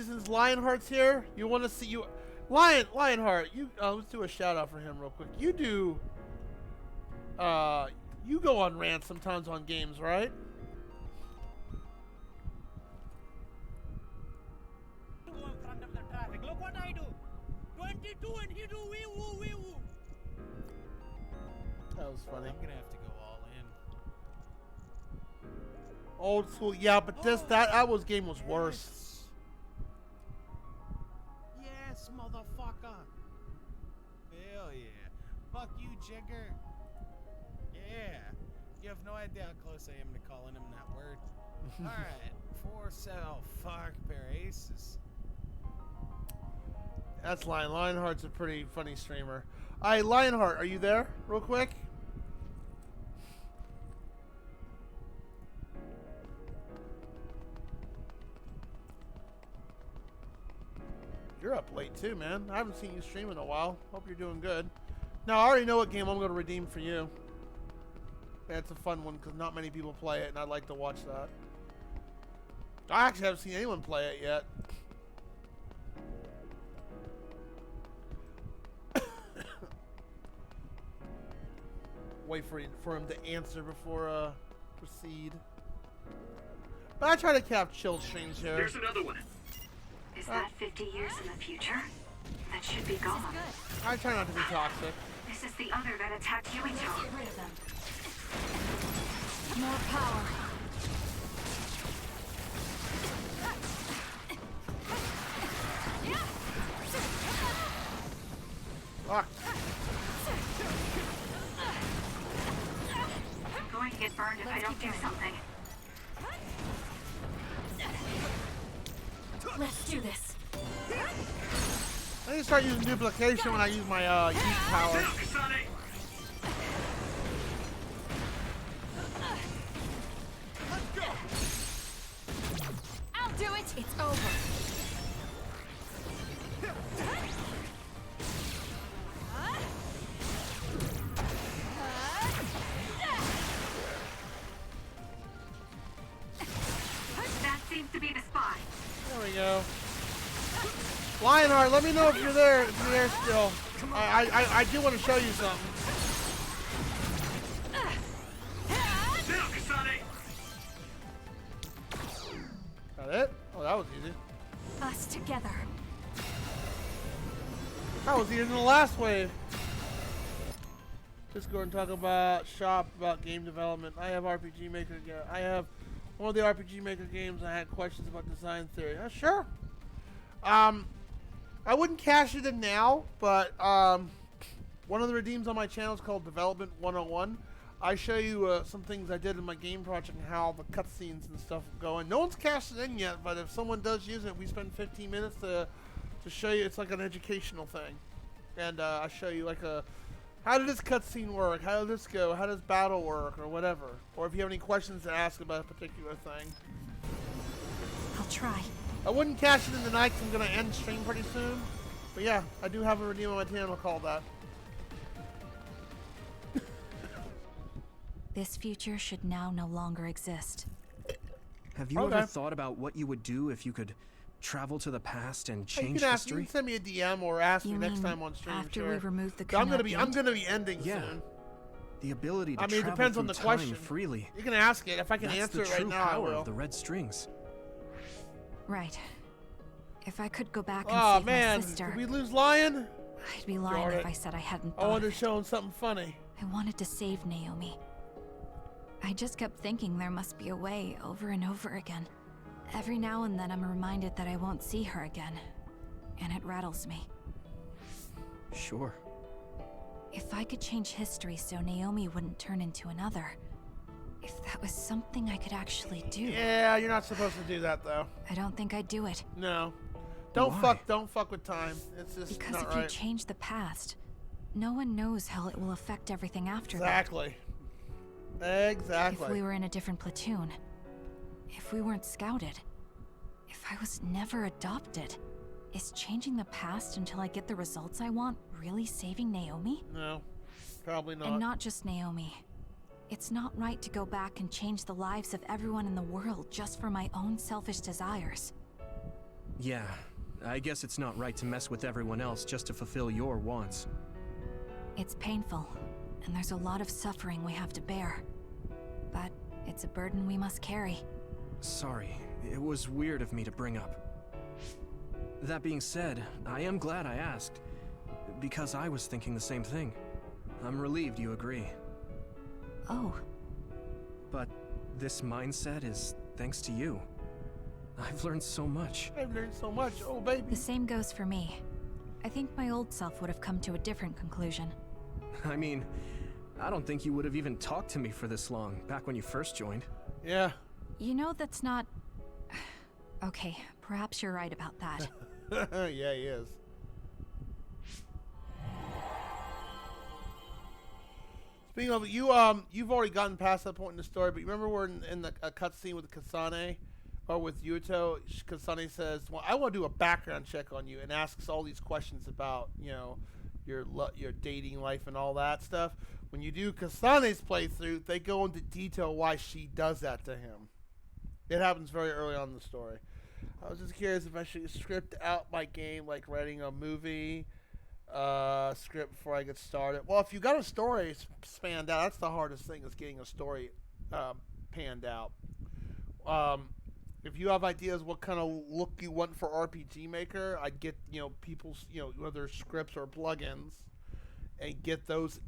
since Lionheart's here, you want to see Lionheart, you let's do a shout out for him real quick. You do you go on rants sometimes on games, right? Look what I do. 22 and he do wee woo wee woo. That was funny. I'm gonna have to go all in. Old school, yeah, but that game was worse. Yes, motherfucker. Hell yeah. Fuck you, Jigger. Yeah. You have no idea how close I am to calling him that word. Alright. For sale. Fuck Paraces. That's Lionheart's a pretty funny streamer. Alright, Lionheart, are you there? Real quick? You're up late too, man. I haven't seen you stream in a while. Hope you're doing good. Now, I already know what game I'm going to redeem for you. That's a fun one because not many people play it, and I'd like to watch that. I actually haven't seen anyone play it yet. Wait for him to answer before proceed. But I try to cap chill streams here. There's another one. Is that 50 years in the future? That should be gone. I try not to be toxic. This is the other that attacked Yuito. Get rid of them. More power. Fuck. I'm going to get burned if I don't do something. Let's do this. I need to start using duplication when I use my yeet power. I'll do it. It's over. That seems to be the spot. There we go. Lionheart, let me know if you're there. If you're there still. I do want to show you something. Got it? Oh, that was easy. Us together. That was easier than the last wave. Just go and talk about about game development. I have RPG Maker. I have one of the RPG Maker games. I had questions about design theory. Sure. I wouldn't cash it in now, but one of the redeems on my channel is called Development 101. I show you some things I did in my game project and how the cutscenes and stuff go. And no one's cashed it in yet, but if someone does use it, we spend 15 minutes to show you. It's like an educational thing, and I show you like how did this cutscene work? How does this go? How does battle work, or whatever? Or if you have any questions to ask about a particular thing. I'll try. I wouldn't cash it in tonight because I'm going to end stream pretty soon. But yeah, I do have a redeem on my channel called that. This future should now no longer exist. Have you ever thought about what you would do if you could travel to the past and change history? You can send me a DM or ask me next time on stream. After we remove the I'm gonna be ending soon. The ability to I mean, it travel depends through on the time question. freely. You can ask it. If I can answer it right now, I That's the true power will. of the red strings. Right. If I could go back and Oh save man, my sister, did we lose Lion? I'd be lying if I said I hadn't I thought wanted of to it. show him something funny. I wanted to save Naomi. I just kept thinking there must be a way over and over again. Every now and then I'm reminded that I won't see her again, and it rattles me. Sure. If I could change history so Naomi wouldn't turn into another, if that was something I could actually do. Yeah, you're not supposed to do that though. I don't think I'd do it. No. Why? Don't fuck with time. It's just Because not if you right. change the past, no one knows how it will affect everything after Exactly. that. Exactly. If we were in a different platoon, if we weren't scouted, if I was never adopted, is changing the past until I get the results I want really saving Naomi? No, probably not. And not just Naomi. It's not right to go back and change the lives of everyone in the world just for my own selfish desires. Yeah, I guess it's not right to mess with everyone else just to fulfill your wants. It's painful, and there's a lot of suffering we have to bear. But it's a burden we must carry. Sorry, it was weird of me to bring up. That being said, I am glad I asked, because I was thinking the same thing. I'm relieved you agree. Oh. But this mindset is thanks to you. I've learned so much. I've learned so much, oh baby. The same goes for me. I think my old self would have come to a different conclusion. I mean, I don't think you would have even talked to me for this long, back when you first joined. Yeah. You know that's not... Okay, perhaps you're right about that. Yeah, he is. Speaking of, you've already gotten past that point in the story, but you remember we're in a cutscene with Kasane, or with Yuto. Kasane says, "Well, I want to do a background check on you," and asks all these questions about, you know, your dating life and all that stuff. When you do Kasane's playthrough, they go into detail why she does that to him. It happens very early on in the story. I was just curious if I should script out my game like writing a movie script before I get started. Well, if you got a story spanned out, that's the hardest thing, is getting a story panned out. If you have ideas what kind of look you want for RPG Maker, I'd get, you know, people's, you know, whether scripts or plugins, and get those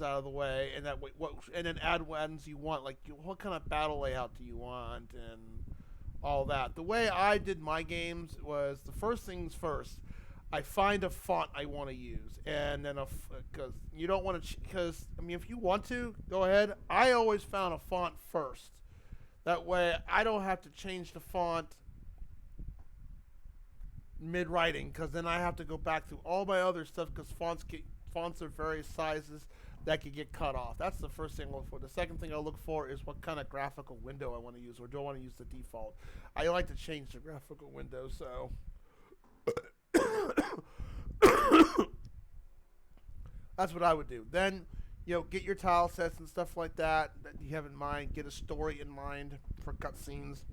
out of the way, and that way, and then add ones you want, like what kind of battle layout do you want and all that. The way I did my games was, the first things first, I find a font I want to use, and then because you don't want to, because I mean, if you want to, go ahead. I always found a font first. That way, I don't have to change the font mid-writing, because then I have to go back through all my other stuff, because fonts are various sizes that could get cut off. That's the first thing I look for. The second thing I look for is what kind of graphical window I want to use, or do I want to use the default. I like to change the graphical window, so... That's what I would do. Then, you know, get your tile sets and stuff like that you have in mind. Get a story in mind for cutscenes.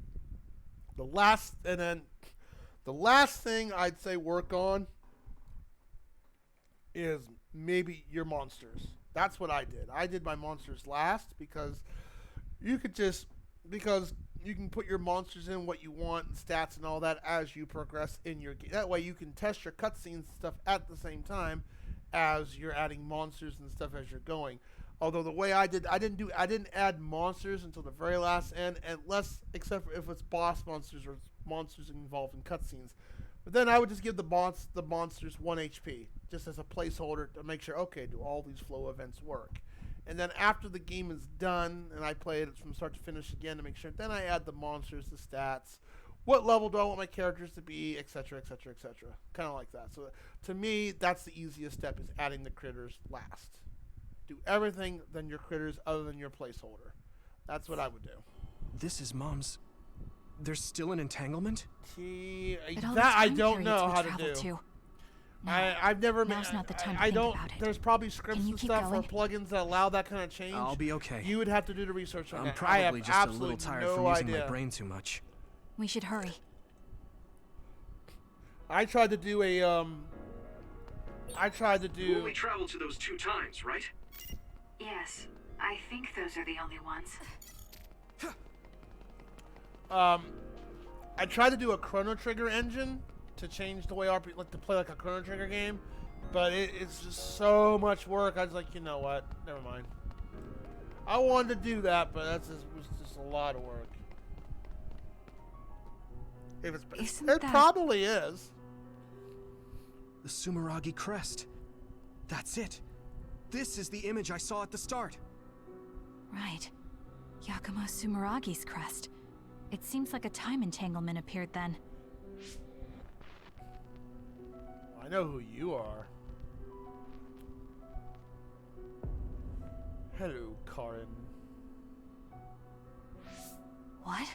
The last thing I'd say work on is maybe your monsters. That's what I did. I did my monsters last because you can put your monsters in what you want, and stats and all that as you progress in your game. That way you can test your cutscenes and stuff at the same time as you're adding monsters and stuff as you're going. Although the way I didn't add monsters until the very last end, except for if it's boss monsters or monsters involved in cutscenes. But then I would just give the monsters 1 HP, just as a placeholder to make sure, okay, do all these flow events work? And then after the game is done, and I play it from start to finish again to make sure, then I add the monsters, the stats, what level do I want my characters to be, etc., etc., etc. Kind of like that. So to me, that's the easiest step, is adding the critters last. Do everything then your critters other than your placeholder. That's what I would do. This is Mom's... There's still an entanglement? That I don't know how to do. I've never made. Now's not the time to I think don't. about it. There's probably scripts and stuff or plugins that allow that kind of change. I'll be okay. You would have to do the research on that. I'm probably just a little tired from using idea. my brain too much. We should hurry. I tried to do a You only traveled to those 2 times, right? Yes, I think those are the only ones. I tried to do a Chrono Trigger engine to change the way to play like a Chrono Trigger game, but it's just so much work. I was like, you know what? Never mind. I wanted to do that, but it was just a lot of work. It probably is. The Sumeragi crest. That's it. This is the image I saw at the start. Right. Yakumo Sumeragi's crest. It seems like a time entanglement appeared then. I know who you are. Hello, Karin. What?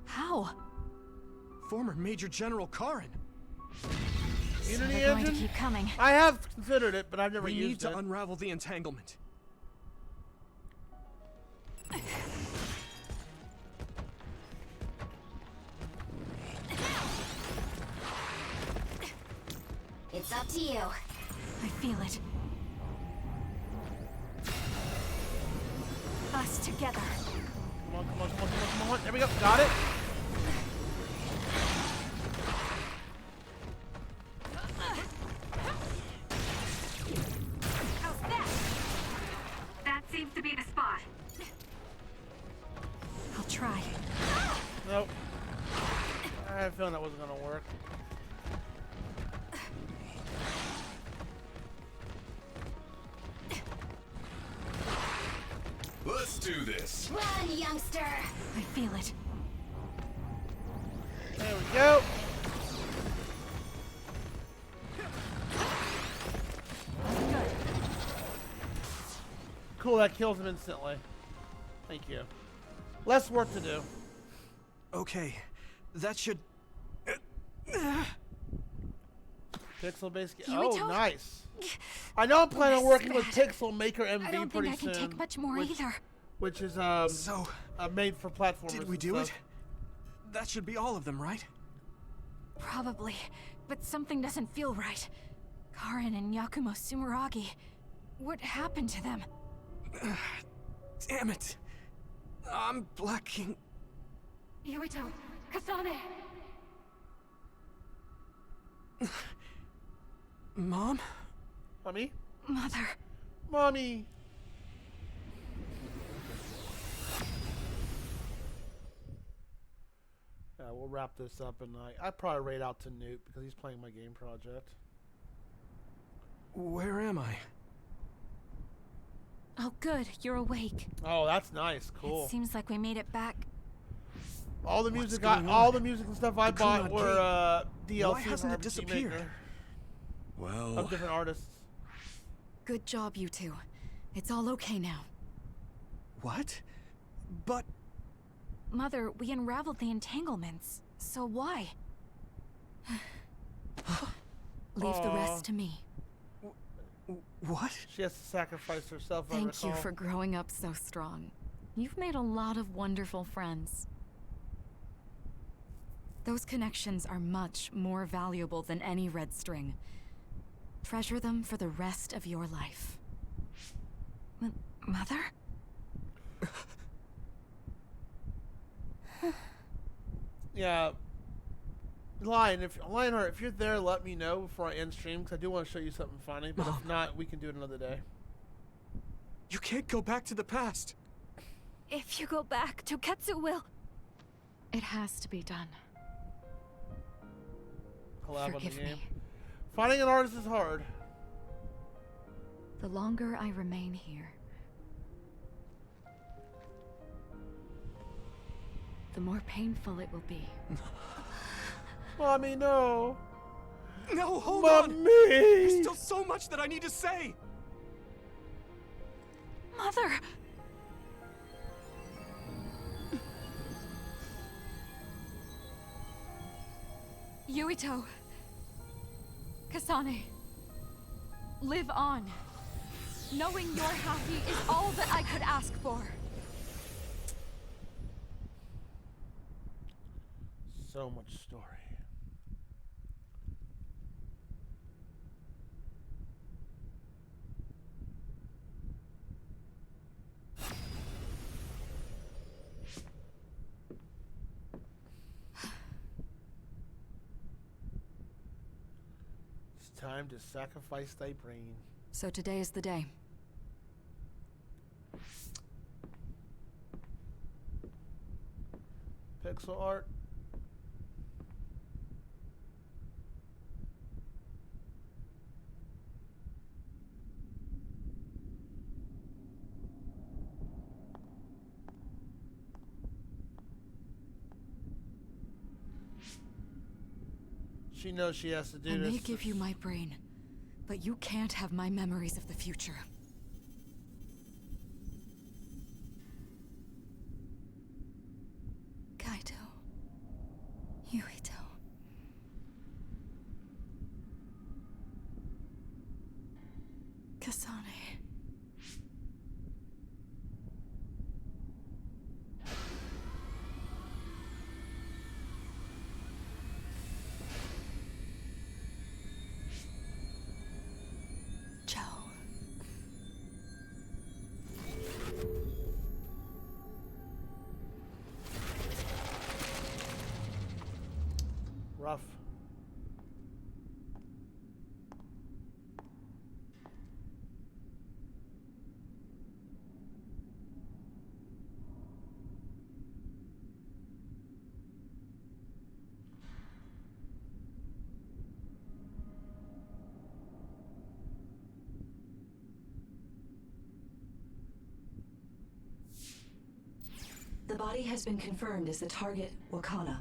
How? Former Major General Karin. Unity They're going to engine? keep coming. I have considered it, but I've never We used it. need to unravel the entanglement. It's up to you. I feel it. Us together. Come on, come on, come on, come on, come on. There we go. Got it. How's that? That seems to be the spot. I'll try. Nope. I had a feeling that wasn't gonna work. Let's do this. Run, youngster. I feel it. There we go. Good. Cool, that kills him instantly. Thank you. Less work to do. Okay, that should... Pixel based game. Yumito? Oh, nice. I know I'm planning on working with Bad. Pixel Maker MV I don't pretty think I can soon. take much more which, either. Which is So, made for platformers. did we and do stuff. it? That should be all of them, right? Probably, but something doesn't feel right. Karin and Yakumo Sumeragi. What happened to them? Damn it. I'm blacking. Yuito, Kasane. Mom? Mommy? Mother. Mommy. Yeah, we'll wrap this up, and I probably raid out to Newt because he's playing my game project. Where am I? Oh, good, you're awake. Oh, that's nice. Cool. It seems like we made it back. All the music, going all on? the music and stuff I The bought Kunad were Gate. DLC Why hasn't from it RPG disappeared? Maker Well, of different artists. Good job, you two. It's all okay now. What? But... Mother, we unraveled the entanglements. So why? Leave the Aw. rest to me. What? She has to sacrifice herself. I Thank you recall. for growing up so strong. You've made a lot of wonderful friends. Those connections are much more valuable than any red string. Treasure them for the rest of your life. Mother? Yeah. Lionheart, if you're there, let me know before I end stream, because I do want to show you something funny. But if not, we can do it another day. You can't go back to the past. If you go back, Toketsu will... It has to be done. Collab Forgive on the game. me. Finding an artist is hard. The longer I remain here, the more painful it will be. Mommy, no. No, hold Mommy. on. There's still so much that I need to say. Mother! Yuito. Kasane. Live on. Knowing you're happy is all that I could ask for. So much story. It's time to sacrifice thy brain. So today is the day. Pixel art. She knows she has to do I this. may give you my brain, but you can't have my memories of the future. Kaito. Yuito. Kasane. rough. The body has been confirmed as the target, Wakana.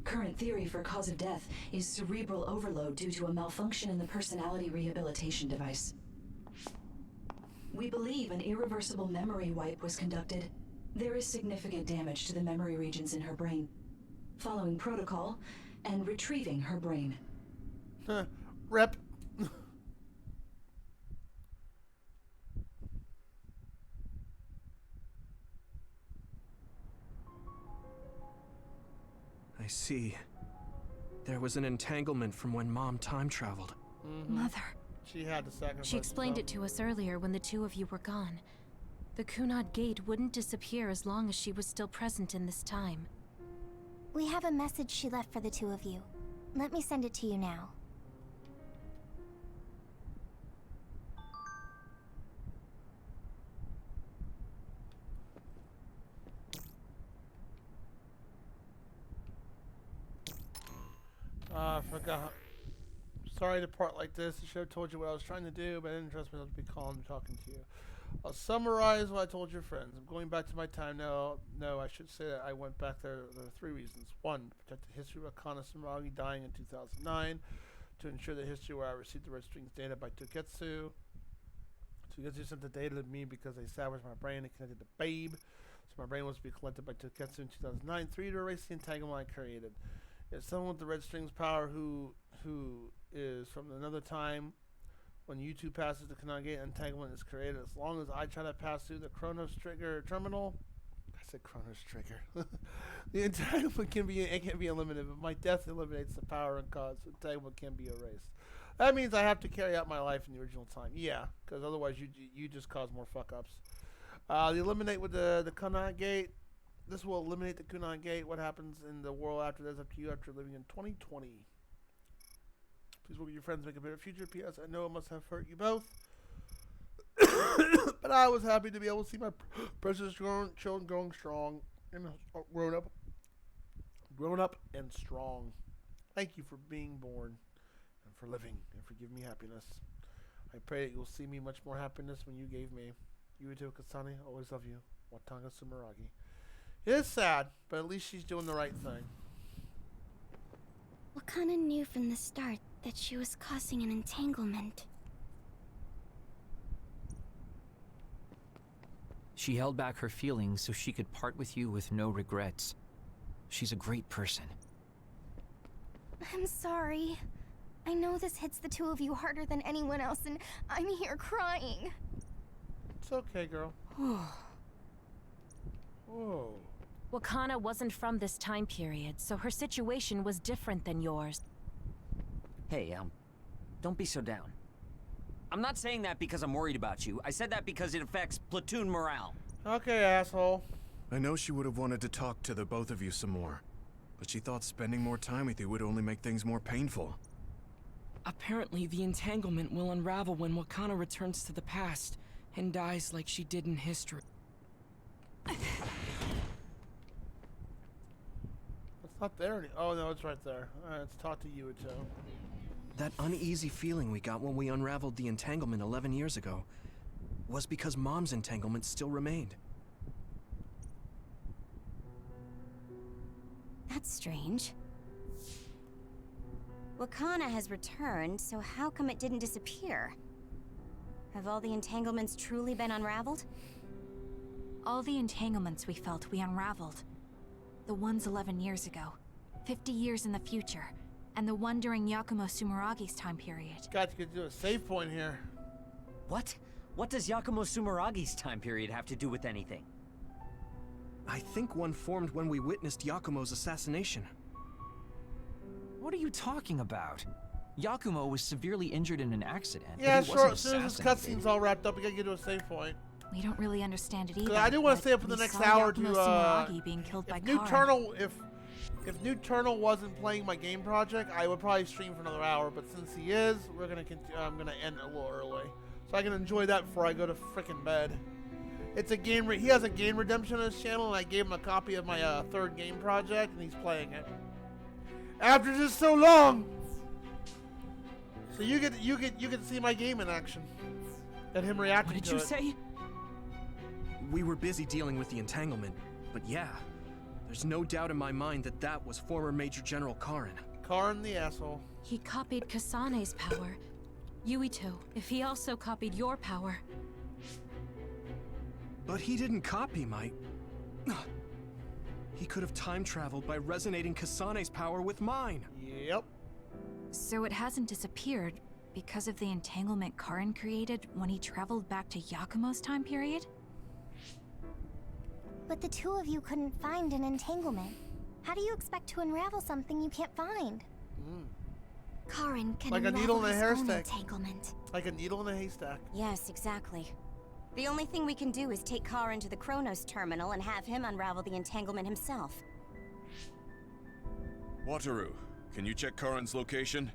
Current theory for cause of death is cerebral overload due to a malfunction in the personality rehabilitation device. We believe an irreversible memory wipe was conducted. There is significant damage to the memory regions in her brain. Following protocol and retrieving her brain. Rep. I see. There was an entanglement from when Mom time traveled. Mother. She had to sacrifice. She explained herself. it to us earlier when the two of you were gone. The Kunad Gate wouldn't disappear as long as she was still present in this time. We have a message she left for the two of you. Let me send it to you now. I forgot. Sorry to part like this. The show told you what I was trying to do, but I didn't trust myself to be calm and talking to you. I'll summarize what I told your friends. I'm going back to my time now. No, I should say that I went back there. There are 3 reasons. 1, to protect the history of Akana Sumeragi dying in 2009. To ensure the history where I received the Red Strings data by Toketsu. Toketsu sent the data to me because they salvaged my brain and connected to Babe. So my brain was to be collected by Toketsu in 2009. 3, to erase the entanglement I created. If someone with the Red Strings power who is from another time, when U2 passes the Kunad Gate, entanglement is created. As long as I try to pass through the Chronos Trigger terminal, I said Chronos Trigger. The entanglement can be eliminated, but my death eliminates the power and cause. So entanglement can be erased. That means I have to carry out my life in the original time. Yeah, because otherwise you just cause more fuck ups. The eliminate with the Kunad Gate. This will eliminate the Kunad Gate. What happens in the world after that is up to you after living in 2020. Please work with your friends, make a better future. P.S. I know it must have hurt you both. But I was happy to be able to see my precious children growing strong and grown up and strong. Thank you for being born and for living and for giving me happiness. I pray that you'll see me much more happiness when you gave me. Yuito Kasane, always love you. Watanga Sumeragi. It is sad, but at least she's doing the right thing. Wakana knew from the start that she was causing an entanglement. She held back her feelings so she could part with you with no regrets. She's a great person. I'm sorry. I know this hits the two of you harder than anyone else, and I'm here crying. It's okay, girl. Whoa. Wakana wasn't from this time period, so her situation was different than yours. Hey, don't be so down. I'm not saying that because I'm worried about you. I said that because it affects platoon morale. Okay, asshole. I know she would have wanted to talk to the both of you some more, but she thought spending more time with you would only make things more painful. Apparently, the entanglement will unravel when Wakana returns to the past and dies like she did in history. It's not there any— oh no, it's right there. Alright, let's talk to Yuito. That uneasy feeling we got when we unraveled the entanglement 11 years ago was because Mom's entanglement still remained. That's strange. Wakana has returned, so how come it didn't disappear? Have all the entanglements truly been unraveled? All the entanglements we felt, we unraveled. The ones 11 years ago, 50 years in the future, and the one during Yakumo Sumeragi's time period. Got to do a save point here. What? What does Yakumo Sumeragi's time period have to do with anything? I think one formed when we witnessed Yakumo's assassination. What are you talking about? Yakumo was severely injured in an accident. Yeah, but he sure. wasn't As soon as this assassinated. cutscene's all wrapped up, we gotta get to a save point. We don't really understand it either. I do want to but stay up for the we next saw hour Yakumo to Sumeragi being killed by if New Kara. Turtle, If New Turtle wasn't playing my game project, I would probably stream for another hour. But since he is, I'm gonna end it a little early, so I can enjoy that before I go to frickin' bed. It's a game. He has a game redemption on his channel, and I gave him a copy of my third game project, and he's playing it. After just so long, so you get to see my game in action, and him reacting to it. What did you say? We were busy dealing with the entanglement, but yeah, there's no doubt in my mind that that was former Major General Karin. Karin the asshole. He copied Kasane's power. Yuito, if he also copied your power. But he didn't copy my... He could have time traveled by resonating Kasane's power with mine. Yep. So it hasn't disappeared because of the entanglement Karin created when he traveled back to Yakumo's time period? But the two of you couldn't find an entanglement. How do you expect to unravel something you can't find? Karin can like a unravel needle in a his own haystack. entanglement. Like a needle in a haystack. Yes, exactly. The only thing we can do is take Karin to the Chronos terminal and have him unravel the entanglement himself. Wataru, can you check Karin's location?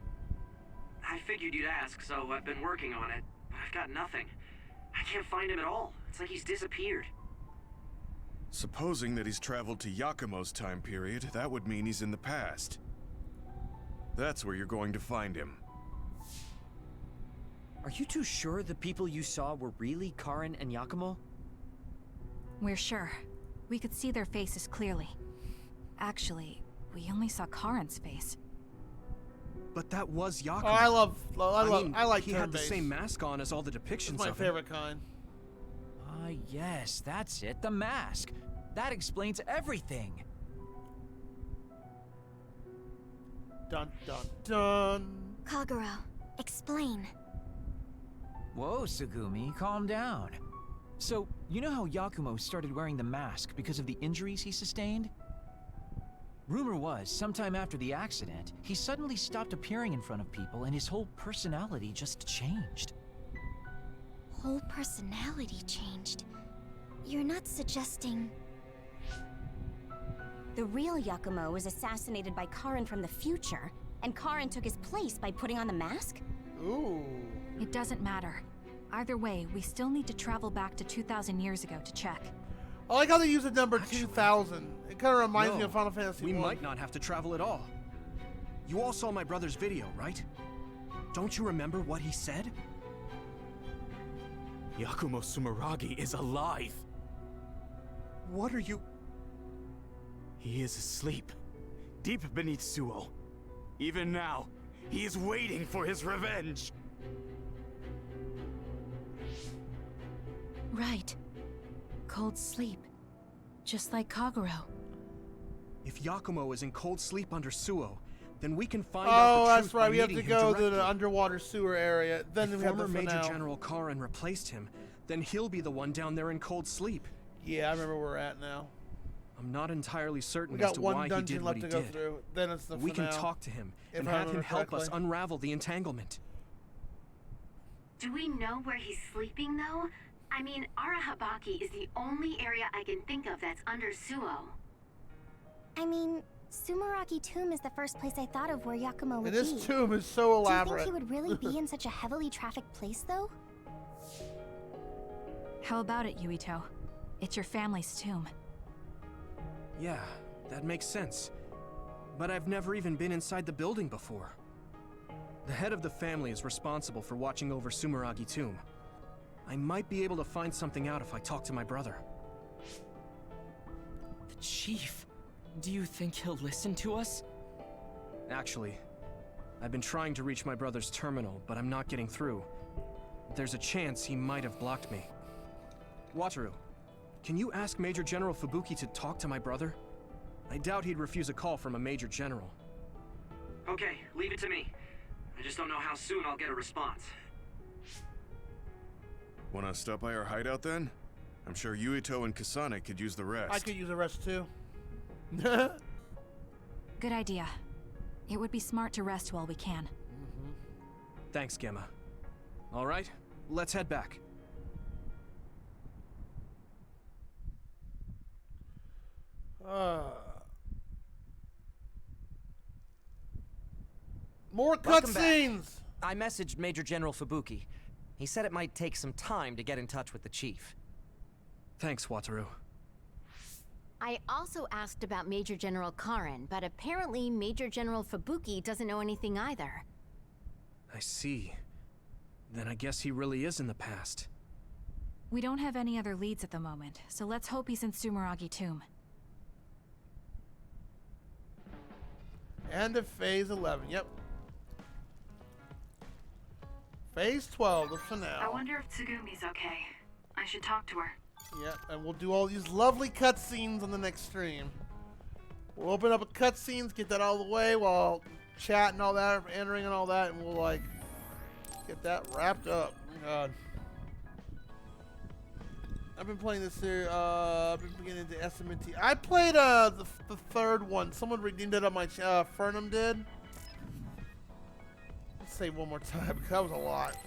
I figured you'd ask, so I've been working on it, but I've got nothing. I can't find him at all. It's like he's disappeared. Supposing that he's traveled to Yakumo's time period, that would mean he's in the past. That's where you're going to find him. Are you too sure the people you saw were really Karin and Yakumo? We're sure. We could see their faces clearly. Actually, we only saw Karin's face. But that was Yakumo. Oh, I like he had the turn-based. same mask on as all the depictions It's my of him. favorite kind. Ah, yes, that's it, the mask. That explains everything. Dun dun dun. Kagero, explain. Whoa, Sugumi, calm down. So, you know how Yakumo started wearing the mask because of the injuries he sustained? Rumor was, sometime after the accident, he suddenly stopped appearing in front of people and his whole personality just changed. Whole personality changed. You're not suggesting... The real Yakumo was assassinated by Karin from the future, and Karin took his place by putting on the mask? Ooh. It doesn't matter. Either way, we still need to travel back to 2,000 years ago to check. I like how they use the number 2000. It kind of reminds me of Final Fantasy we 1. might not have to travel at all. You all saw my brother's video, right? Don't you remember what he said? Yakumo Sumeragi is alive. What are you... He is asleep, deep beneath Suo. Even now, he is waiting for his revenge. Right. Cold sleep. Just like Kagero. If Yakumo is in cold sleep under Suo, then we can find Oh, out the that's truth right. by We have to meeting go him to the directly. underwater sewer area. Then If we have the former Major finale. General Karin replaced him, then he'll be the one down there in cold sleep. Yeah, I remember where we're at now. I'm not entirely certain We as got to one why he dungeon did what left he to go did. through. Then it's the We can finale, talk to him if and I have him remember help us correctly. unravel the entanglement. Do we know where he's sleeping, though? I mean, Arahabaki is the only area I can think of that's under Suo. I mean, Sumeragi Tomb is the first place I thought of where Yakumo would And this be. tomb is so elaborate. Do you think he would really be in such a heavily trafficked place, though? How about it, Yuito? It's your family's tomb. Yeah, that makes sense. But I've never even been inside the building before. The head of the family is responsible for watching over Sumeragi Tomb. I might be able to find something out if I talk to my brother. The chief. Do you think he'll listen to us? Actually, I've been trying to reach my brother's terminal, but I'm not getting through. There's a chance he might have blocked me. Wataru, can you ask Major General Fubuki to talk to my brother? I doubt he'd refuse a call from a Major General. Okay, leave it to me. I just don't know how soon I'll get a response. Wanna stop by our hideout then? I'm sure Yuito and Kasane could use the rest. I could use a rest too. Good idea. It would be smart to rest while we can. Thanks, Gemma. All right, let's head back. More Welcome cutscenes! back. I messaged Major General Fubuki. He said it might take some time to get in touch with the chief. Thanks, Wataru. I also asked about Major General Karin, but apparently Major General Fubuki doesn't know anything either. I see. Then I guess he really is in the past. We don't have any other leads at the moment, so let's hope he's in Sumeragi Tomb. End of Phase 11, yep. Phase 12, the finale. I wonder if Tsugumi's okay. I should talk to her. Yep, and we'll do all these lovely cutscenes on the next stream. We'll open up with cutscenes, get that out of the way while chatting all that, entering and all that, and we'll like get that wrapped up. Oh my god. I've been playing this here, I've been beginning to SMT. I played the third one. Someone redeemed it on my Fernum did. Let's say one more time because that was a lot.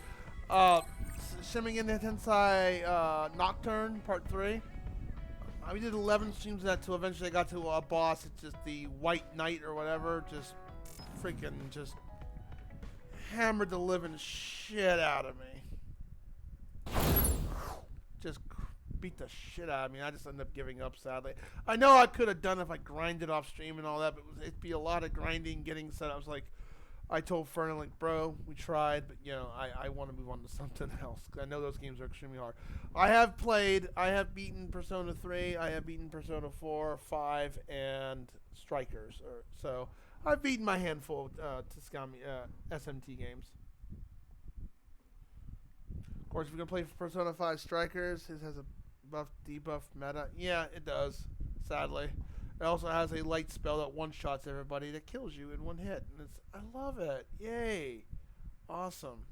Shimingen Tensei Nocturne Part 3. We did 11 streams of that till eventually I got to a boss. It's just the White Knight or whatever. Just freaking just hammered the living shit out of me. Just beat the shit out of me. I just ended up giving up, sadly. I know I could have done if I grinded off stream and all that, but it'd be a lot of grinding, getting set. I was like, I told Fern, like, bro, we tried, but, you know, I want to move on to something else. Cause I know those games are extremely hard. I have beaten Persona 3, I have beaten Persona 4, 5, and Strikers. So, I've beaten my handful of SMT games. Of course, if you're going to play Persona 5 Strikers, it has a buff, debuff meta. Yeah, it does, sadly. It also has a light spell that one-shots everybody that kills you in one hit. And I love it. Yay. Awesome.